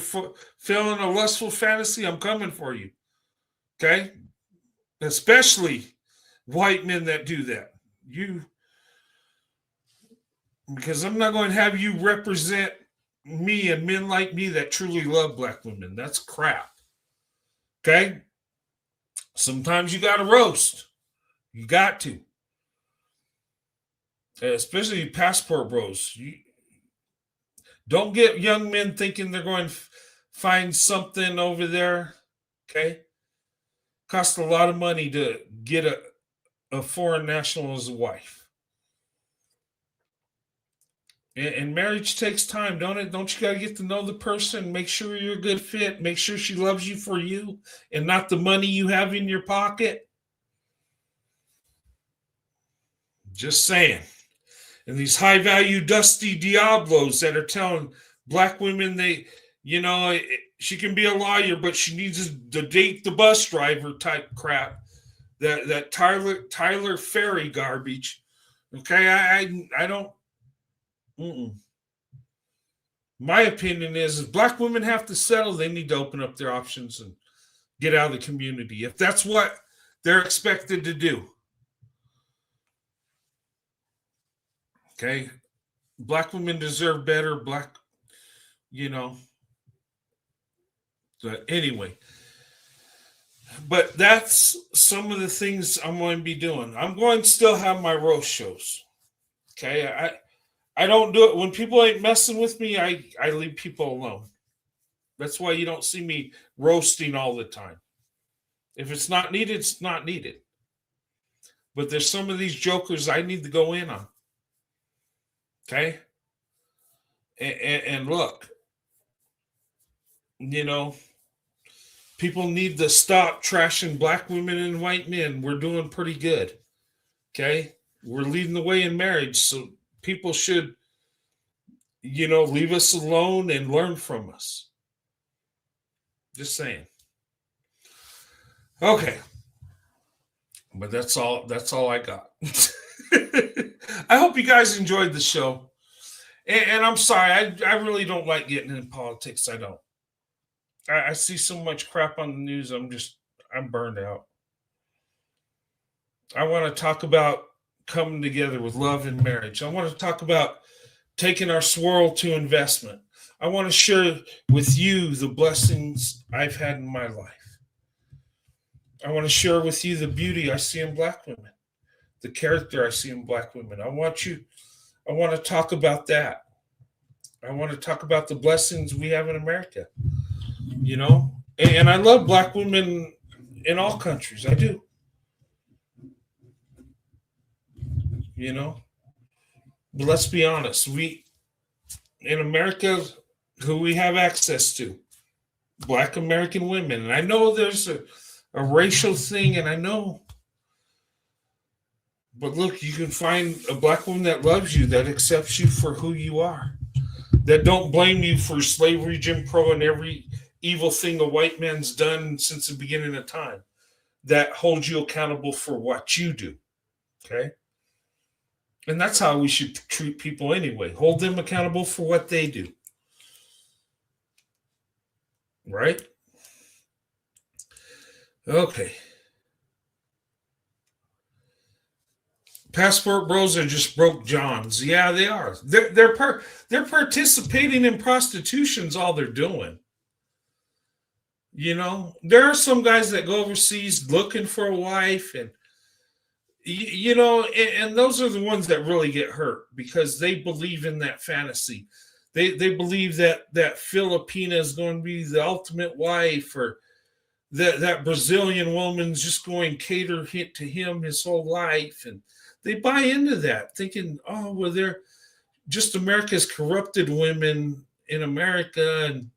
feeling a lustful fantasy, I'm coming for you. Okay? Especially white men that do that. Because I'm not going to have you represent me and men like me that truly love black women. That's crap. Okay? Sometimes you got to roast. You got to. Especially passport bros. Don't get young men thinking they're going to find something over there. Okay? Costs a lot of money to get a foreign national as a wife. And marriage takes time, don't it? Don't you got to get to know the person, make sure you're a good fit, make sure she loves you for you and not the money you have in your pocket? Just saying. And these high-value dusty Diablos that are telling black women she can be a lawyer, but she needs to date the bus driver type crap. That Tyler Ferry garbage. Okay, I don't. My opinion is if black women have to settle, they need to open up their options and get out of the community. If that's what they're expected to do. Okay. Black women deserve better. So anyway. But that's some of the things I'm going to be doing. I'm going to still have my roast shows. Okay, I don't do it when people ain't messing with me. I leave people alone. That's why you don't see me roasting all the time. If it's not needed, it's not needed. But there's some of these jokers I need to go in on. Okay, and look, you know, people need to stop trashing black women and white men. We're doing pretty good. Okay, we're leading the way in marriage, so people should, leave us alone and learn from us. Just saying. Okay. But that's all I got. I hope you guys enjoyed the show. And I'm sorry, I really don't like getting in politics. I don't. I see so much crap on the news. I'm burned out. I want to talk about coming together with love and marriage. I want to talk about taking our swirl to investment. I want to share with you the blessings I've had in my life. I want to share with you the beauty I see in black women, the character I see in black women. I want to talk about that. I want to talk about the blessings we have in America, and I love black women in all countries. I do. But let's be honest. We, in America, who we have access to, black American women. And I know there's a racial thing, and I know. But look, you can find a black woman that loves you, that accepts you for who you are, that don't blame you for slavery, Jim Crow, and every evil thing a white man's done since the beginning of time, that holds you accountable for what you do. Okay? And that's how we should treat people anyway. Hold them accountable for what they do. Right? Okay. Passport bros are just broke Johns. Yeah, they are. They're participating in prostitution's all they're doing. There are some guys that go overseas looking for a wife, and and those are the ones that really get hurt because they believe in that fantasy. They believe that Filipina is going to be the ultimate wife, or that Brazilian woman's just going to cater to him his whole life. And they buy into that, thinking, oh, well, they're just America's corrupted women in America. And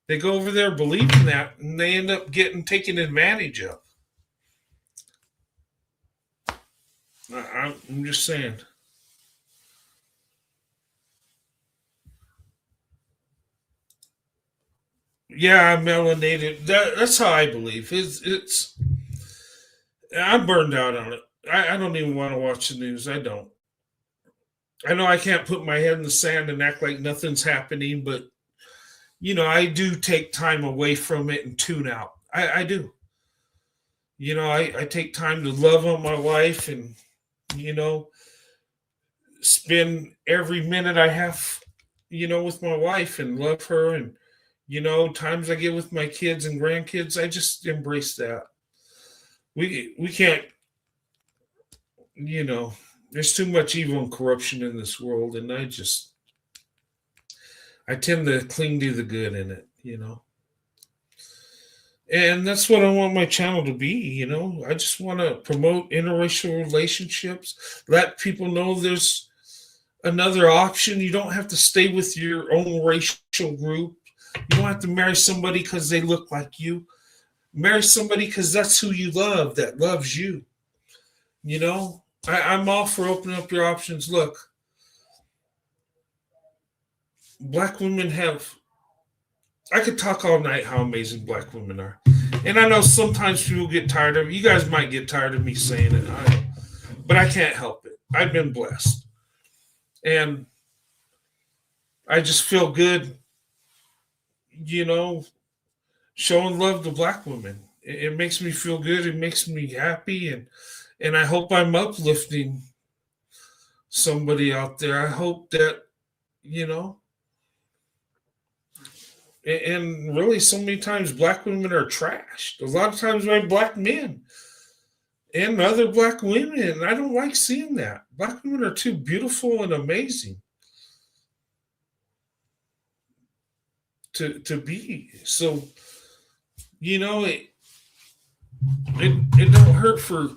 they go over there believing that, and they end up getting taken advantage of. I'm just saying. Yeah, I'm melanated. That's how I believe. It's. I'm burned out on it. I don't even want to watch the news. I don't. I know I can't put my head in the sand and act like nothing's happening, but I do take time away from it and tune out. I do. I take time to love on my wife and spend every minute I have, with my wife and love her. And, times I get with my kids and grandkids, I just embrace that. We can't, there's too much evil and corruption in this world. And I tend to cling to the good in it, And that's what I want my channel to be, I just want to promote interracial relationships, let people know there's another option. You don't have to stay with your own racial group. You don't have to marry somebody because they look like you. Marry somebody because that's who you love, that loves you. I'm all for opening up your options. Look, black women I could talk all night how amazing black women are. And I know sometimes people get tired of it. You guys might get tired of me saying it. But I can't help it. I've been blessed. And I just feel good, showing love to black women. It makes me feel good. It makes me happy. And I hope I'm uplifting somebody out there. I hope that, and really so many times black women are trashed. A lot of times by black men. and other black women. And I don't like seeing that. Black women are too beautiful and amazing to be. So, it don't hurt for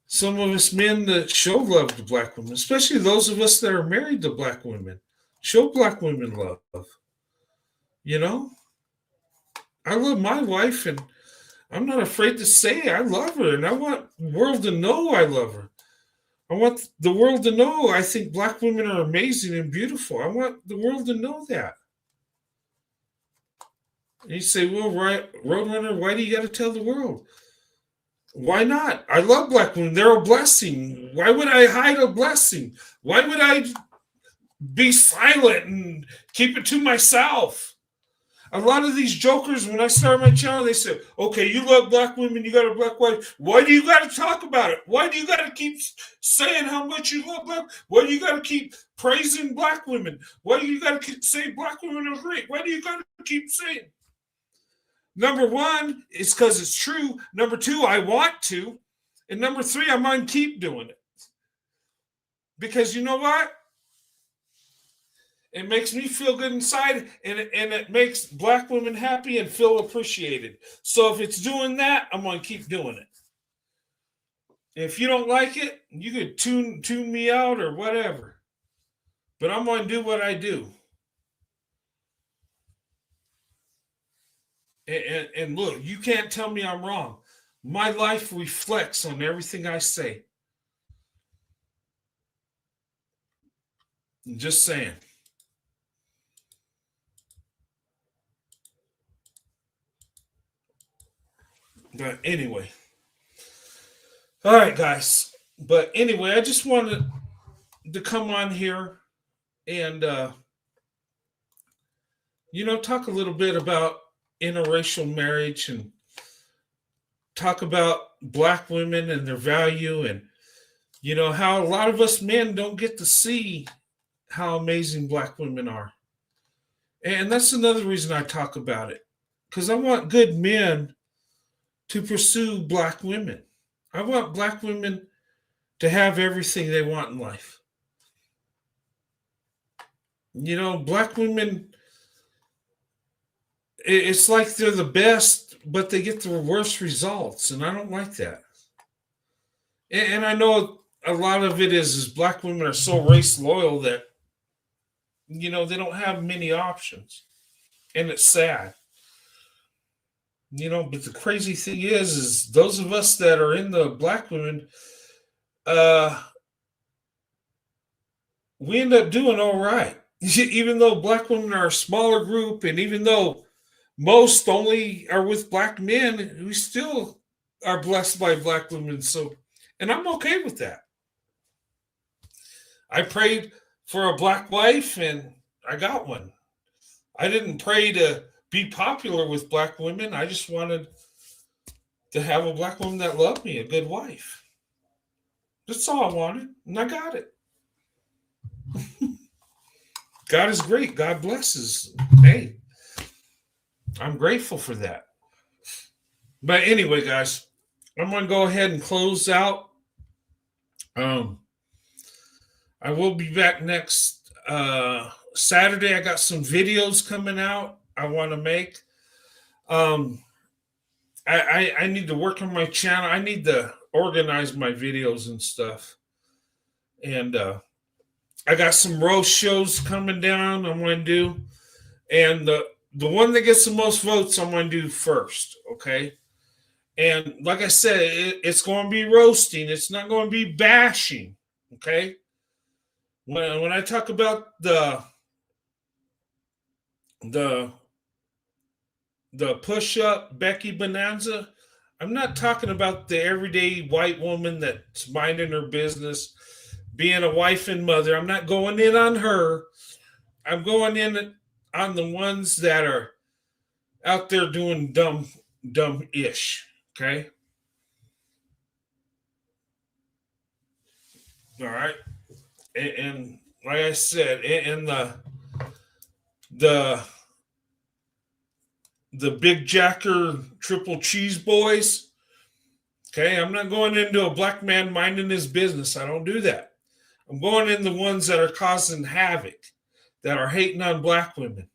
some of us men to show love to black women, especially those of us that are married to black women. Show black women love. I love my wife, and I'm not afraid to say I love her, and I want the world to know I love her. I want the world to know I think black women are amazing and beautiful. I want the world to know that. And you say, well, right, Roadrunner, why do you got to tell the world? Why not? I love black women. They're a blessing. Why would I hide a blessing? Why would I be silent and keep it to myself? A lot of these jokers, when I started my channel, they said, okay, you love black women, you got a black wife. Why do you got to talk about it? Why do you got to keep saying how much you love black? Why do you got to keep praising black women? Why do you got to say black women are great? Why do you got to keep saying? Number one, it's because it's true. Number two, I want to. And number three, I'm going to keep doing it. Because you know what? It makes me feel good inside, and it makes black women happy and feel appreciated. So if it's doing that, I'm going to keep doing it. If you don't like it, you could tune me out or whatever. But I'm going to do what I do. And look, you can't tell me I'm wrong. My life reflects on everything I say. I'm just saying. But anyway. All right, guys. But anyway, I just wanted to come on here and, talk a little bit about interracial marriage and talk about black women and their value and, how a lot of us men don't get to see how amazing black women are. And that's another reason I talk about it. Because I want good men to pursue black women. I want black women to have everything they want in life. Black women, it's like they're the best, but they get the worst results, and I don't like that. And I know a lot of it is black women are so race loyal that, they don't have many options, and it's sad. But the crazy thing is those of us that are in the black women, we end up doing all right. Even though black women are a smaller group, and even though most only are with black men, we still are blessed by black women. So, and I'm okay with that. I prayed for a black wife, and I got one. I didn't pray to be popular with black women. I just wanted to have a black woman that loved me, a good wife. That's all I wanted, and I got it. God is great. God blesses. Hey, I'm grateful for that. But anyway, guys, I'm going to go ahead and close out. I will be back next Saturday. I got some videos coming out I want to make. I need to work on my channel. I need to organize my videos and stuff. And I got some roast shows coming down I'm going to do. And the one that gets the most votes, I'm going to do first, okay? And like I said, it's going to be roasting. It's not going to be bashing, okay? When I talk about the push-up Becky Bonanza, I'm not talking about the everyday white woman that's minding her business, being a wife and mother. I'm not going in on her. I'm going in on the ones that are out there doing dumb-ish, okay? All right? And like I said, and the Big Jacker triple cheese boys, Okay, I'm not going into a black man minding his business. I don't do that. I'm going in the ones that are causing havoc, that are hating on black women.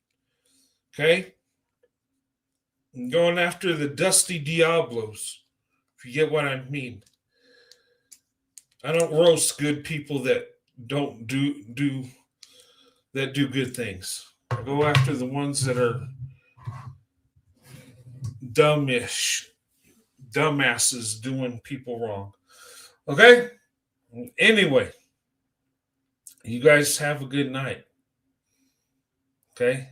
Okay? I'm going after the dusty Diablos, if you get what I mean. I don't roast good people that don't do good things. I go after the ones that are dumbasses doing people wrong. Okay? Anyway, you guys have a good night. Okay?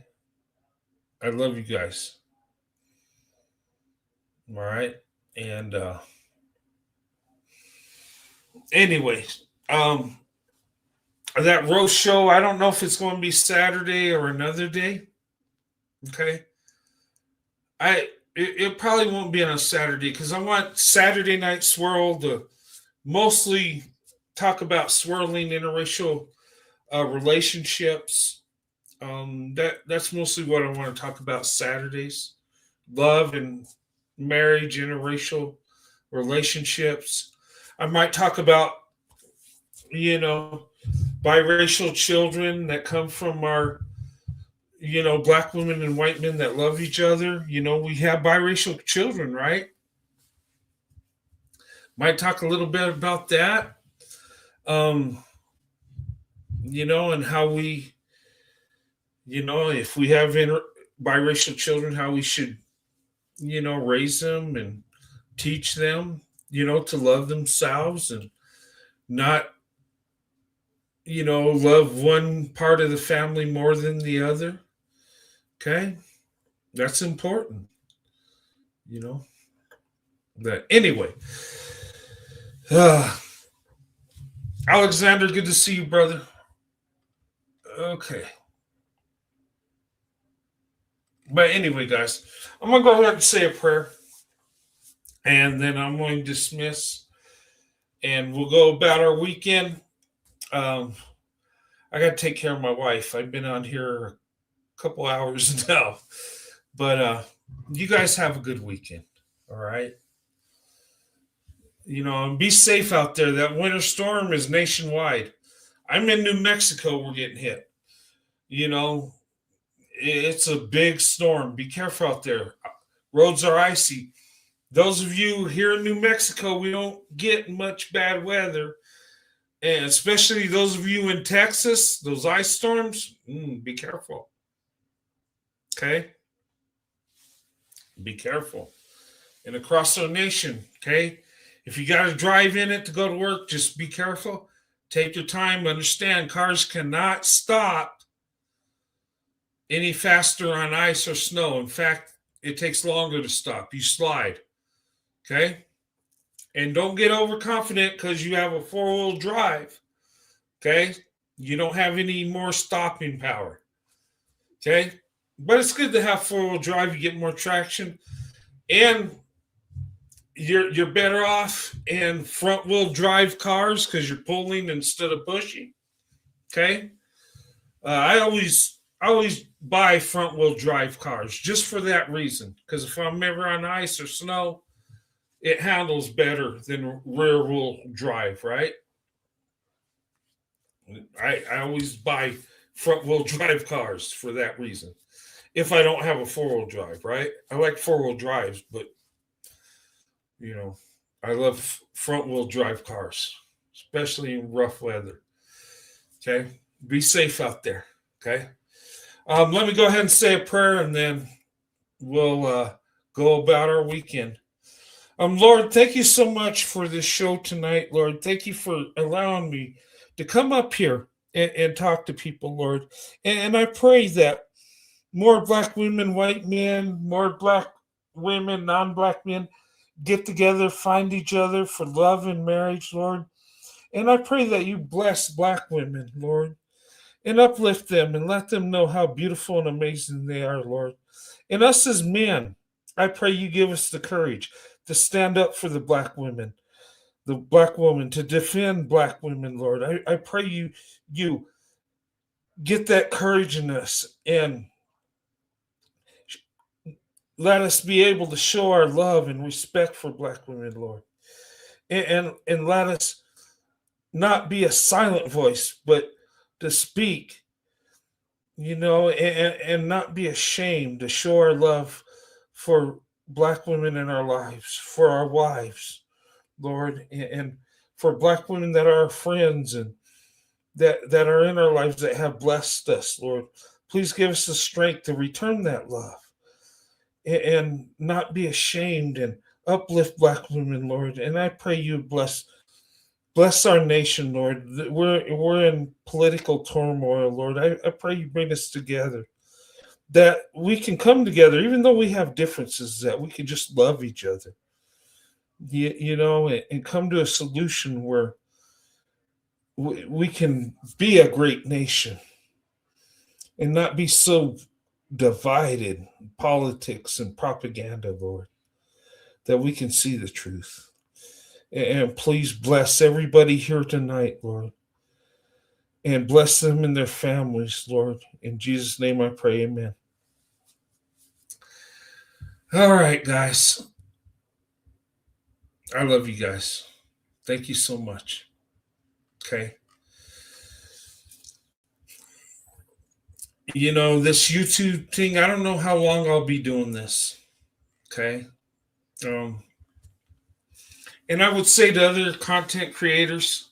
I love you guys. All right? And anyway, that roast show, I don't know if it's going to be Saturday or another day. Okay? It probably won't be on a Saturday because I want Saturday Night Swirl to mostly talk about swirling interracial relationships. That's mostly what I want to talk about Saturdays. Love and marriage, interracial relationships. I might talk about, biracial children that come from our, black women and white men that love each other. We have biracial children, right? Might talk a little bit about that. And how we, if we have biracial children, how we should, raise them and teach them, to love themselves and not, love one part of the family more than the other. Okay? That's important. That anyway. Alexander, good to see you, brother. Okay. But anyway, guys, I'm going to go ahead and say a prayer. And then I'm going to dismiss. And we'll go about our weekend. I got to take care of my wife. I've been on here a couple hours now. But you guys have a good weekend. All right? And be safe out there. That winter storm is nationwide. I'm in New Mexico. We're getting hit. It's a big storm. Be careful out there. Roads are icy. Those of you here in New Mexico, we don't get much bad weather. And especially those of you in Texas, those ice storms, be careful. Okay? Be careful. And across our nation, okay? If you got to drive in it to go to work, just be careful. Take your time. Understand, cars cannot stop any faster on ice or snow. In fact, it takes longer to stop. You slide. Okay? And don't get overconfident because you have a four-wheel drive. Okay? You don't have any more stopping power. Okay? But it's good to have four-wheel drive. You get more traction. And you're better off in front-wheel drive cars because you're pulling instead of pushing. Okay? I always buy front-wheel drive cars just for that reason. Because if I'm ever on ice or snow, it handles better than rear-wheel drive, right? I always buy front-wheel drive cars for that reason. If I don't have a four-wheel drive, right? I like four-wheel drives, but I love front-wheel drive cars, especially in rough weather. Okay? Be safe out there. Okay? Let me go ahead and say a prayer, and then we'll go about our weekend. Lord, thank you so much for this show tonight, Lord. Thank you for allowing me to come up here and talk to people, Lord. And I pray that more black women, white men, more black women, non-black men get together, find each other for love and marriage, Lord. And I pray that you bless black women, Lord, and uplift them and let them know how beautiful and amazing they are, Lord. And us as men, I pray you give us the courage to stand up for the black women, the black woman, to defend black women, Lord. I pray you get that courage in us and let us be able to show our love and respect for black women, Lord. and let us not be a silent voice, but to speak, and not be ashamed to show our love for Black women in our lives, for our wives, Lord, and for Black women that are our friends and that are in our lives that have blessed us, Lord. Please give us the strength to return that love and not be ashamed and uplift Black women, Lord. And I pray you bless our nation, Lord. We're in political turmoil, Lord. I pray you bring us together, that we can come together, even though we have differences, that we can just love each other, and come to a solution where we can be a great nation and not be so divided in politics and propaganda, Lord, that we can see the truth. And please bless everybody here tonight, Lord, and bless them and their families, Lord. In Jesus' name I pray, amen. All right, guys. I love you guys. Thank you so much. Okay. This YouTube thing, I don't know how long I'll be doing this. Okay. And I would say to other content creators,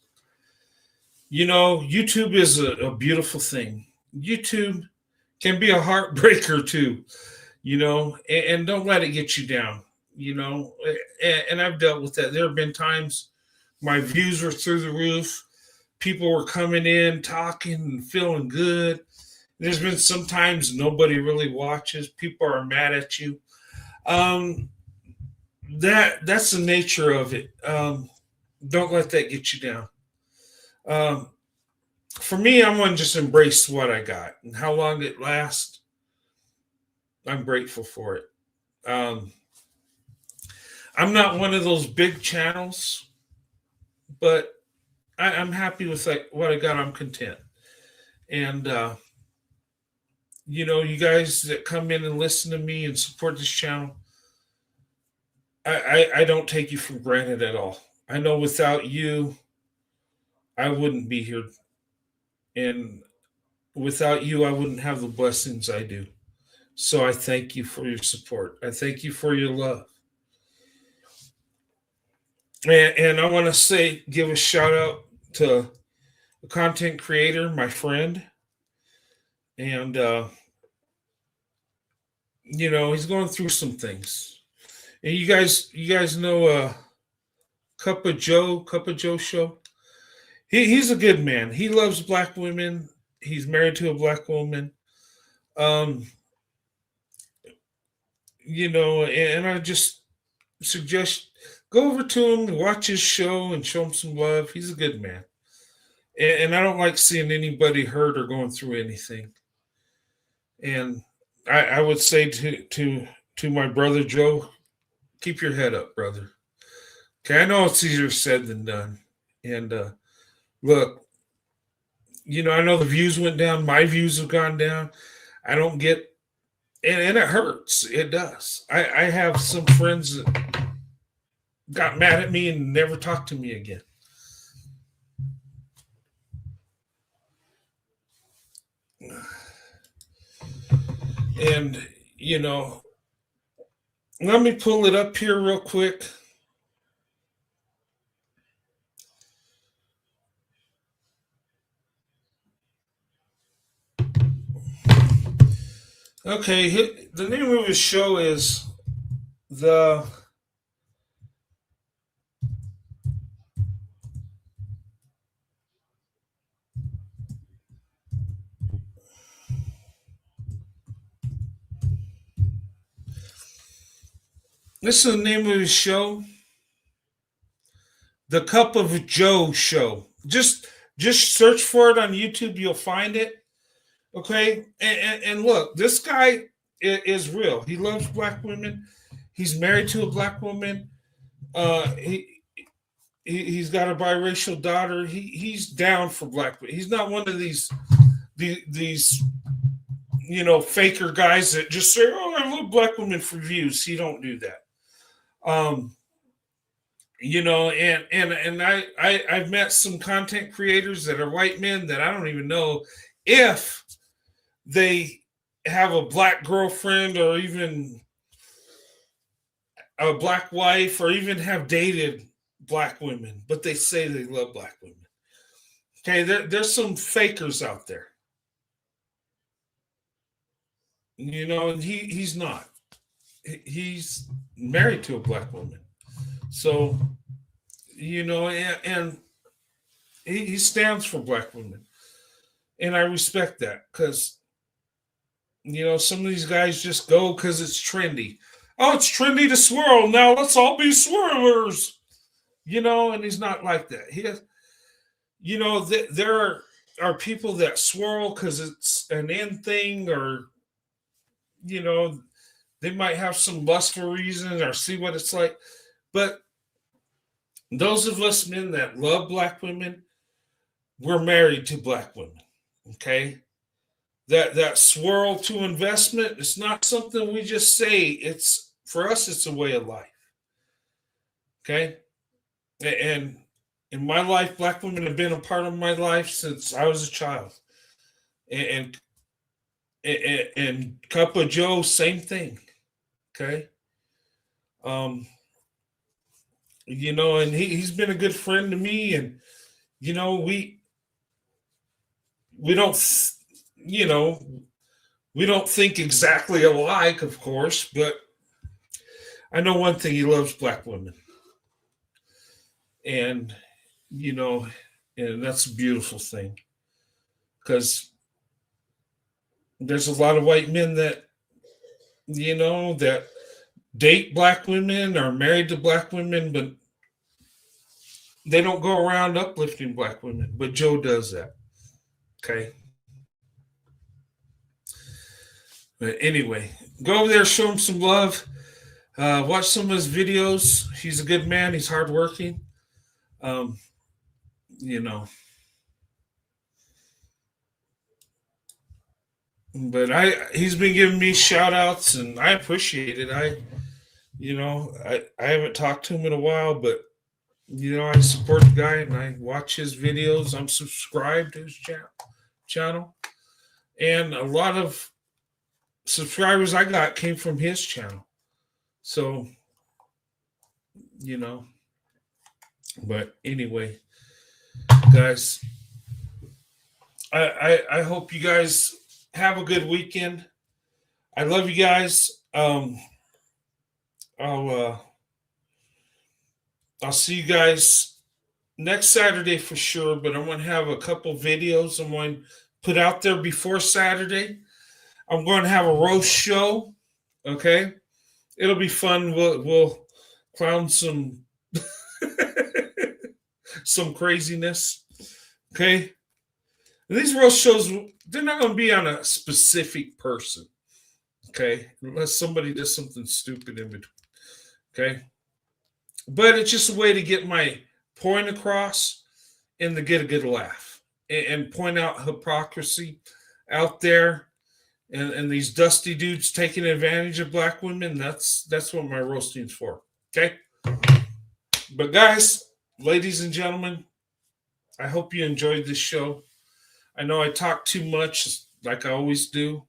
YouTube is a beautiful thing. YouTube can be a heartbreaker too, and don't let it get you down, and I've dealt with that. There have been times my views were through the roof. People were coming in, talking and feeling good. There's been sometimes nobody really watches. People are mad at you. That's the nature of it. Don't let that get you down. For me, I'm going to just embrace what I got and how long it lasts. I'm grateful for it. I'm not one of those big channels, but I'm happy with what I got. I'm content. And, you guys that come in and listen to me and support this channel, I don't take you for granted at all. I know without you, I wouldn't be here. And without you, I wouldn't have the blessings I do. So I thank you for your support. I thank you for your love. And I want to give a shout out to a content creator, my friend. And, he's going through some things. And you guys know Cup of Joe show? He's a good man. He loves Black women. He's married to a Black woman. And I just suggest go over to him, watch his show, and show him some love. He's a good man. And I don't like seeing anybody hurt or going through anything. And I would say to my brother Joe, keep your head up, brother. Okay, I know it's easier said than done. And look, I know the views went down. My views have gone down. I don't get, and it hurts. It does. I have some friends that got mad at me and never talked to me again. And, let me pull it up here real quick. Okay, the name of his show is This is the name of his show, The Cup of Joe Show. Just search for it on YouTube. You'll find it. Okay, and look, this guy is real. He loves Black women. He's married to a Black woman. He's got a biracial daughter. He's down for Black women. He's not one of these faker guys that just say, "Oh, I love Black women for views." He don't do that. you know, and I've met some content creators that are white men that I don't even know if they have a black girlfriend or even a black wife or even have dated black women, but they say they love black women. Okay, there's some fakers out there. You know, and he's not. He's married to a black woman. So, you know, and he stands for black women. And I respect that because, you know, some of these guys just go because it's trendy. Oh, it's trendy to swirl. Now let's all be swirlers. You know, and he's not like that. He has, you know, there are people that swirl because it's an in thing, or, you know, they might have some lustful reason or see what it's like. But those of us men that love black women, we're married to black women. Okay? That swirl to investment, it's not something we just say. It's for us, it's a way of life. Okay? And in my life, black women have been a part of my life since I was a child. And Cup of Joe, same thing. Okay. You know, and he's been a good friend to me, and you know, we don't, you know, we don't think exactly alike, of course, but I know one thing: he loves black women. And, you know, and that's a beautiful thing, because there's a lot of white men that, you know, that date black women or married to black women, but they don't go around uplifting black women. But Joe does that. Okay. But anyway, go over there, show him some love. Watch some of his videos. He's a good man. He's hardworking. You know, but he's been giving me shout outs and I appreciate it. I haven't talked to him in a while, but you know, I support the guy and I watch his videos. I'm subscribed to his channel, and a lot of subscribers I got came from his channel. So, you know, but anyway, guys, I hope you guys have a good weekend. I love you guys. I'll see you guys next Saturday for sure, but I'm going to have a couple videos I'm going to put out there before Saturday. I'm going to have a roast show. Okay. It'll be fun. We'll clown some some craziness. Okay. And these roast shows, they're not going to be on a specific person. Okay. Unless somebody does something stupid in between. Okay. But it's just a way to get my point across and to get a good laugh and point out hypocrisy out there and these dusty dudes taking advantage of black women. That's what my roasting's for. Okay. But guys, ladies and gentlemen, I hope you enjoyed this show. I know I talk too much, like I always do.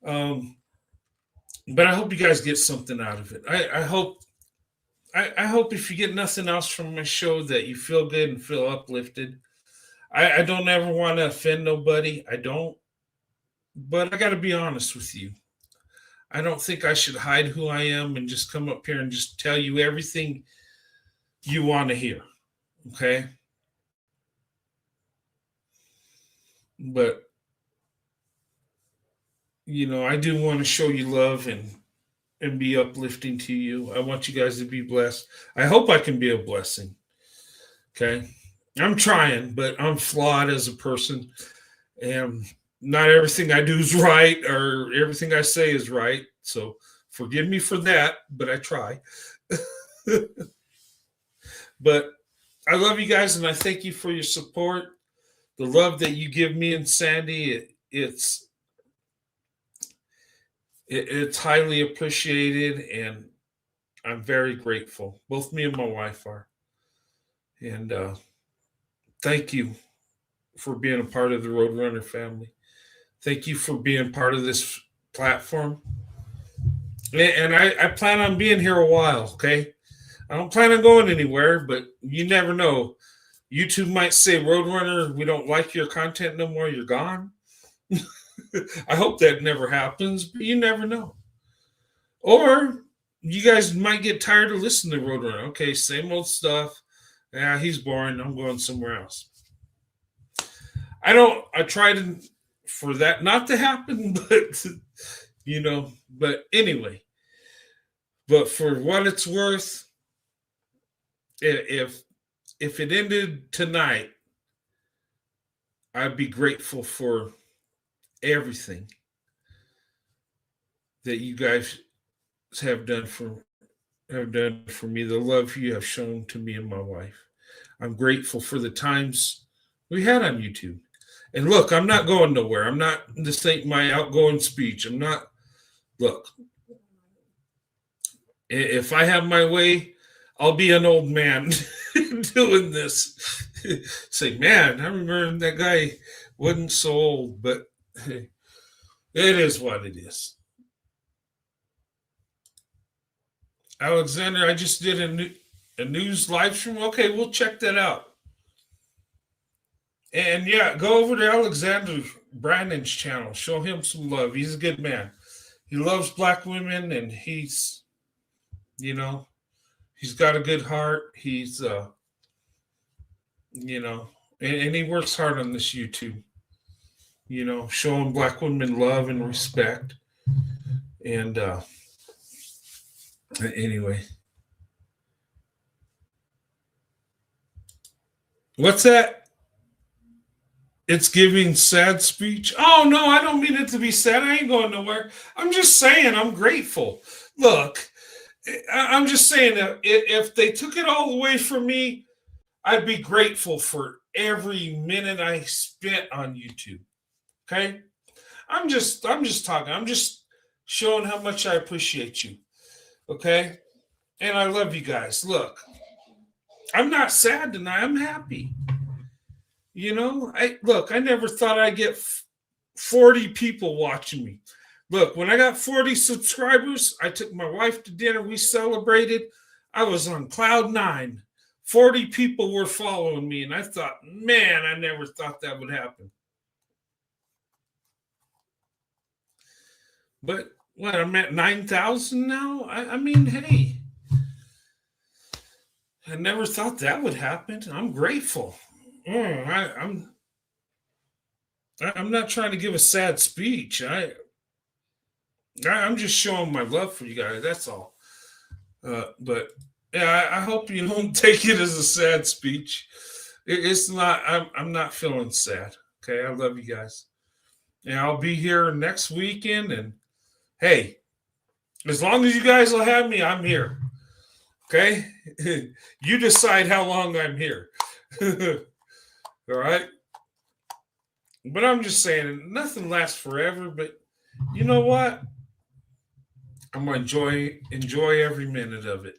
But I hope you guys get something out of it. I hope if you get nothing else from my show that you feel good and feel uplifted. I don't ever want to offend nobody. I don't. But I got to be honest with you. I don't think I should hide who I am and just come up here and just tell you everything you want to hear. Okay? But, you know, I do want to show you love and be uplifting to you. I want you guys to be blessed. I hope I can be a blessing. Okay? I'm trying, but I'm flawed as a person. And not everything I do is right or everything I say is right. So forgive me for that, but I try. But I love you guys, and I thank you for your support. The love that you give me and Sandy, it's highly appreciated, and I'm very grateful. Both me and my wife are. And thank you for being a part of the Roadrunner family. Thank you for being part of this platform. And I plan on being here a while, okay? I don't plan on going anywhere, but you never know. YouTube might say, Roadrunner, we don't like your content no more. You're gone. I hope that never happens, but you never know. Or you guys might get tired of listening to Roadrunner. Okay, same old stuff. Yeah, he's boring. I'm going somewhere else. I tried for that not to happen, but but anyway. But for what it's worth, if it ended tonight, I'd be grateful for everything that you guys have done for me, the love you have shown to me and my wife. I'm grateful for the times we had on YouTube. And look, I'm not going nowhere. This ain't my outgoing speech. Look, if I have my way, I'll be an old man doing this. Say, man, I remember that guy wasn't so old, but hey, it is what it is. Alexander, I just did a news live stream. Okay, we'll check that out. And yeah, go over to Alexander Brandon's channel. Show him some love. He's a good man. He loves black women, and he's got a good heart. He's and he works hard on this YouTube. Showing black women love and respect. And anyway. What's that? It's giving sad speech. Oh, no, I don't mean it to be sad. I ain't going nowhere. I'm just saying I'm grateful. Look, I'm just saying that if they took it all away from me, I'd be grateful for every minute I spent on YouTube. Okay? I'm just talking. I'm just showing how much I appreciate you. Okay? And I love you guys. Look, I'm not sad tonight. I'm happy. I never thought I'd get 40 people watching me. Look, when I got 40 subscribers, I took my wife to dinner. We celebrated. I was on cloud 9. 40 people were following me, and I thought, man, I never thought that would happen. But what, I'm at 9,000 now? I mean, hey, I never thought that would happen. I'm grateful. I'm not trying to give a sad speech. I'm just showing my love for you guys. That's all. But yeah, I hope you don't take it as a sad speech. It's not. I'm not feeling sad. Okay, I love you guys. And I'll be here next weekend. And hey, as long as you guys will have me, I'm here. Okay, you decide how long I'm here. All right. But I'm just saying, nothing lasts forever. But you know what? I'm going to enjoy every minute of it.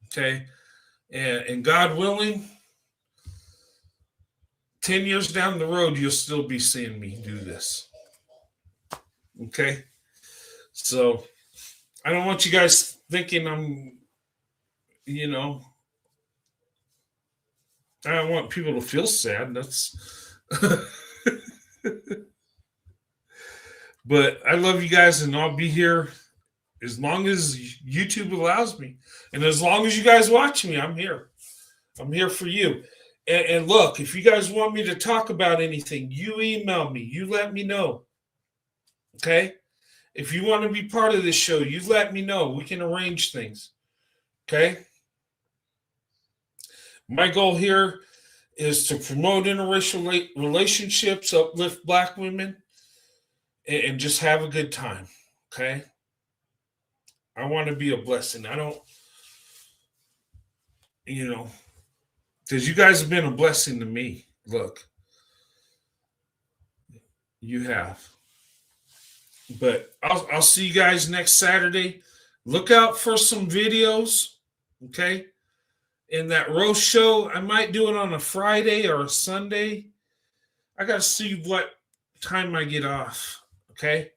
Okay? And God willing, 10 years down the road, you'll still be seeing me do this. Okay? So I don't want you guys thinking I'm, I don't want people to feel sad. That's but I love you guys, and I'll be here as long as YouTube allows me. And as long as you guys watch me, I'm here. I'm here for you. And look, if you guys want me to talk about anything, you email me. You let me know. Okay? If you want to be part of this show, you let me know. We can arrange things. Okay? My goal here is to promote interracial relationships, uplift black women, and just have a good time. Okay? I want to be a blessing. I don't, because you guys have been a blessing to me. Look, you have. But I'll see you guys next Saturday. Look out for some videos, okay? In that roast show, I might do it on a Friday or a Sunday. I got to see what time I get off, okay?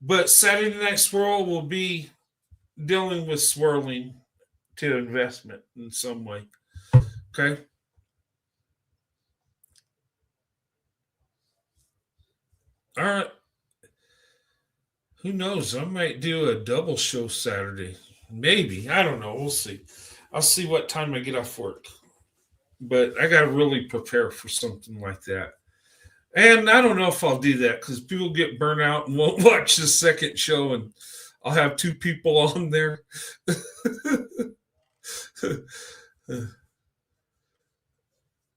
But Saturday Night Swirl will be dealing with swirling to investment in some way, okay? All right. Who knows? I might do a double show Saturday. Maybe. I don't know. We'll see. I'll see what time I get off work. But I got to really prepare for something like that. And I don't know if I'll do that because people get burnt out and won't watch the second show, and I'll have two people on there.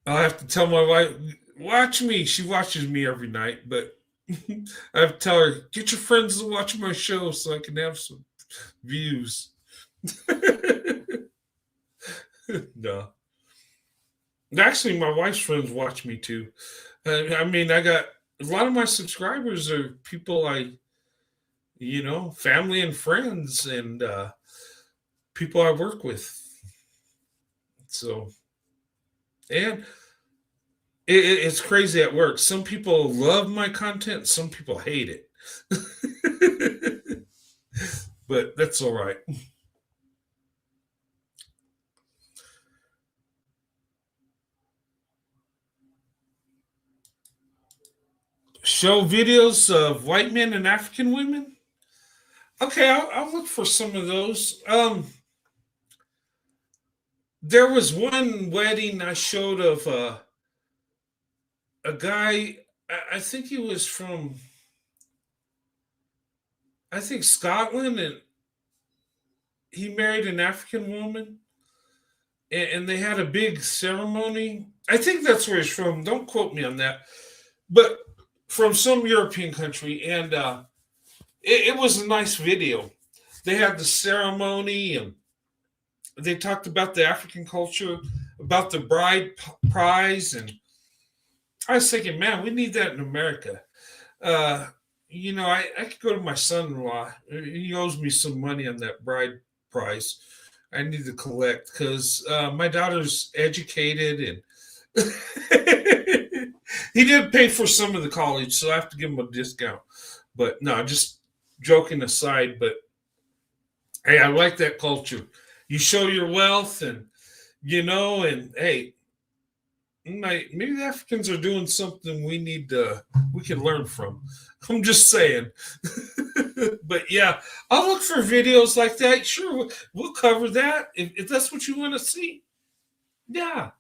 I'll have to tell my wife, watch me. She watches me every night, but I have to tell her, get your friends to watch my show so I can have some views. No. Actually, my wife's friends watch me too. I mean, I got a lot of my subscribers are people family and friends and people I work with. So, and it's crazy at work. Some people love my content, some people hate it. But that's all right. Show videos of white men and African women. Okay, I'll look for some of those. There was one wedding I showed of a guy. I think he was from, Scotland, and he married an African woman, and they had a big ceremony. I think that's where he's from. Don't quote me on that, but from some European country, and it was a nice video. They had the ceremony, and they talked about the African culture, about the bride prize, and I was thinking, man, we need that in America. I could go to my son-in-law. He owes me some money on that bride prize. I need to collect because my daughter's educated, and he did pay for some of the college, so I have to give him a discount. But no, just joking aside. But hey, I like that culture. You show your wealth, and and hey, maybe the Africans are doing something we can learn from. I'm just saying. But yeah, I'll look for videos like that. Sure, we'll cover that if that's what you want to see. Yeah.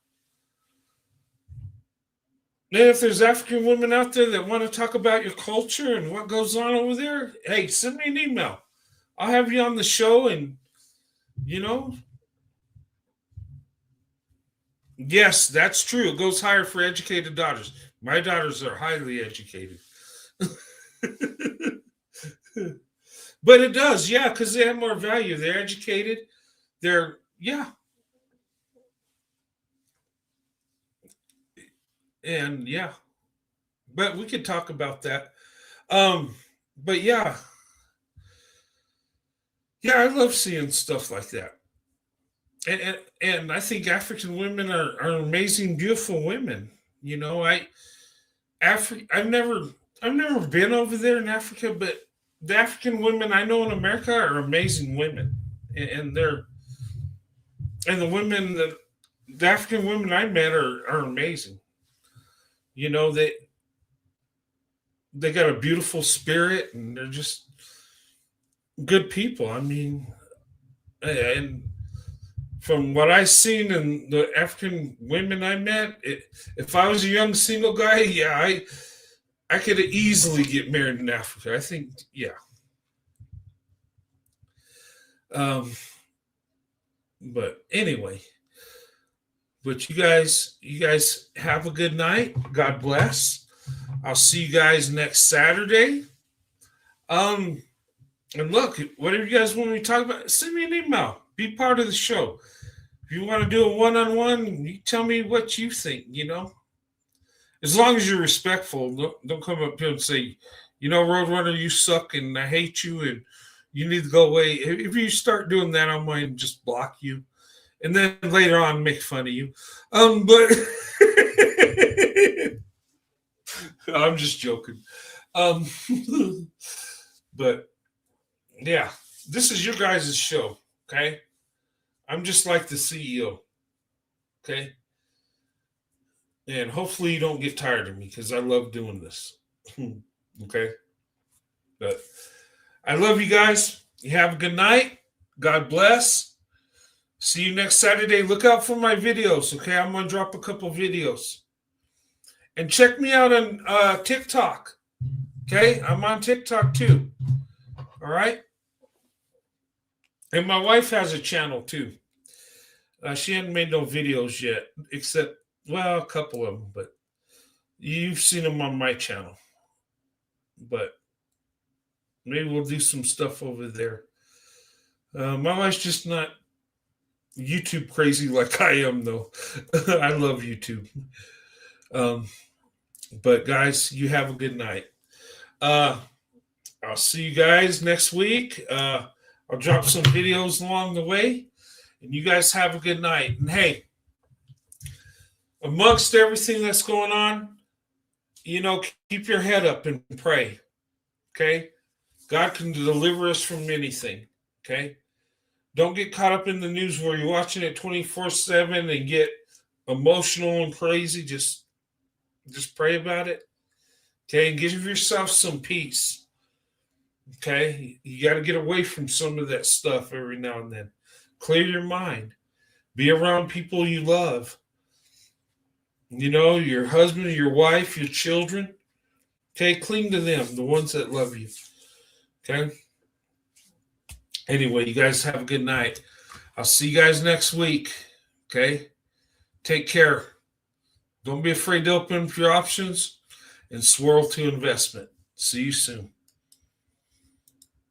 And if there's African women out there that want to talk about your culture and what goes on over there, hey, send me an email. I'll have you on the show, and yes, that's true. It goes higher for educated daughters. My daughters are highly educated. But it does, yeah, because they have more value. They're educated. Yeah. And yeah. But we could talk about that. But yeah. Yeah, I love seeing stuff like that. And I think African women are amazing, beautiful women. I've never been over there in Africa, but the African women I know in America are amazing women, and the African women I met are amazing. They got a beautiful spirit, and they're just good people. I mean, and from what I've seen in the African women I met, if I was a young single guy, yeah, I could easily get married in Africa. I think, yeah. But anyway, but you guys have a good night. God bless. I'll see you guys next Saturday. And look, whatever you guys want me to talk about, send me an email. Be part of the show. If you want to do a one-on-one, you tell me what you think, As long as you're respectful, don't come up here and say, Roadrunner, you suck and I hate you, and You need to go away. If you start doing that, I'm going to just block you, and then later on make fun of you. But I'm just joking. But yeah, this is your guys' show. Okay, I'm just like the CEO. Okay, and hopefully you don't get tired of me because I love doing this. Okay, but I love you guys. You have a good night. God bless. See you next Saturday. Look out for my videos. Okay, I'm gonna drop a couple videos, and check me out on TikTok. Okay, I'm on TikTok too. All right, and my wife has a channel too. She hasn't made no videos yet, except, well, a couple of them, but you've seen them on my channel. But maybe we'll do some stuff over there. My wife's just not YouTube crazy like I am, though. I love YouTube. But guys, you have a good night. I'll see you guys next week. I'll drop some videos along the way. And you guys have a good night. And hey, amongst everything that's going on, keep your head up and pray. Okay? God can deliver us from anything. Okay? Don't get caught up in the news where you're watching it 24/7 and get emotional and crazy. Just pray about it. Okay? And give yourself some peace. Okay? You got to get away from some of that stuff every now and then. Clear your mind. Be around people you love. Your husband, your wife, your children. Okay, cling to them, the ones that love you. Okay? Anyway, you guys have a good night. I'll see you guys next week. Okay? Take care. Don't be afraid to open up your options and swirl to investment. See you soon.